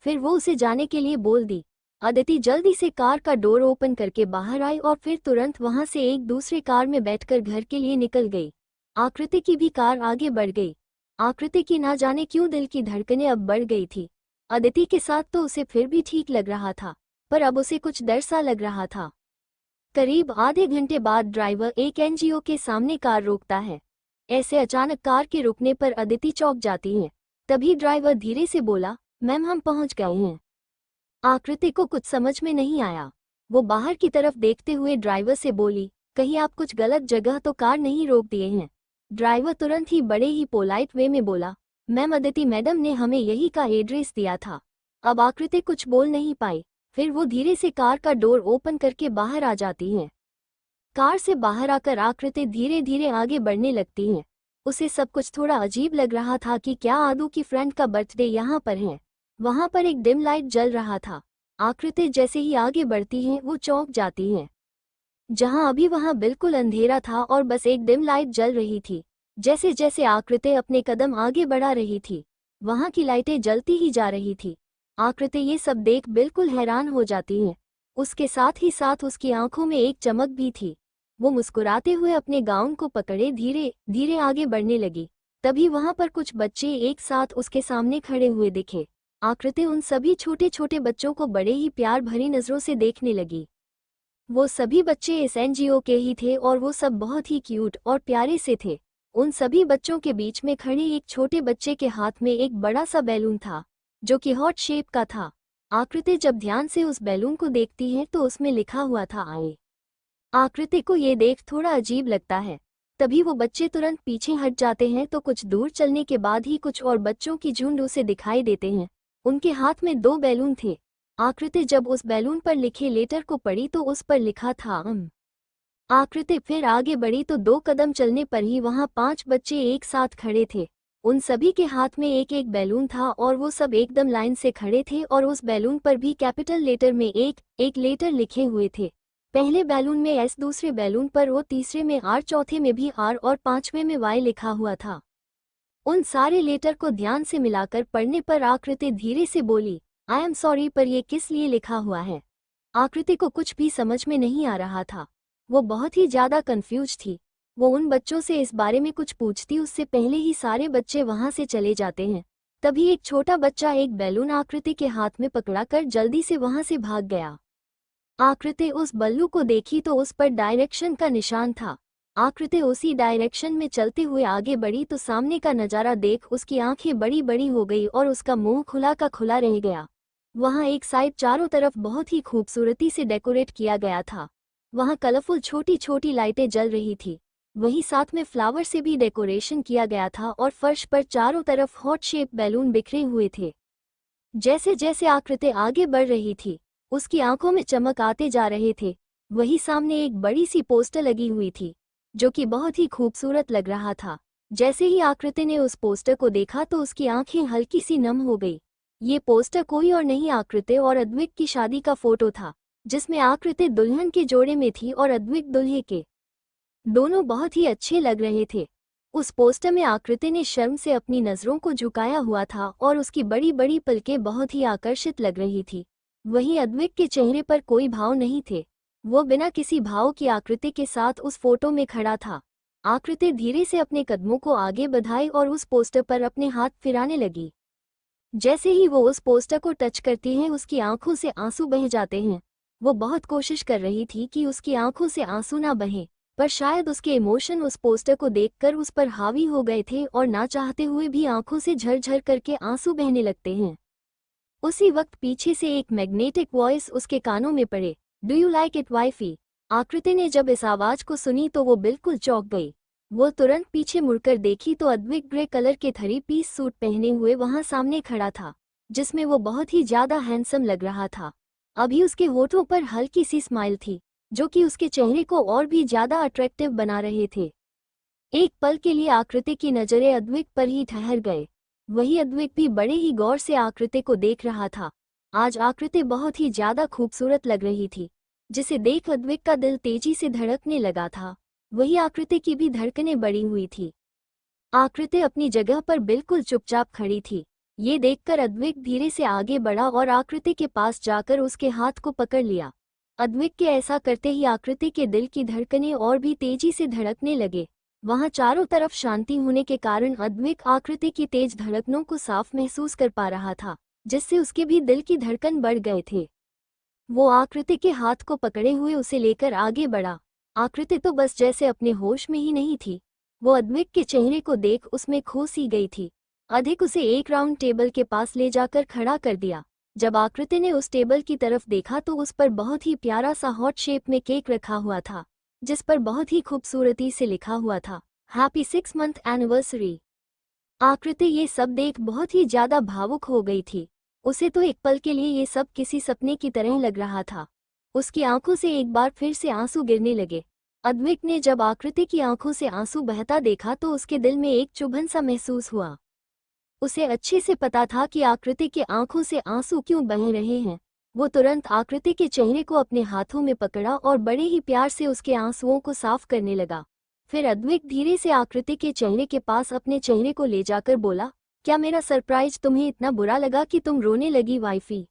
फिर वो उसे जाने के लिए बोल दी। अदिति जल्दी से कार का डोर ओपन करके बाहर आई और फिर तुरंत वहां से एक दूसरे कार में बैठकर घर के लिए निकल गई। आकृति की भी कार आगे बढ़ गई। आकृति की ना जाने क्यों दिल की धड़कनें अब बढ़ गई थी। अदिति के साथ तो उसे फिर भी ठीक लग रहा था, पर अब उसे कुछ डर सा लग रहा था। करीब आधे घंटे बाद ड्राइवर एक एनजीओ के सामने कार रोकता है। ऐसे अचानक कार के रुकने पर अदिति चौंक जाती है। तभी ड्राइवर धीरे से बोला, मैम हम पहुंच गए हैं। आकृति को कुछ समझ में नहीं आया। वो बाहर की तरफ देखते हुए ड्राइवर से बोली, कहीं आप कुछ गलत जगह तो कार नहीं रोक दिए हैं? ड्राइवर तुरंत ही बड़े ही पोलाइट वे में बोला, मैम अदिति मैडम ने हमें यही का एड्रेस दिया था। अब आकृति कुछ बोल नहीं पाई। फिर वो धीरे से कार का डोर ओपन करके बाहर आ जाती हैं। कार से बाहर आकर आकृति धीरे धीरे आगे बढ़ने लगती हैं। उसे सब कुछ थोड़ा अजीब लग रहा था कि क्या आदू की फ्रेंड का बर्थडे यहाँ पर है। वहाँ पर एक डिम लाइट जल रहा था। आकृति जैसे ही आगे बढ़ती हैं वो चौंक जाती हैं। जहाँ अभी वहाँ बिल्कुल अंधेरा था और बस एक डिम लाइट जल रही थी। जैसे जैसे आकृति अपने कदम आगे बढ़ा रही थी वहाँ की लाइटें जलती ही जा रही थी। आकृति ये सब देख बिल्कुल हैरान हो जाती हैं। उसके साथ ही साथ उसकी आंखों में एक चमक भी थी। वो मुस्कुराते हुए अपने गाउन को पकड़े धीरे धीरे आगे बढ़ने लगी। तभी वहां पर कुछ बच्चे एक साथ उसके सामने खड़े हुए दिखे। आकृति उन सभी छोटे छोटे बच्चों को बड़े ही प्यार भरी नजरों से देखने लगी। वो सभी बच्चे इस एनजीओ के ही थे और वो सब बहुत ही क्यूट और प्यारे से थे। उन सभी बच्चों के बीच में खड़े एक छोटे बच्चे के हाथ में एक बड़ा सा बैलून था जो कि हॉट शेप का था। आकृति जब ध्यान से उस बैलून को देखती है तो उसमें लिखा हुआ था आए। आकृति को ये देख थोड़ा अजीब लगता है। तभी वो बच्चे तुरंत पीछे हट जाते हैं तो कुछ दूर चलने के बाद ही कुछ और बच्चों की झुंड उसे दिखाई देते हैं। उनके हाथ में 2 बैलून थे। आकृति जब उस बैलून पर लिखे लेटर को पढ़ी तो उस पर लिखा था आकृति फिर आगे बढ़ी तो 2 कदम चलने पर ही वहां 5 बच्चे एक साथ खड़े थे। उन सभी के हाथ में एक एक बैलून था और वो सब एकदम लाइन से खड़े थे और उस बैलून पर भी कैपिटल लेटर में एक लेटर लिखे हुए थे। पहले बैलून में एस, दूसरे बैलून पर ओ, तीसरे में आर, चौथे में भी आर और 5वें में वाई लिखा हुआ था। उन सारे लेटर को ध्यान से मिलाकर पढ़ने पर आकृति धीरे से बोली, आई एम सॉरी, पर ये किस लिए लिखा हुआ है। आकृति को कुछ भी समझ में नहीं आ रहा था। वो बहुत ही ज्यादा कंफ्यूज थी। वो उन बच्चों से इस बारे में कुछ पूछती उससे पहले ही सारे बच्चे वहां से चले जाते हैं। तभी एक छोटा बच्चा एक बैलून आकृति के हाथ में पकड़ाकर जल्दी से वहां से भाग गया। आकृति उस बल्लू को देखी तो उस पर डायरेक्शन का निशान था। आकृति उसी डायरेक्शन में चलते हुए आगे बढ़ी तो सामने का नज़ारा देख उसकी आंखें बड़ी बड़ी हो गई और उसका मुंह खुला का खुला रह गया। वहां एक साइड चारों तरफ बहुत ही खूबसूरती से डेकोरेट किया गया था। वहां कलरफुल छोटी छोटी लाइटें जल रही थी। वहीं साथ में फ्लावर से भी डेकोरेशन किया गया था और फर्श पर चारों तरफ हॉट शेप बैलून बिखरे हुए थे। जैसे जैसे आकृति आगे बढ़ रही थी उसकी आंखों में चमक आते जा रहे थे। वही सामने एक बड़ी सी पोस्टर लगी हुई थी जो कि बहुत ही खूबसूरत लग रहा था। जैसे ही आकृति ने उस पोस्टर को देखा तो उसकी आंखें हल्की सी नम हो गई। ये पोस्टर कोई और नहीं आकृति और अद्विक की शादी का फोटो था जिसमें आकृति दुल्हन के जोड़े में थी और अद्विक दुल्हे के। दोनों बहुत ही अच्छे लग रहे थे। उस पोस्टर में आकृति ने शर्म से अपनी नजरों को झुकाया हुआ था और उसकी बड़ी बड़ी पलकें बहुत ही आकर्षित लग रही थी। वहीं अद्विक के चेहरे पर कोई भाव नहीं थे। वो बिना किसी भाव की आकृति के साथ उस फोटो में खड़ा था। आकृति धीरे से अपने कदमों को आगे बढ़ाई और उस पोस्टर पर अपने हाथ फिराने लगी। जैसे ही वो उस पोस्टर को टच करती है उसकी आंखों से आंसू बह जाते हैं। वो बहुत कोशिश कर रही थी कि उसकी आंखों से आंसू ना बहें, पर शायद उसके इमोशन उस पोस्टर को देखकर उस पर हावी हो गए थे और ना चाहते हुए भी आंखों से झरझर करके आंसू बहने लगते हैं। उसी वक्त पीछे से एक मैग्नेटिक वॉइस उसके कानों में पड़े, do you like it wifey. आकृति ने जब इस आवाज को सुनी तो वो बिल्कुल चौंक गई। वो तुरंत पीछे मुड़कर देखी तो अद्विक ग्रे कलर के 3 पीस सूट पहने हुए वहां सामने खड़ा था जिसमें वो बहुत ही ज्यादा हैंडसम लग रहा था। अभी उसके होठों पर हल्की सी स्माइल थी जो कि उसके चेहरे को और भी ज्यादा अट्रैक्टिव बना रहे थे। एक पल के लिए आकृति की नजरें अद्विक पर ही ठहर गए। वही अद्विक भी बड़े ही गौर से आकृति को देख रहा था। आज आकृति बहुत ही ज्यादा खूबसूरत लग रही थी जिसे देख अद्विक का दिल तेजी से धड़कने लगा था। वही आकृति की भी धड़कनें बढ़ी हुई थी। आकृति अपनी जगह पर बिल्कुल चुपचाप खड़ी थी। ये देखकर अद्विक धीरे से आगे बढ़ा और आकृति के पास जाकर उसके हाथ को पकड़ लिया। अद्विक के ऐसा करते ही आकृति के दिल की धड़कनें और भी तेजी से धड़कने लगे। वहां चारों तरफ शांति होने के कारण अद्विक आकृति की तेज धड़कनों को साफ महसूस कर पा रहा था जिससे उसके भी दिल की धड़कन बढ़ गए थे। वो आकृति के हाथ को पकड़े हुए उसे लेकर आगे बढ़ा। आकृति तो बस जैसे अपने होश में ही नहीं थी। वो अद्विक के चेहरे को देख उसमें खो सी गई थी। अधिक उसे एक राउंड टेबल के पास ले जाकर खड़ा कर दिया। जब आकृति ने उस टेबल की तरफ देखा तो उस पर बहुत ही प्यारा सा हॉट शेप में केक रखा हुआ था जिस पर बहुत ही खूबसूरती से लिखा हुआ था, हैप्पी 6 मंथ एनिवर्सरी। आकृति ये सब देख बहुत ही ज्यादा भावुक हो गई थी। उसे तो एक पल के लिए ये सब किसी सपने की तरह लग रहा था। उसकी आंखों से एक बार फिर से आंसू गिरने लगे। अद्विक ने जब आकृति की आंखों से आंसू बहता देखा तो उसके दिल में एक चुभन सा महसूस हुआ। उसे अच्छे से पता था कि आकृति की आंखों से आंसू क्यों बह रहे हैं। वो तुरंत आकृति के चेहरे को अपने हाथों में पकड़ा और बड़े ही प्यार से उसके आंसुओं को साफ करने लगा। फिर अद्विक धीरे से आकृति के चेहरे के पास अपने चेहरे को ले जाकर बोला, क्या मेरा सरप्राइज तुम्हें इतना बुरा लगा कि तुम रोने लगी वाइफी?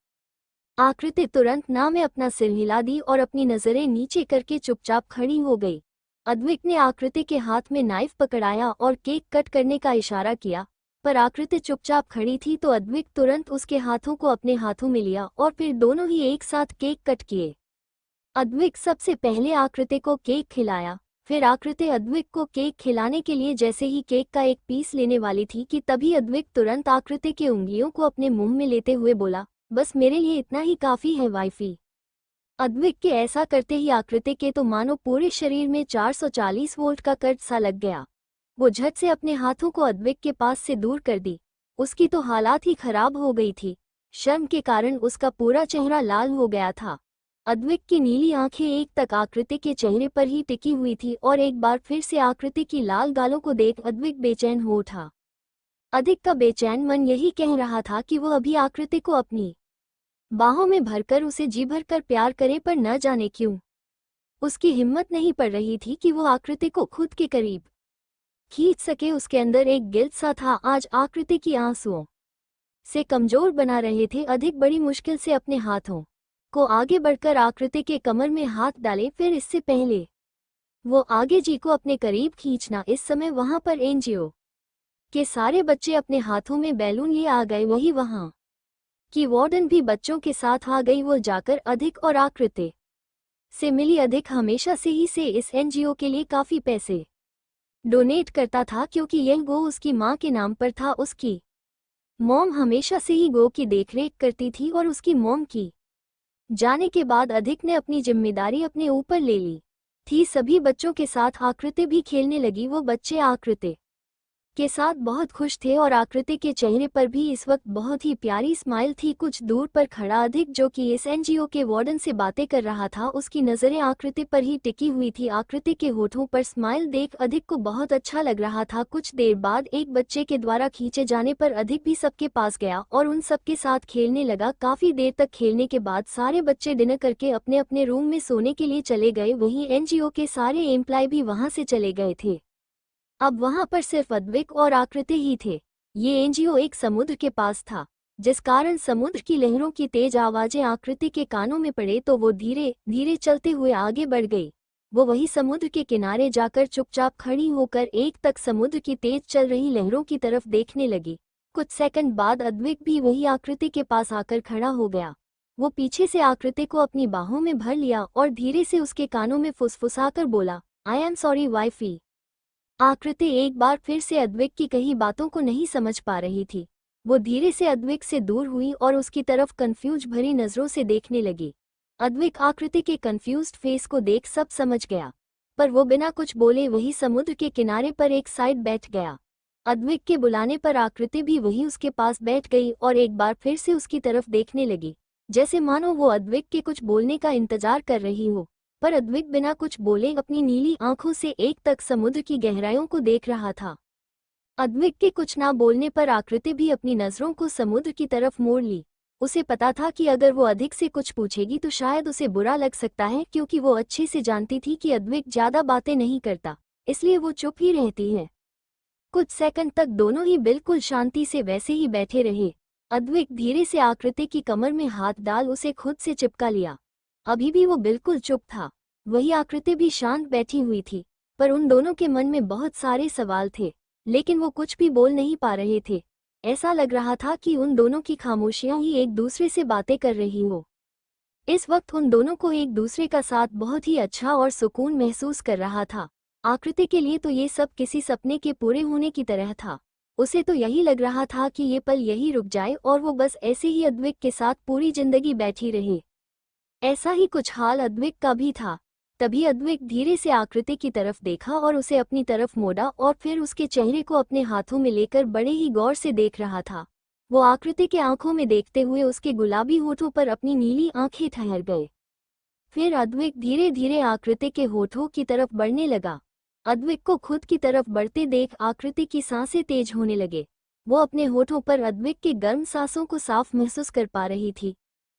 आकृति तुरंत ना में अपना सिर हिला दी और अपनी नजरें नीचे करके चुपचाप खड़ी हो गई। अद्विक ने आकृति के हाथ में नाइफ पकड़ाया और केक कट करने का इशारा किया, पर आकृति चुपचाप खड़ी थी तो अद्विक तुरंत उसके हाथों को अपने हाथों में लिया और फिर दोनों ही एक साथ केक कट किए। अद्विक सबसे पहले आकृति को केक खिलाया, फिर आकृति अद्विक को केक खिलाने के लिए जैसे ही केक का एक पीस लेने वाली थी कि तभी अद्विक तुरंत आकृति की उंगलियों को अपने मुंह में लेते हुए बोला, बस मेरे लिए इतना ही काफी है वाइफी। अद्विक के ऐसा करते ही आकृति के तो मानो पूरे शरीर में 440 वोल्ट का करंट सा लग गया। वो झट से अपने हाथों को अद्विक के पास से दूर कर दी। उसकी तो हालात ही खराब हो गई थी। शर्म के कारण उसका पूरा चेहरा लाल हो गया था। अद्विक की नीली आंखें एक तक आकृति के चेहरे पर ही टिकी हुई थी और एक बार फिर से आकृति की लाल गालों को देख अद्विक बेचैन हो उठा। अदिक का बेचैन मन यही कह रहा था कि वो अभी आकृति को अपनी बाहों में भरकर उसे जी भरकर प्यार करे, पर न जाने क्यों उसकी हिम्मत नहीं पड़ रही थी कि वो आकृति को खुद के करीब खींच सके। उसके अंदर एक गिल्ट सा था। आज आकृति की आंसुओं से कमजोर बना रहे थे। अधिक बड़ी मुश्किल से अपने हाथों को आगे बढ़कर आकृति के कमर में हाथ डाले, फिर इससे पहले वो आगे जी को अपने करीब खींचना। इस समय वहां पर एनजीओ के सारे बच्चे अपने हाथों में बैलून लिए आ गए। वही वहां की वार्डन भी बच्चों के साथ आ गई। वो जाकर अधिक और आकृति से मिली। अधिक हमेशा से ही से इस एनजीओ के लिए काफी पैसे डोनेट करता था क्योंकि यह गो उसकी मां के नाम पर था। उसकी मॉम हमेशा से ही गो की देखरेख करती थी और उसकी मॉम की जाने के बाद अधिक ने अपनी जिम्मेदारी अपने ऊपर ले ली थी। सभी बच्चों के साथ आकृति भी खेलने लगी। वो बच्चे आकृति के साथ बहुत खुश थे और आकृति के चेहरे पर भी इस वक्त बहुत ही प्यारी स्माइल थी। कुछ दूर पर खड़ा अधिक, जो कि इस एनजीओ के वार्डन से बातें कर रहा था, उसकी नजरें आकृति पर ही टिकी हुई थी। आकृति के होठों पर स्माइल देख अधिक को बहुत अच्छा लग रहा था। कुछ देर बाद एक बच्चे के द्वारा खींचे जाने पर अधिक भी सबके पास गया और उन सबके साथ खेलने लगा। काफी देर तक खेलने के बाद सारे बच्चे डिनर करके अपने अपने रूम में सोने के लिए चले गए। वहीं एनजीओ के सारे एम्प्लॉय भी वहां से चले गए थे। अब वहां पर सिर्फ अद्विक और आकृति ही थे। ये एनजीओ एक समुद्र के पास था, जिस कारण समुद्र की लहरों की तेज आवाजें आकृति के कानों में पड़े तो वो धीरे धीरे चलते हुए आगे बढ़ गई। वो वही समुद्र के किनारे जाकर चुपचाप खड़ी होकर एक तक समुद्र की तेज चल रही लहरों की तरफ देखने लगी। कुछ सेकंड बाद अद्विक भी वही आकृति के पास आकर खड़ा हो गया। वो पीछे से आकृति को अपनी बाहों में भर लिया और धीरे से उसके कानों में फुसफुसाकर बोला, आई एम सॉरी वाइफी। आकृति एक बार फिर से अद्विक की कही बातों को नहीं समझ पा रही थी। वो धीरे से अद्विक से दूर हुई और उसकी तरफ कंफ्यूज भरी नजरों से देखने लगी। अद्विक आकृति के कंफ्यूज्ड फेस को देख सब समझ गया, पर वो बिना कुछ बोले वही समुद्र के किनारे पर एक साइड बैठ गया। अद्विक के बुलाने पर आकृति भी वही उसके पास बैठ गई और एक बार फिर से उसकी तरफ देखने लगी, जैसे मानो वो अद्विक के कुछ बोलने का इंतजार कर रही हो। पर अद्विक बिना कुछ बोले अपनी नीली आंखों से एक तक समुद्र की गहराइयों को देख रहा था। अद्विक के कुछ ना बोलने पर आकृति भी अपनी नजरों को समुद्र की तरफ मोड़ ली। उसे पता था कि अगर वो अधिक से कुछ पूछेगी तो शायद उसे बुरा लग सकता है, क्योंकि वो अच्छे से जानती थी कि अद्विक ज्यादा बातें नहीं करता, इसलिए वो चुप ही रहती है। कुछ सेकंड तक दोनों ही बिल्कुल शांति से वैसे ही बैठे रहे। अद्विक धीरे से आकृति की कमर में हाथ डाल उसे खुद से चिपका लिया। अभी भी वो बिल्कुल चुप था। वही आकृति भी शांत बैठी हुई थी, पर उन दोनों के मन में बहुत सारे सवाल थे, लेकिन वो कुछ भी बोल नहीं पा रहे थे। ऐसा लग रहा था कि उन दोनों की खामोशियां ही एक दूसरे से बातें कर रही हो। इस वक्त उन दोनों को एक दूसरे का साथ बहुत ही अच्छा और सुकून महसूस कर रहा था। आकृति के लिए तो ये सब किसी सपने के पूरे होने की तरह था। उसे तो यही लग रहा था कि ये पल यही रुक जाए और वो बस ऐसे ही अद्विक के साथ पूरी जिंदगी बैठी रहे। ऐसा ही कुछ हाल अद्विक का भी था। तभी अद्विक धीरे से आकृति की तरफ देखा और उसे अपनी तरफ मोड़ा और फिर उसके चेहरे को अपने हाथों में लेकर बड़े ही गौर से देख रहा था। वो आकृति के आंखों में देखते हुए उसके गुलाबी होठों पर अपनी नीली आंखें ठहर गए। फिर अद्विक धीरे धीरे आकृति के होठों की तरफ बढ़ने लगा। अद्विक को खुद की तरफ बढ़ते देख आकृति की सांसें तेज होने लगे। वो अपने होठों पर अद्विक की गर्म सांसों को साफ महसूस कर पा रही थी।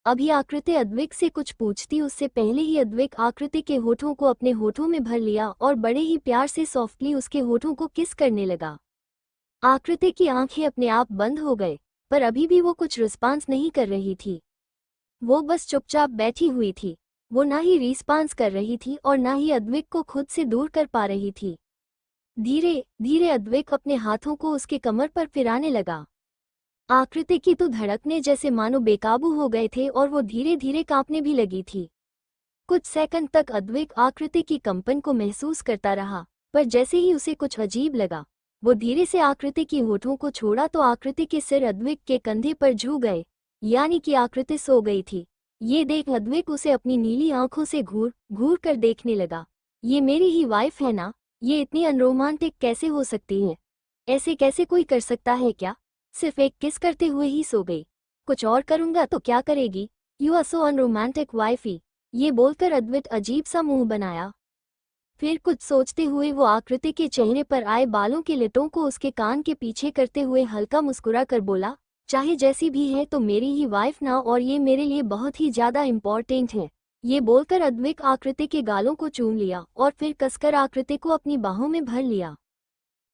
अभी आकृति अद्विक से कुछ पूछती उससे पहले ही अद्विक आकृति के होठों को अपने होठों में भर लिया और बड़े ही प्यार से सॉफ्टली उसके होठों को किस करने लगा। आकृति की आंखें अपने आप बंद हो गए, पर अभी भी वो कुछ रिस्पांस नहीं कर रही थी। वो बस चुपचाप बैठी हुई थी। वो ना ही रिस्पांस कर रही थी और ना ही अद्विक को खुद से दूर कर पा रही थी। धीरे धीरे अद्विक अपने हाथों को उसके कमर पर फिराने लगा। आकृति की तो धड़कने जैसे मानो बेकाबू हो गए थे और वो धीरे धीरे कांपने भी लगी थी। कुछ सेकंड तक अद्विक आकृति की कंपन को महसूस करता रहा, पर जैसे ही उसे कुछ अजीब लगा, वो धीरे से आकृति की होठों को छोड़ा तो आकृति के सिर अद्विक के कंधे पर झू गए, यानी कि आकृति सो गई थी। ये देख अद्विक उसे अपनी नीली आंखों से घूर घूर कर देखने लगा। ये मेरी ही वाइफ है ना? ये इतनी अनरोमांटिक कैसे हो सकती है? ऐसे कैसे कोई कर सकता है क्या? सिर्फ एक किस करते हुए ही सो गई। कुछ और करूंगा तो क्या करेगी? You are so unromantic wifey. ये बोलकर अद्विक अजीब सा मुंह बनाया। फिर कुछ सोचते हुए वो आकृति के चेहरे पर आए बालों के लटों को उसके कान के पीछे करते हुए हल्का मुस्कुरा कर बोला, चाहे जैसी भी है तो मेरी ही वाइफ ना, और ये मेरे लिए बहुत ही ज्यादा इम्पोर्टेंट है। ये बोलकर अद्विक आकृति के गालों को चूम लिया और फिर कसकर आकृति को अपनी बाहों में भर लिया।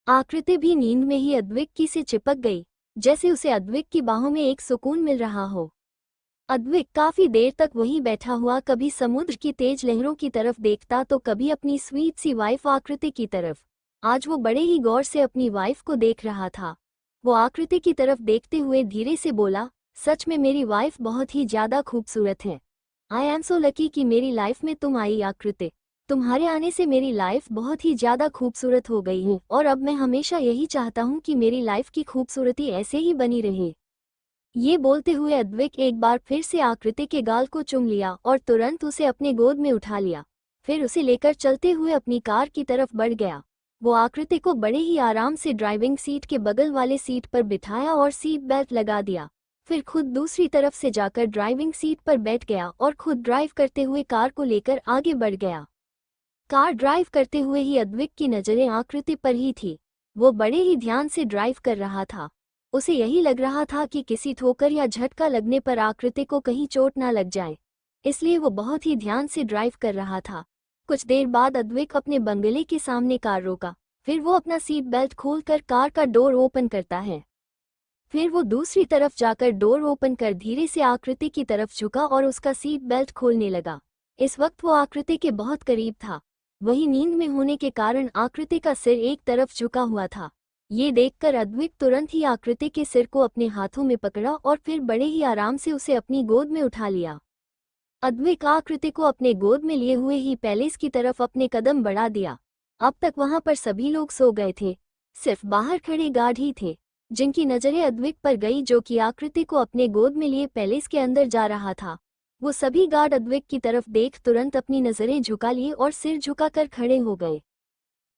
आकृति भी नींद में ही अद्विक की से चिपक गई, जैसे उसे अद्विक की बाहों में एक सुकून मिल रहा हो। अद्विक काफी देर तक वहीं बैठा हुआ कभी समुद्र की तेज लहरों की तरफ देखता तो कभी अपनी स्वीट सी वाइफ आकृति की तरफ। आज वो बड़े ही गौर से अपनी वाइफ को देख रहा था। वो आकृति की तरफ देखते हुए धीरे से बोला, सच में मेरी वाइफ बहुत ही ज्यादा खूबसूरत है। आई एम सो लकी कि मेरी लाइफ में तुम आई आकृति। तुम्हारे आने से मेरी लाइफ बहुत ही ज्यादा खूबसूरत हो गई है और अब मैं हमेशा यही चाहता हूँ कि मेरी लाइफ की खूबसूरती ऐसे ही बनी रहे। ये बोलते हुए अद्विक एक बार फिर से आकृति के गाल को चूम लिया और तुरंत उसे अपने गोद में उठा लिया। फिर उसे लेकर चलते हुए अपनी कार की तरफ बढ़ गया। वो आकृति को बड़े ही आराम से ड्राइविंग सीट के बगल वाले सीट पर बिठाया और सीट बेल्ट लगा दिया। फिर खुद दूसरी तरफ से जाकर ड्राइविंग सीट पर बैठ गया और खुद ड्राइव करते हुए कार को लेकर आगे बढ़ गया। कार ड्राइव करते हुए ही अद्विक की नजरें आकृति पर ही थी। वो बड़े ही ध्यान से ड्राइव कर रहा था। उसे यही लग रहा था कि किसी ठोकर या झटका लगने पर आकृति को कहीं चोट ना लग जाए, इसलिए वो बहुत ही ध्यान से ड्राइव कर रहा था। कुछ देर बाद अद्विक अपने बंगले के सामने कार रोका। फिर वो अपना सीट बेल्ट खोलकर कार का डोर ओपन करता है। फिर वो दूसरी तरफ जाकर डोर ओपन कर धीरे से आकृति की तरफ झुका और उसका सीट बेल्ट खोलने लगा। इस वक्त वो आकृति के बहुत करीब था। वही नींद में होने के कारण आकृति का सिर एक तरफ झुका हुआ था। ये देखकर अद्विक तुरंत ही आकृति के सिर को अपने हाथों में पकड़ा और फिर बड़े ही आराम से उसे अपनी गोद में उठा लिया। अद्विक आकृति को अपने गोद में लिए हुए ही पैलेस की तरफ अपने कदम बढ़ा दिया। अब तक वहां पर सभी लोग सो गए थे, सिर्फ बाहर खड़े गार्ड ही थे जिनकी नजरें अद्विक पर गई, जो कि आकृति को अपने गोद में लिए पैलेस के अंदर जा रहा था। वो सभी गार्ड अद्विक की तरफ देख तुरंत अपनी नजरें झुका लिए और सिर झुकाकर खड़े हो गए।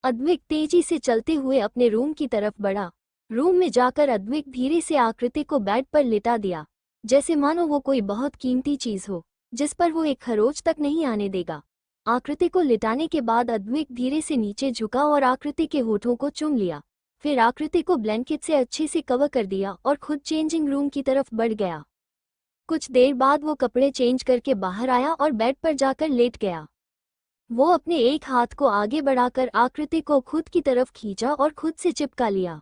अद्विक तेजी से चलते हुए अपने रूम की तरफ बढ़ा। रूम में जाकर अद्विक धीरे से आकृति को बेड पर लिटा दिया, जैसे मानो वो कोई बहुत कीमती चीज हो जिस पर वो एक खरोच तक नहीं आने देगा। आकृति को लिटाने के बाद अद्विक धीरे से नीचे झुका और आकृति के होठों को चूम लिया। फिर आकृति को ब्लैंकेट से अच्छे से कवर कर दिया और खुद चेंजिंग रूम की तरफ बढ़ गया। कुछ देर बाद वो कपड़े चेंज करके बाहर आया और बेड पर जाकर लेट गया। वो अपने एक हाथ को आगे बढ़ाकर आकृति को खुद की तरफ खींचा और खुद से चिपका लिया।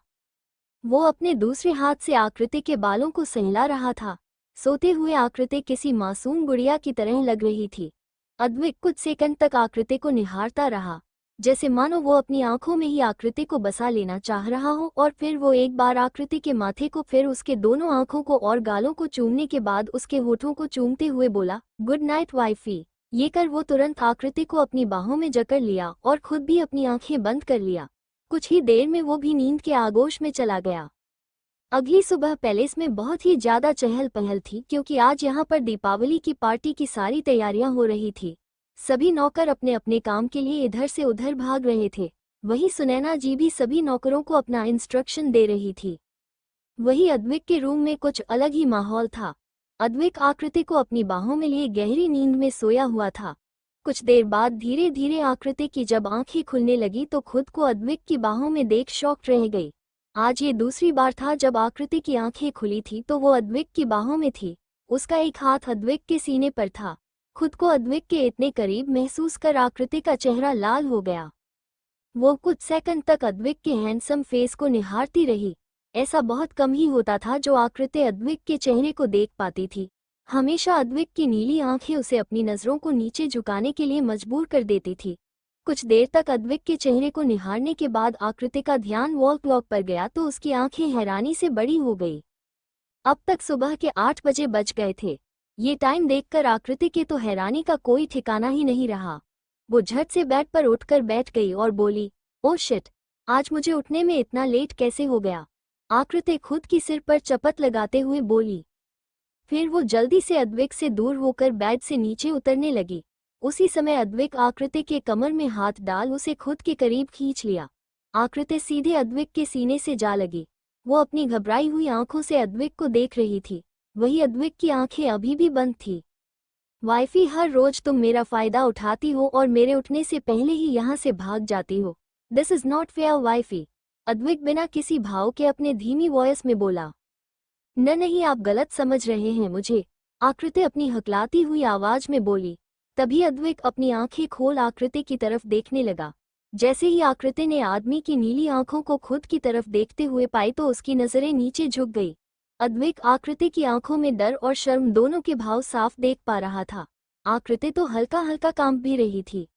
वो अपने दूसरे हाथ से आकृति के बालों को सहला रहा था। सोते हुए आकृति किसी मासूम गुड़िया की तरह लग रही थी। अद्विक कुछ सेकंड तक आकृति को निहारता रहा, जैसे मानो वो अपनी आंखों में ही आकृति को बसा लेना चाह रहा हो, और फिर वो एक बार आकृति के माथे को, फिर उसके दोनों आंखों को और गालों को चूमने के बाद उसके होठों को चूमते हुए बोला, गुड नाइट वाइफी। ये कर वो तुरंत आकृति को अपनी बाहों में जकड़ लिया और खुद भी अपनी आंखें बंद कर लिया। कुछ ही देर में वो भी नींद के आगोश में चला गया। अगली सुबह पैलेस में बहुत ही ज्यादा चहल पहल थी, क्योंकि आज यहाँ पर दीपावली की पार्टी की सारी तैयारियां हो रही थी। सभी नौकर अपने अपने काम के लिए इधर से उधर भाग रहे थे। वहीं सुनैना जी भी सभी नौकरों को अपना इंस्ट्रक्शन दे रही थी। वही अद्विक के रूम में कुछ अलग ही माहौल था। अद्विक आकृति को अपनी बाहों में लिए गहरी नींद में सोया हुआ था। कुछ देर बाद धीरे धीरे आकृति की जब आंखें खुलने लगी तो खुद को अद्विक की बाहों में देख शॉक्ड रह गई। आज ये दूसरी बार था जब आकृति की आंखें खुली थी तो वो अद्विक की बाहों में थी। उसका एक हाथ अद्विक के सीने पर था। खुद को अद्विक के इतने करीब महसूस कर आकृति का चेहरा लाल हो गया। वो कुछ सेकंड तक अद्विक के हैंडसम फेस को निहारती रही। ऐसा बहुत कम ही होता था जो आकृति अद्विक के चेहरे को देख पाती थी। हमेशा अद्विक की नीली आंखें उसे अपनी नज़रों को नीचे झुकाने के लिए मजबूर कर देती थी। कुछ देर तक अद्विक के चेहरे को निहारने के बाद आकृति का ध्यान वॉल क्लॉक पर गया तो उसकी आंखें हैरानी से बड़ी हो गई। अब तक सुबह के 8 बजे बज गए थे। ये टाइम देखकर आकृति के तो हैरानी का कोई ठिकाना ही नहीं रहा। वो झट से बेड पर उठकर बैठ गई और बोली, ओह शिट, आज मुझे उठने में इतना लेट कैसे हो गया। आकृति खुद की सिर पर चपत लगाते हुए बोली। फिर वो जल्दी से अद्विक से दूर होकर बेड से नीचे उतरने लगी। उसी समय अद्विक आकृति के कमर में हाथ डाल उसे खुद के करीब खींच लिया। आकृति सीधे अद्विक के सीने से जा लगी। वो अपनी घबराई हुई आंखों से अद्विक को देख रही थी। वही अद्विक की आंखें अभी भी बंद थी। वाइफी, हर रोज तुम मेरा फायदा उठाती हो और मेरे उठने से पहले ही यहाँ से भाग जाती हो। This is not fair wifey, Advik बिना किसी भाव के अपने धीमी वॉइस में बोला। नहीं, आप गलत समझ रहे हैं मुझे, आकृति अपनी हकलाती हुई आवाज में बोली। तभी अद्विक अपनी आंखें खोल आकृति की तरफ देखने लगा। जैसे ही आकृति ने आदमी की नीली आंखों को खुद की तरफ देखते हुए पाई तो उसकी नजरें नीचे झुक गई। अद्विक आकृति की आंखों में डर और शर्म दोनों के भाव साफ देख पा रहा था। आकृति तो हल्का हल्का कांप भी रही थी।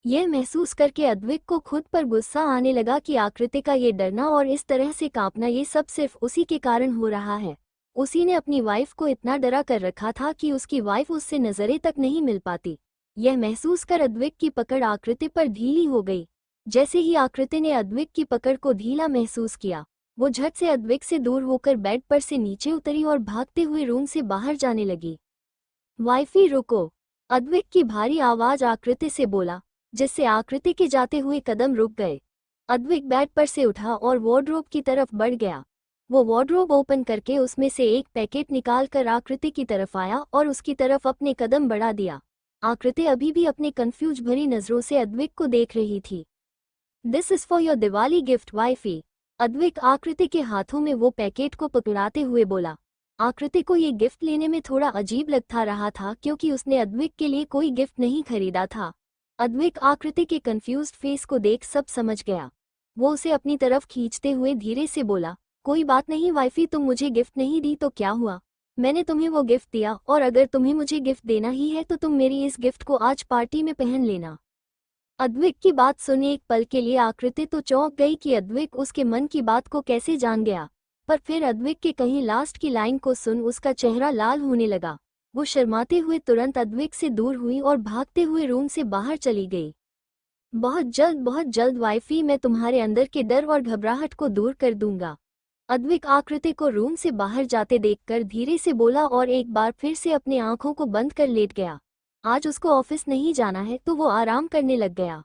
यह महसूस करके अद्विक को खुद पर गुस्सा आने लगा कि आकृति का ये डरना और इस तरह से कांपना ये सब सिर्फ उसी के कारण हो रहा है। उसी ने अपनी वाइफ को इतना डरा कर रखा था कि उसकी वाइफ उससे नजरें तक नहीं मिल पाती। यह महसूस कर अद्विक की पकड़ आकृति पर ढीली हो गई। जैसे ही आकृति ने अद्विक की पकड़ को ढीला महसूस किया, वो झट से अद्विक से दूर होकर बेड पर से नीचे उतरी और भागते हुए रूम से बाहर जाने लगी। वाइफी रुको, अद्विक की भारी आवाज आकृति से बोला, जिससे आकृति के जाते हुए कदम रुक गए। अद्विक बेड पर से उठा और वार्डरोब की तरफ बढ़ गया। वो वार्डरोब ओपन करके उसमें से एक पैकेट निकालकर आकृति की तरफ आया और उसकी तरफ अपने कदम बढ़ा दिया। आकृति अभी भी अपने कंफ्यूज भरी नजरों से अद्विक को देख रही थी। This is for your Diwali gift wifey, Advik Aakriti के हाथों में वो पैकेट को पकड़ाते हुए बोला। आकृति को ये गिफ्ट लेने में थोड़ा अजीब लगता रहा था क्योंकि उसने अद्विक के लिए कोई गिफ्ट नहीं खरीदा था। अद्विक आकृति के कंफ्यूज्ड फेस को देख सब समझ गया। वो उसे अपनी तरफ खींचते हुए धीरे से बोला, कोई बात नहीं वाइफी, तुम मुझे गिफ्ट नहीं दी तो क्या हुआ, मैंने तुम्हें वो गिफ्ट दिया और अगर तुम्हें मुझे गिफ्ट देना ही है तो तुम मेरी इस गिफ्ट को आज पार्टी में पहन लेना। अद्विक की बात सुने एक पल के लिए आकृति तो चौंक गई कि अद्विक उसके मन की बात को कैसे जान गया, पर फिर अद्विक के कहीं लास्ट की लाइन को सुन उसका चेहरा लाल होने लगा। वो शर्माते हुए तुरंत अद्विक से दूर हुई और भागते हुए रूम से बाहर चली गई। बहुत जल्द वाइफी, मैं तुम्हारे अंदर के डर और घबराहट को दूर कर दूंगा, अद्विक आकृति को रूम से बाहर जाते देखकर धीरे से बोला और एक बार फिर से अपनी आंखों को बंद कर लेट गया। आज उसको ऑफिस नहीं जाना है तो वो आराम करने लग गया।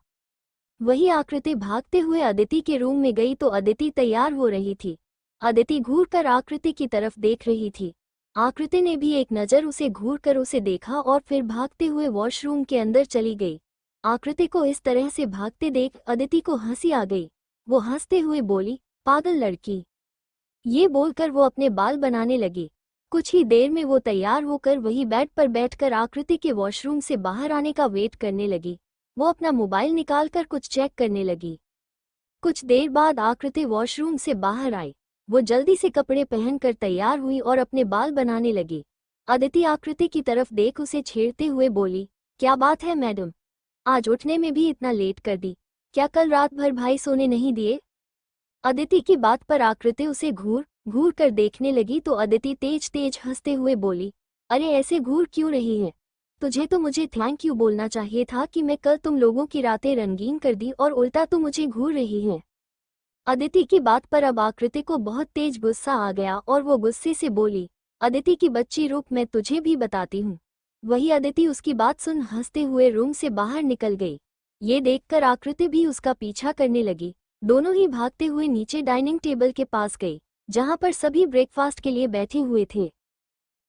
वही आकृति भागते हुए अदिति के रूम में गई तो अदिति तैयार हो रही थी। अदिति घूरकर आकृति की तरफ देख रही थी। आकृति ने भी एक नज़र उसे घूरकर उसे देखा और फिर भागते हुए वॉशरूम के अंदर चली गई। आकृति को इस तरह से भागते देख अदिति को हंसी आ गई। वो हंसते हुए बोली, पागल लड़की। ये बोलकर वो अपने बाल बनाने लगी। कुछ ही देर में वो तैयार होकर वही बेड पर बैठकर आकृति के वॉशरूम से बाहर आने का वेट करने लगी। वो अपना मोबाइल निकालकर कुछ चेक करने लगी। कुछ देर बाद आकृति वॉशरूम से बाहर आई। वो जल्दी से कपड़े पहनकर तैयार हुई और अपने बाल बनाने लगी। अदिति आकृति की तरफ देख उसे छेड़ते हुए बोली, क्या बात है मैडम, आज उठने में भी इतना लेट कर दी, क्या कल रात भर भाई सोने नहीं दिए। अदिति की बात पर आकृति उसे घूर घूर कर देखने लगी तो अदिति तेज तेज हंसते हुए बोली, अरे ऐसे घूर क्यों रही है, तुझे तो मुझे थैंक यू बोलना चाहिए था कि मैं कल तुम लोगों की रातें रंगीन कर दी और उल्टा तो मुझे घूर रही है। अदिति की बात पर अब आकृति को बहुत तेज गुस्सा आ गया और वो गुस्से से बोली, अदिति की बच्ची रुक, मैं तुझे भी बताती हूँ। वही अदिति उसकी बात सुन हंसते हुए रूम से बाहर निकल गई। ये देखकर आकृति भी उसका पीछा करने लगी। दोनों ही भागते हुए नीचे डाइनिंग टेबल के पास गई। जहां पर सभी ब्रेकफास्ट के लिए बैठे हुए थे।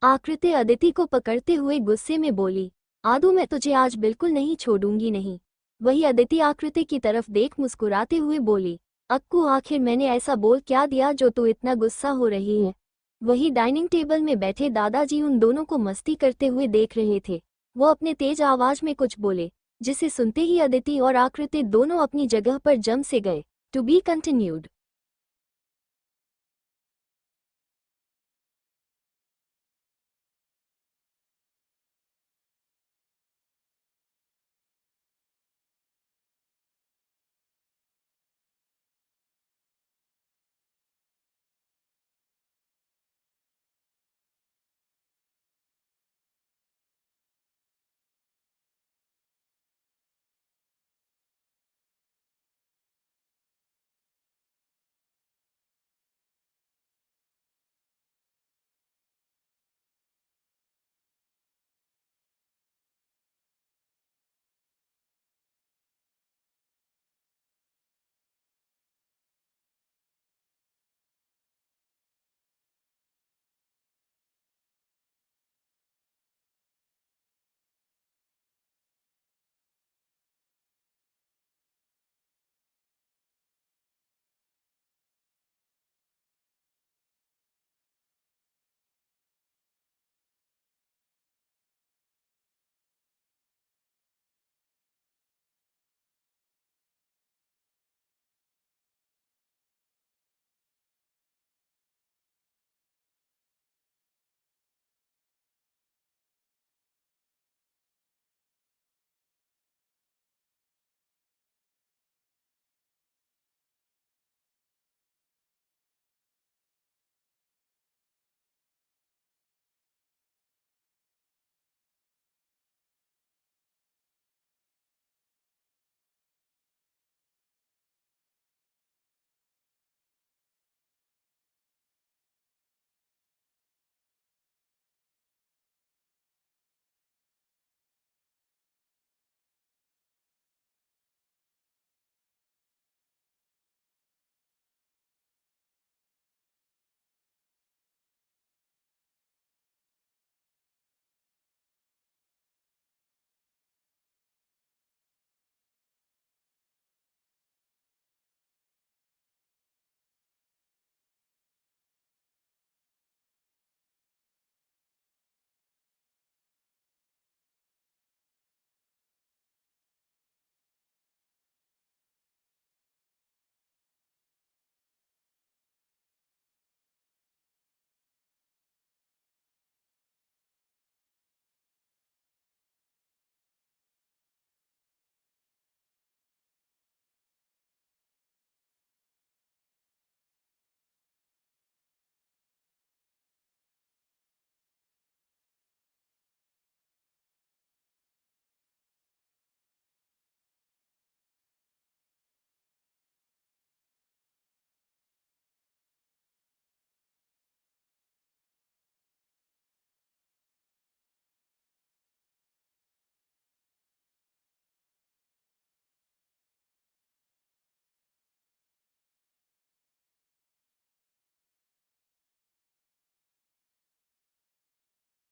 आकृति अदिति को पकड़ते हुए गुस्से में बोली, आदू मैं तुझे आज बिल्कुल नहीं छोड़ूंगी नहीं। वही अदिति आकृति की तरफ देख मुस्कुराते हुए बोली, अक्कू आखिर मैंने ऐसा बोल क्या दिया जो तू इतना गुस्सा हो रही है। वही डाइनिंग टेबल में बैठे दादाजी उन दोनों को मस्ती करते हुए देख रहे थे। वो अपने तेज आवाज में कुछ बोले, जिसे सुनते ही अदिति और आकृति दोनों अपनी जगह पर जम से गए। To be continued.